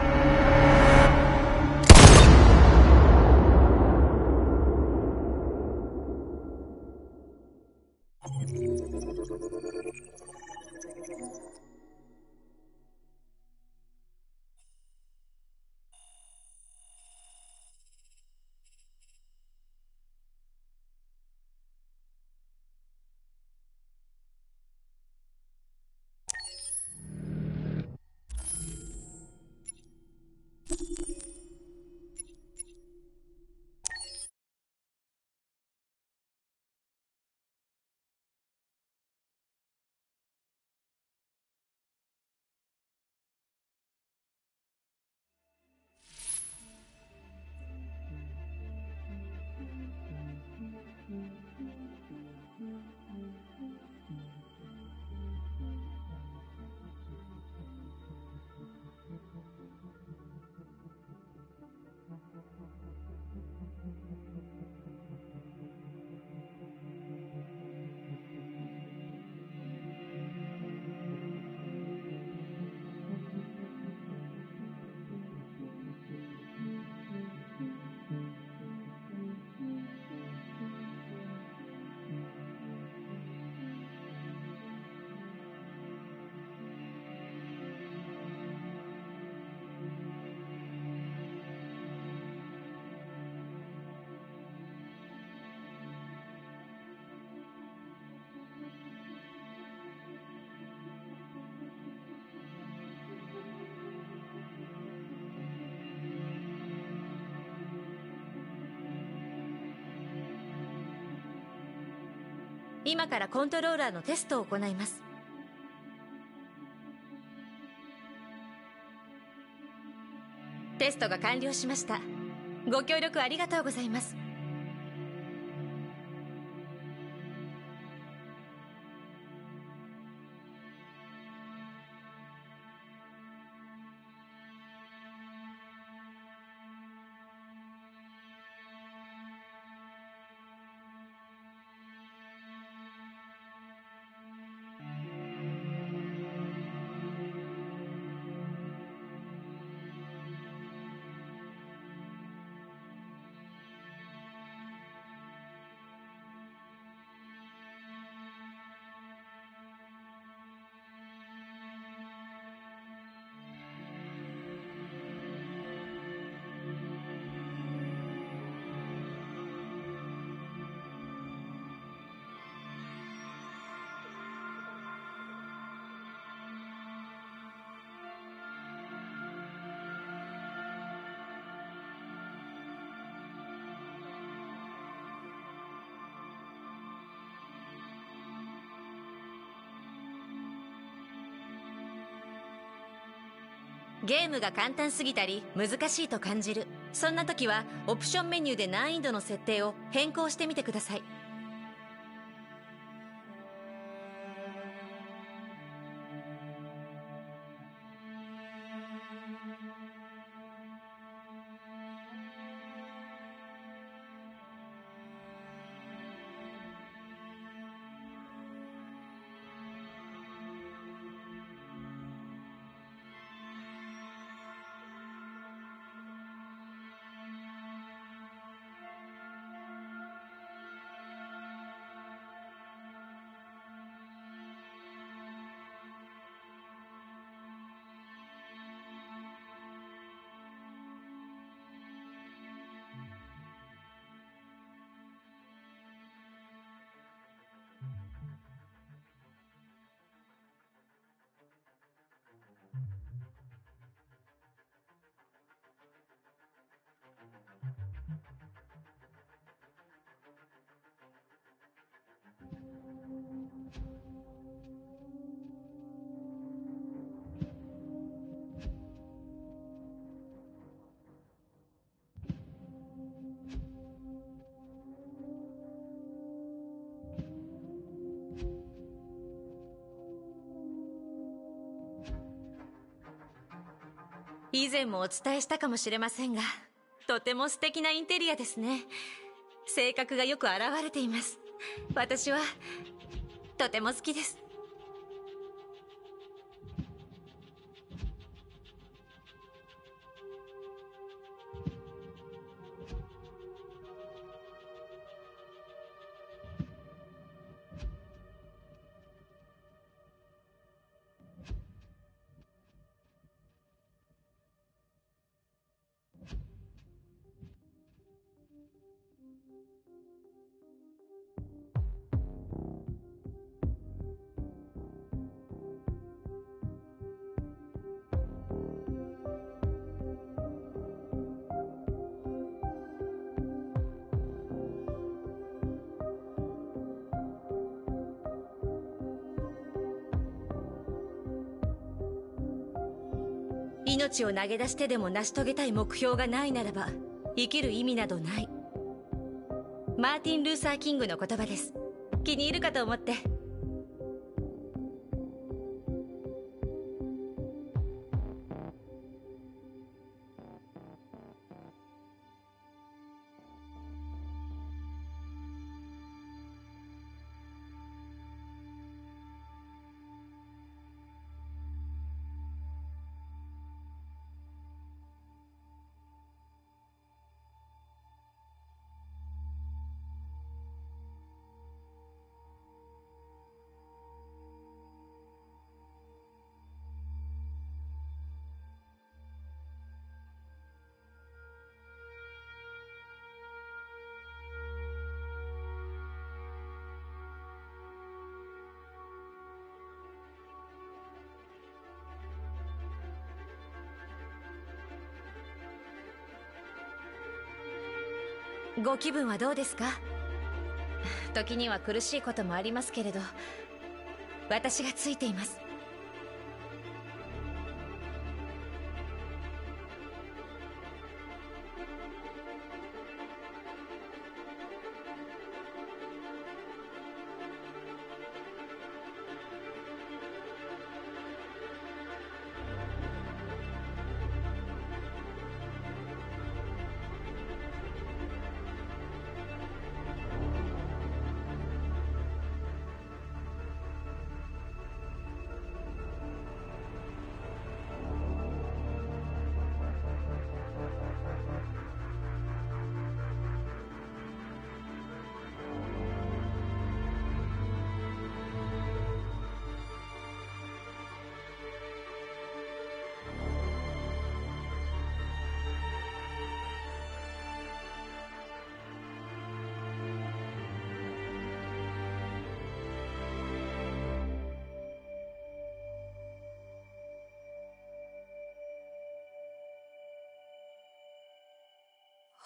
今からコントローラーのテストを行います。テストが完了しました。ご協力ありがとうございます。ゲームが簡単すぎたり難しいと感じる、そんな時はオプションメニューで難易度の設定を変更してみてください。以前もお伝えしたかもしれませんが、とても素敵なインテリアですね。性格がよく表れています。私はとても好きです。命を投げ出してでも成し遂げたい目標がないならば生きる意味などない。マーティン・ルーサー・キングの言葉です。気に入るかと思って。ご気分はどうですか？時には苦しいこともありますけれど、私がついています。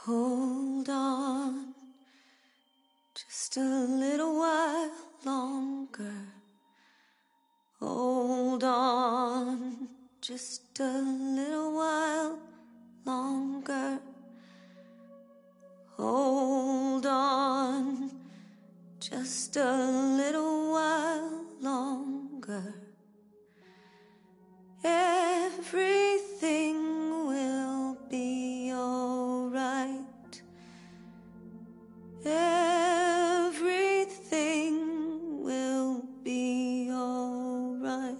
Hold on just a little while longer. Hold on just a little while longer. Hold on just a little while longer. Everything will be alright. Everything will be alright.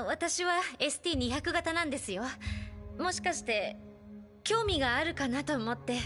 私は ST200 型なんですよ。もしかして興味があるかなと思って。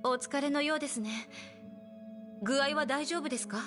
お疲れのようですね。具合は大丈夫ですか？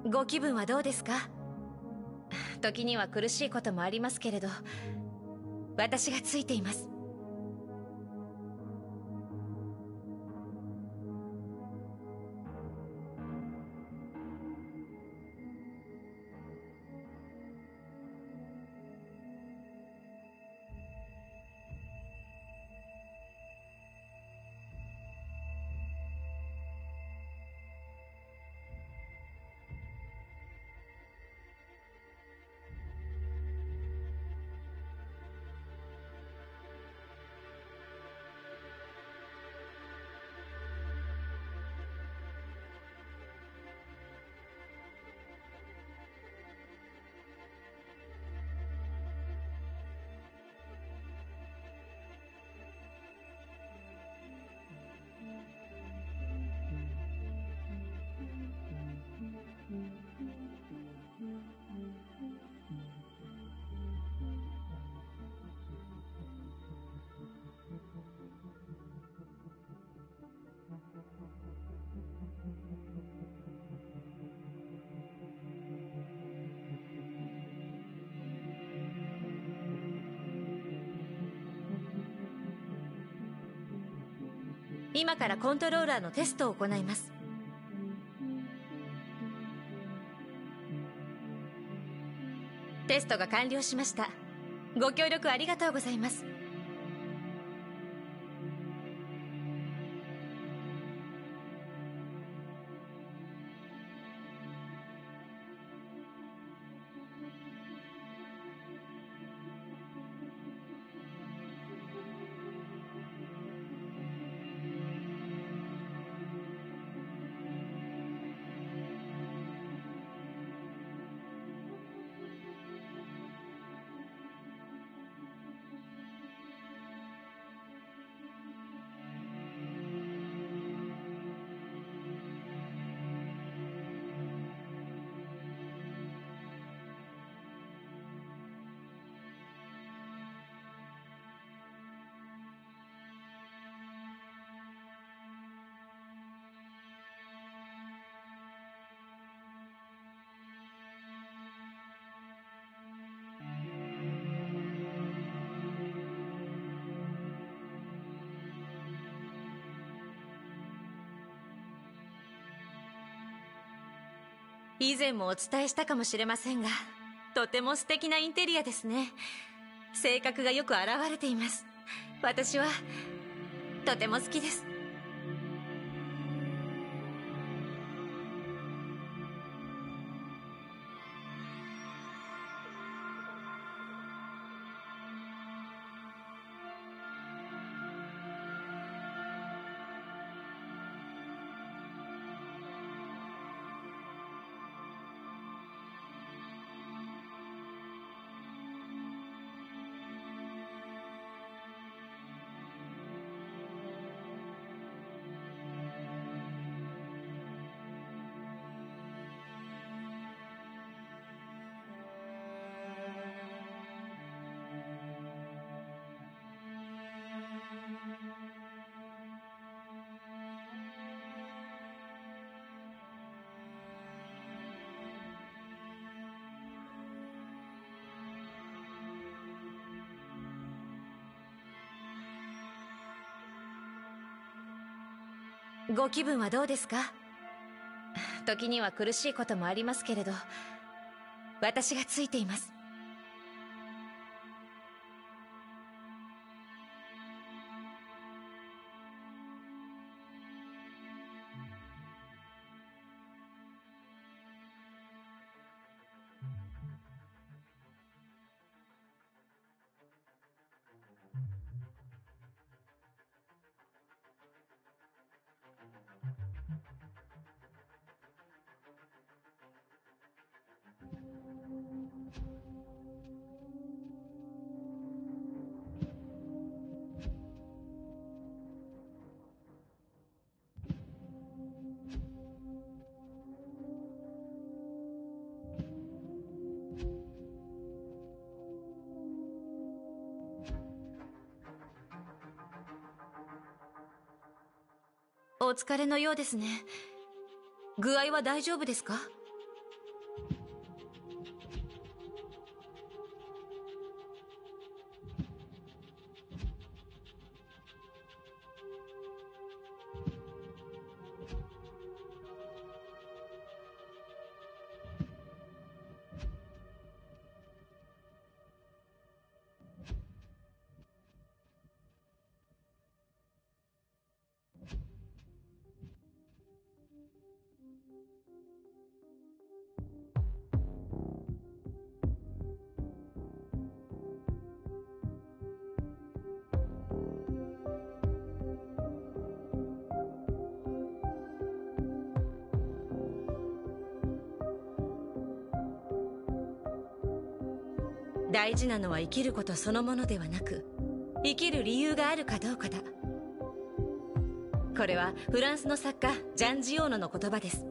ご気分はどうですか？時には苦しいこともありますけれど、私がついています。今からコントローラーのテストを行います。テストが完了しました。ご協力ありがとうございます。以前もお伝えしたかもしれませんが、とても素敵なインテリアですね。性格がよく表れています。私はとても好きです。ご気分はどうですか？時には苦しいこともありますけれど、私がついています。お疲れのようですね。具合は大丈夫ですか？大事なのは生きることそのものではなく、生きる理由があるかどうかだ。これはフランスの作家ジャン・ジオーノの言葉です。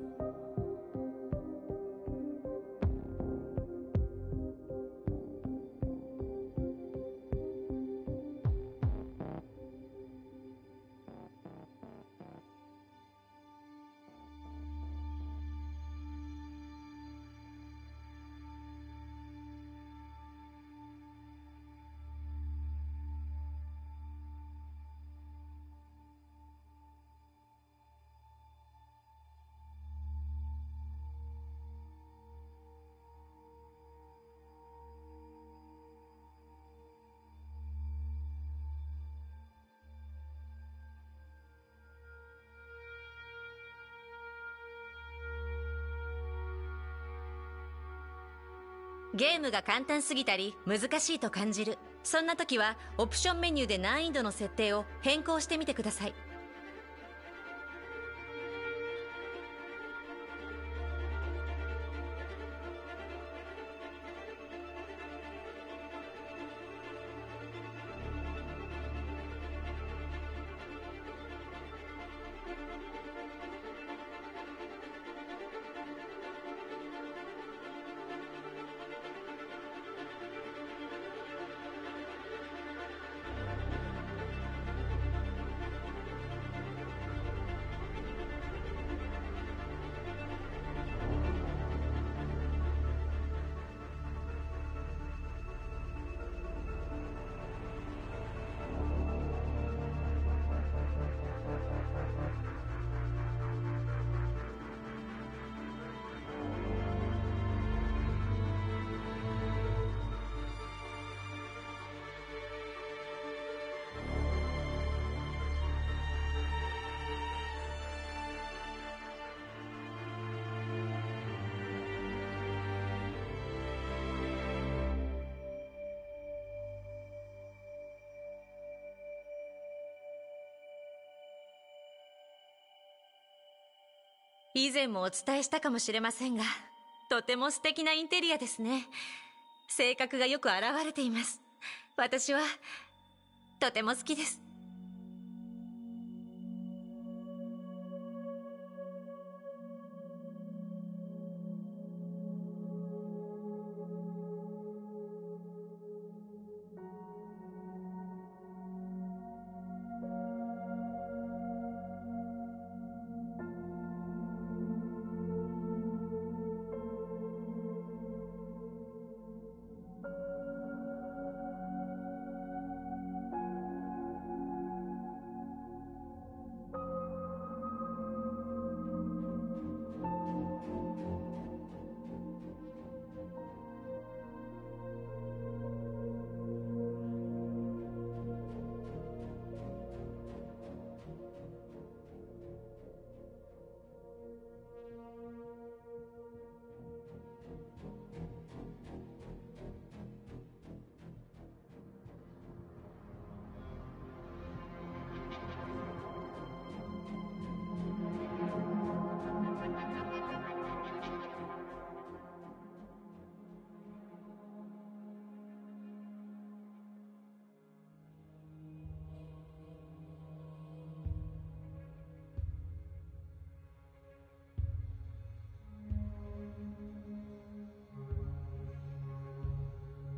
ゲームが簡単すぎたり難しいと感じる、そんな時はオプションメニューで難易度の設定を変更してみてください。以前もお伝えしたかもしれませんが、とても素敵なインテリアですね。性格がよく表れています。私はとても好きです。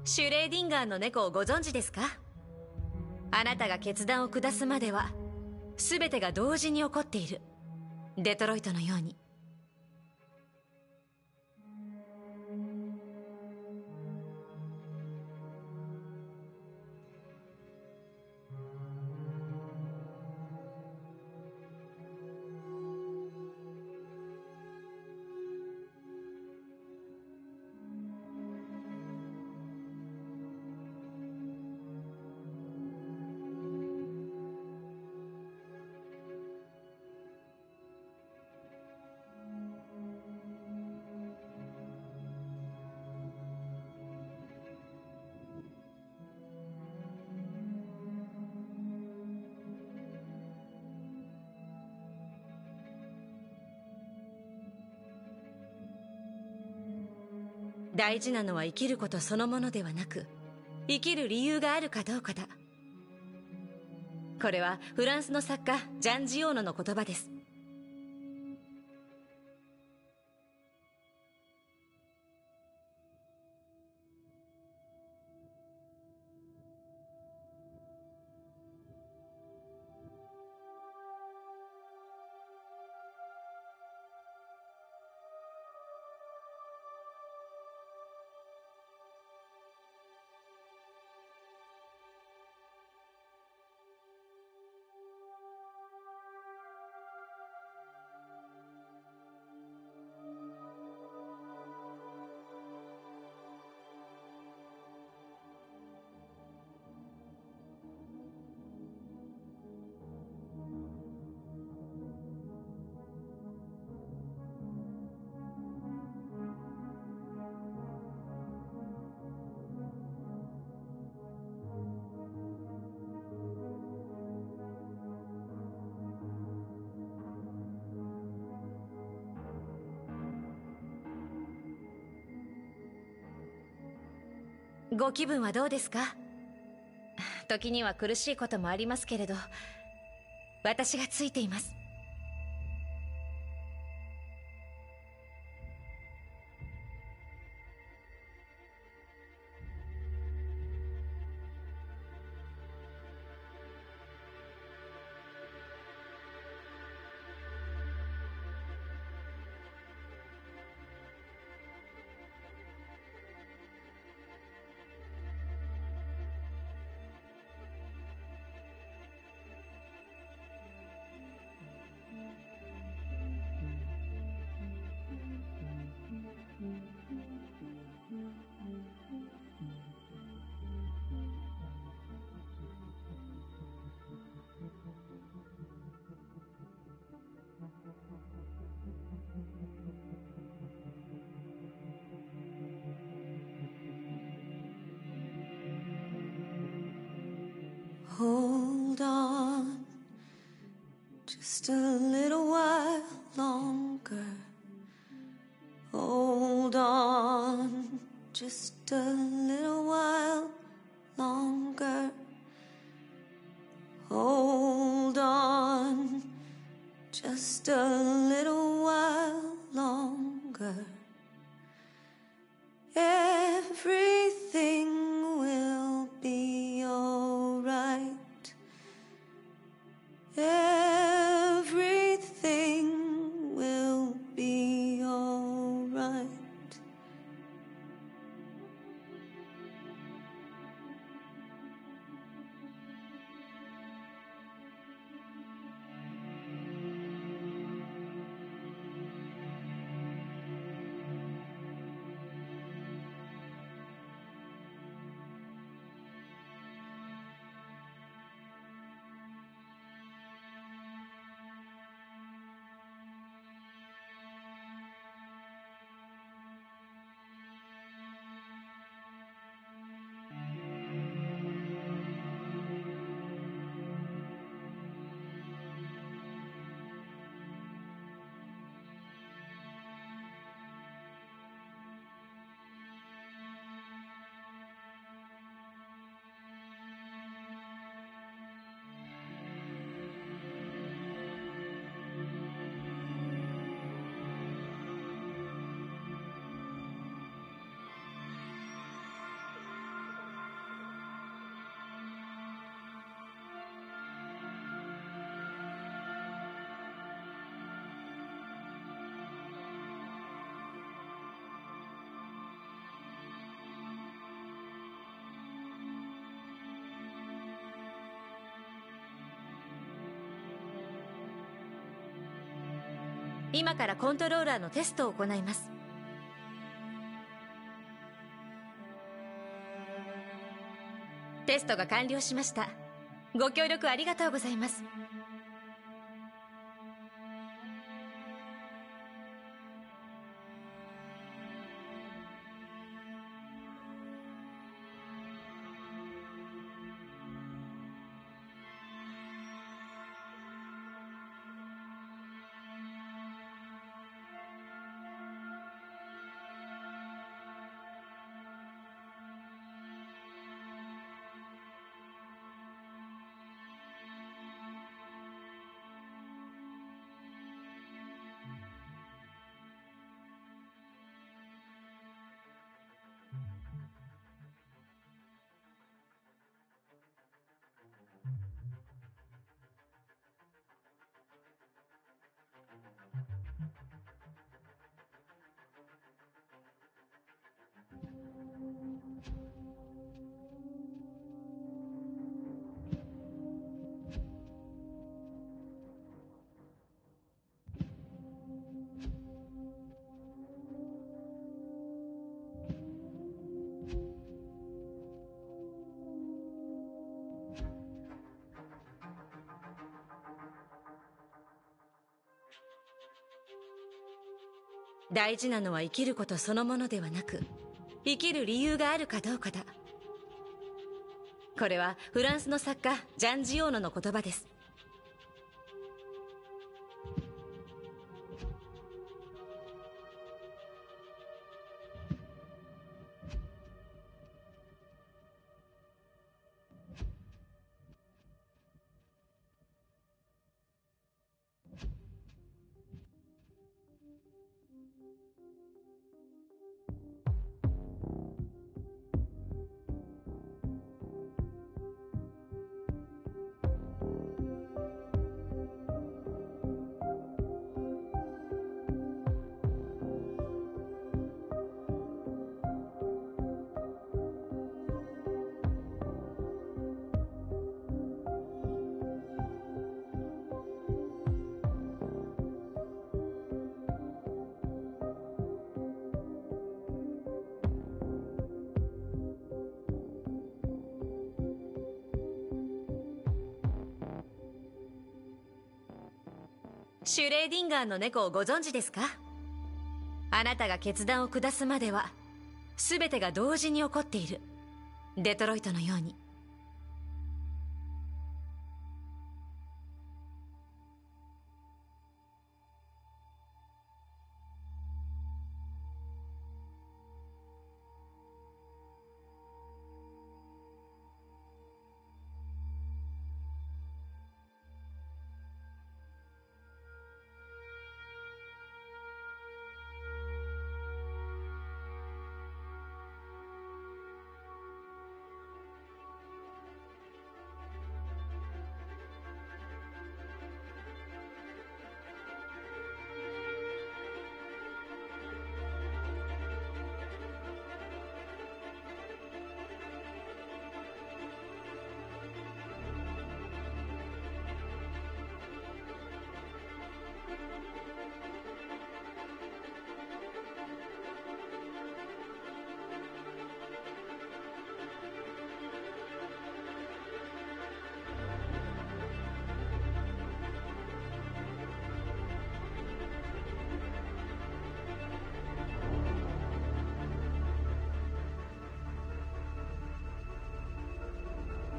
シュレーディンガーの猫をご存知ですか？あなたが決断を下すまでは全てが同時に起こっている。デトロイトのように。大事なのは生きることそのものではなく、生きる理由があるかどうかだ。これはフランスの作家ジャン・ジオーノの言葉です。ご気分はどうですか？時には苦しいこともありますけれど、私がついています。Hold on just a little while longer. Hold on just a little while longer. Hold on just a little while longer. Everything will be alright. Everything will be alright.今からコントローラーのテストを行います。テストが完了しました。ご協力ありがとうございます。大事なのは生きることそのものではなく、生きる理由があるかどうかだ。これはフランスの作家ジャン・ジオーノの言葉です。シュレーディンガーの猫をご存知ですか？あなたが決断を下すまでは全てが同時に起こっている。デトロイトのように。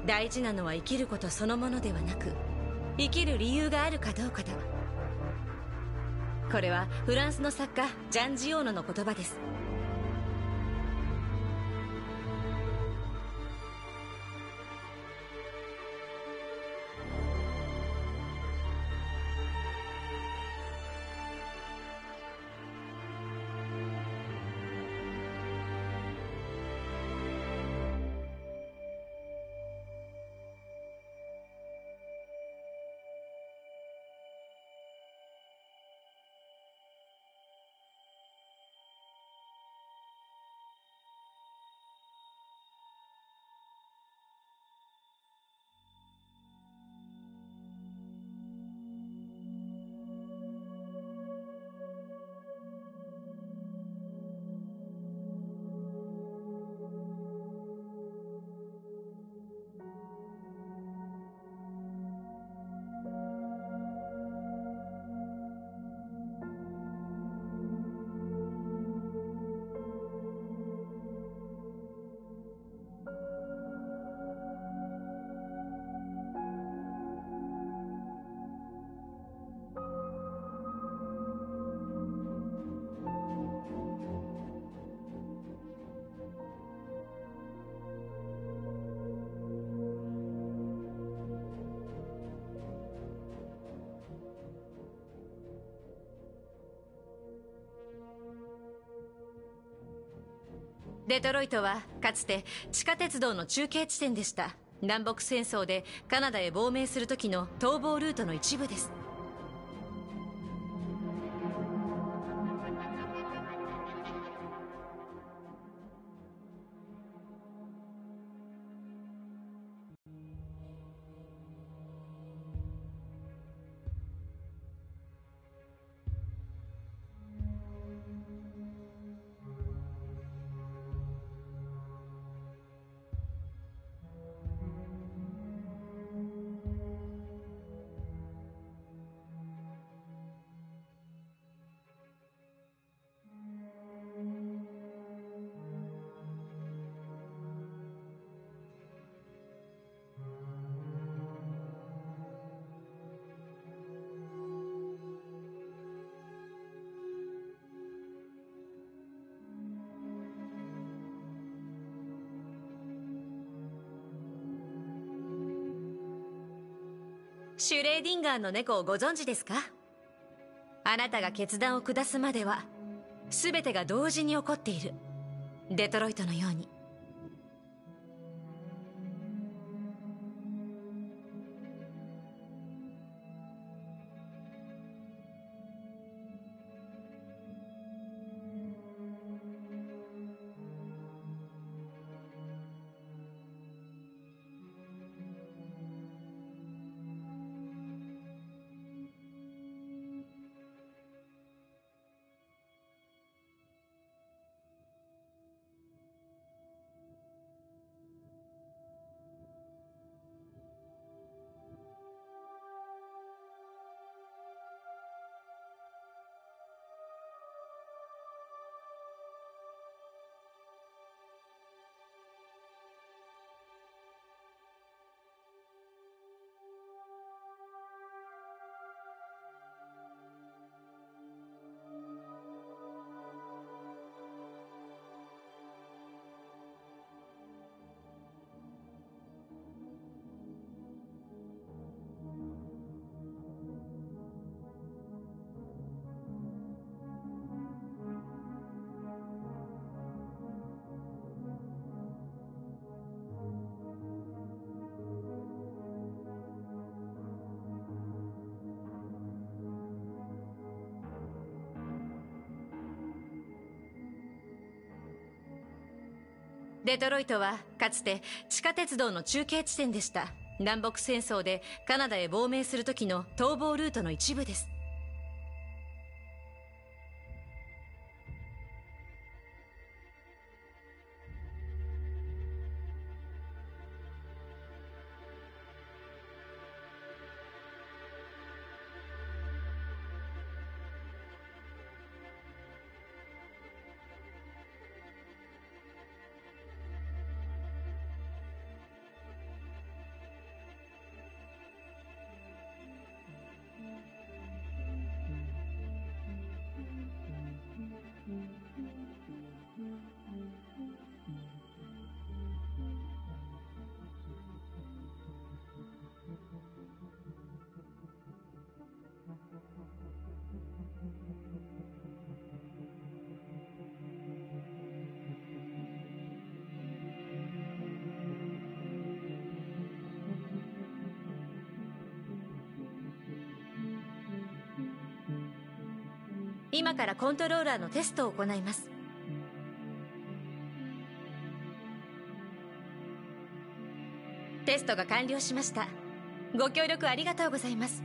大事なのは生きることそのものではなく、生きる理由があるかどうかだ。これはフランスの作家ジャン・ジオーノの言葉です。デトロイトはかつて地下鉄道の中継地点でした。南北戦争でカナダへ亡命する時の逃亡ルートの一部です。シュレーディンガーの猫をご存知ですか？あなたが決断を下すまでは全てが同時に起こっている。デトロイトのように。デトロイトはかつて地下鉄道の中継地点でした。南北戦争でカナダへ亡命する時の逃亡ルートの一部です。今からコントローラーのテストを行います。テストが完了しました。ご協力ありがとうございます。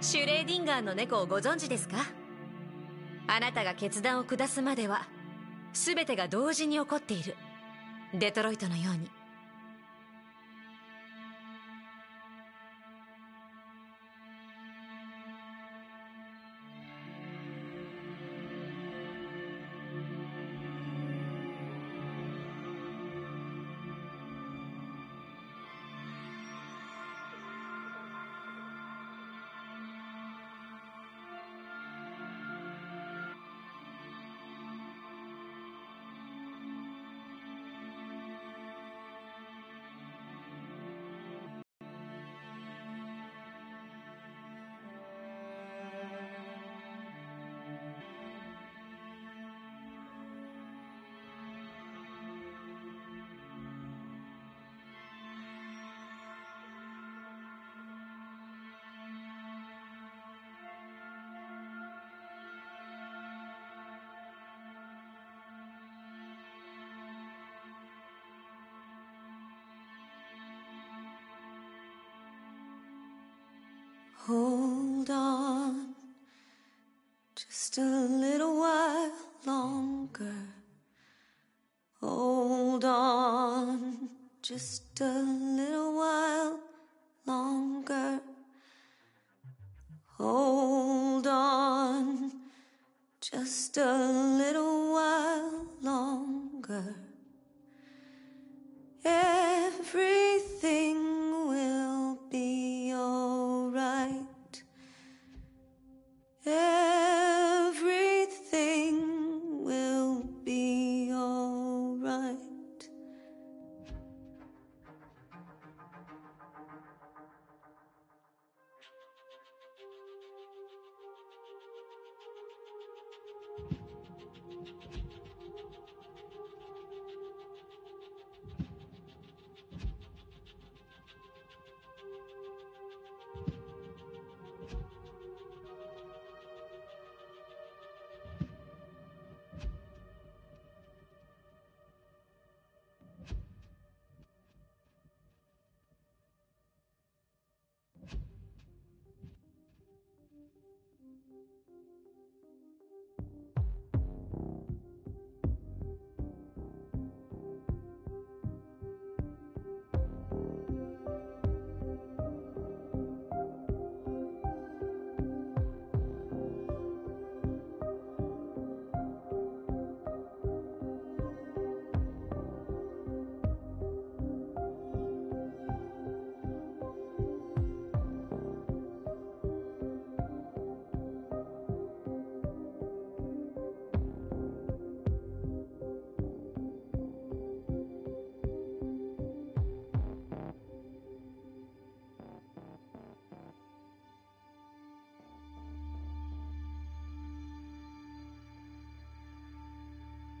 シュレーディンガーの猫をご存知ですか？あなたが決断を下すまでは全てが同時に起こっている。デトロイトのように。Hold on just a little while longer. Hold on just a little while longer. Hold on just a little while longer. Everything will be alright. Everything will be alright.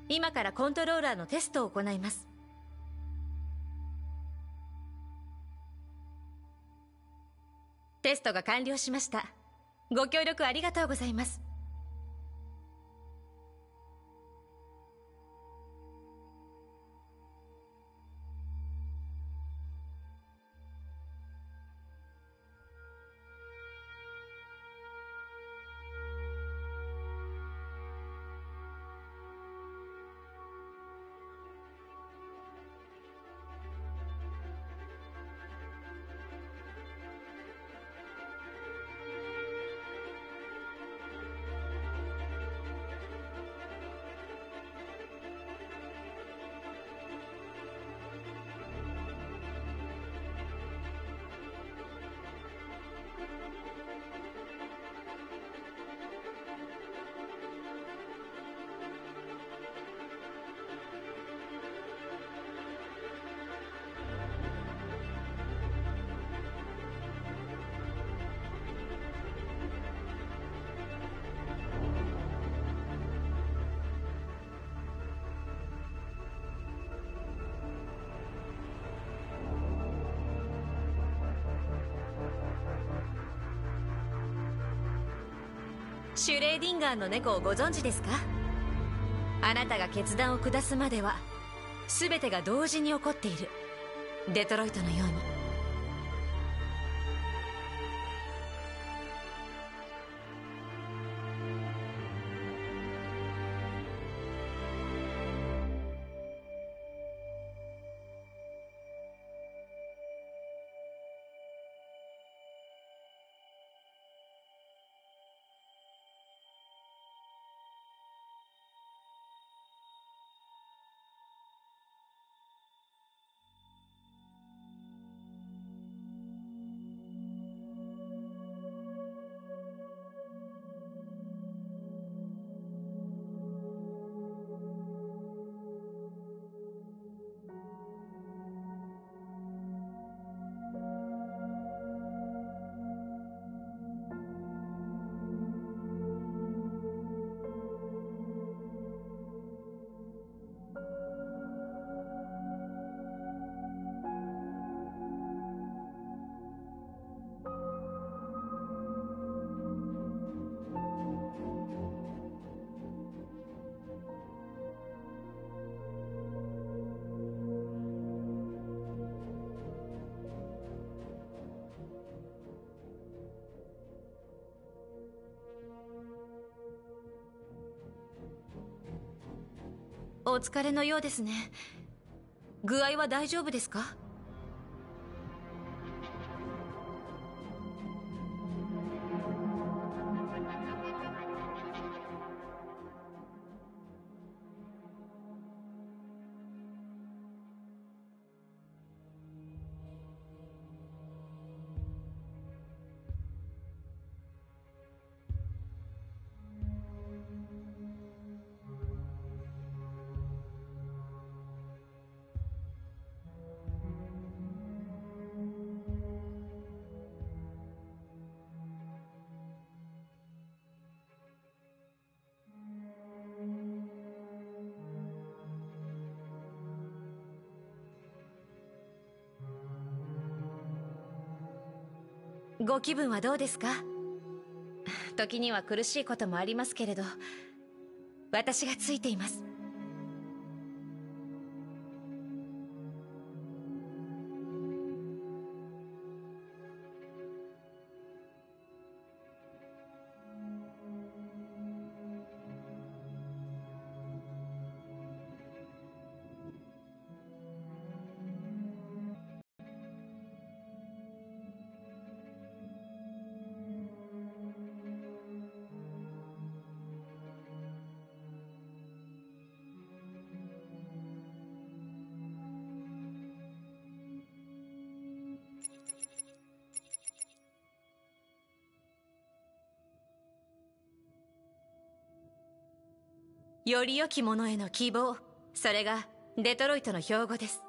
今からコントローラーのテストを行います。テストが完了しました。ご協力ありがとうございます。シュレーディンガーの猫をご存知ですか？あなたが決断を下すまでは全てが同時に起こっている。デトロイトのように。お疲れのようですね。具合は大丈夫ですか？ご気分はどうですか？時には苦しいこともありますけれど、私がついています。より良きものへの希望、それがデトロイトの標語です。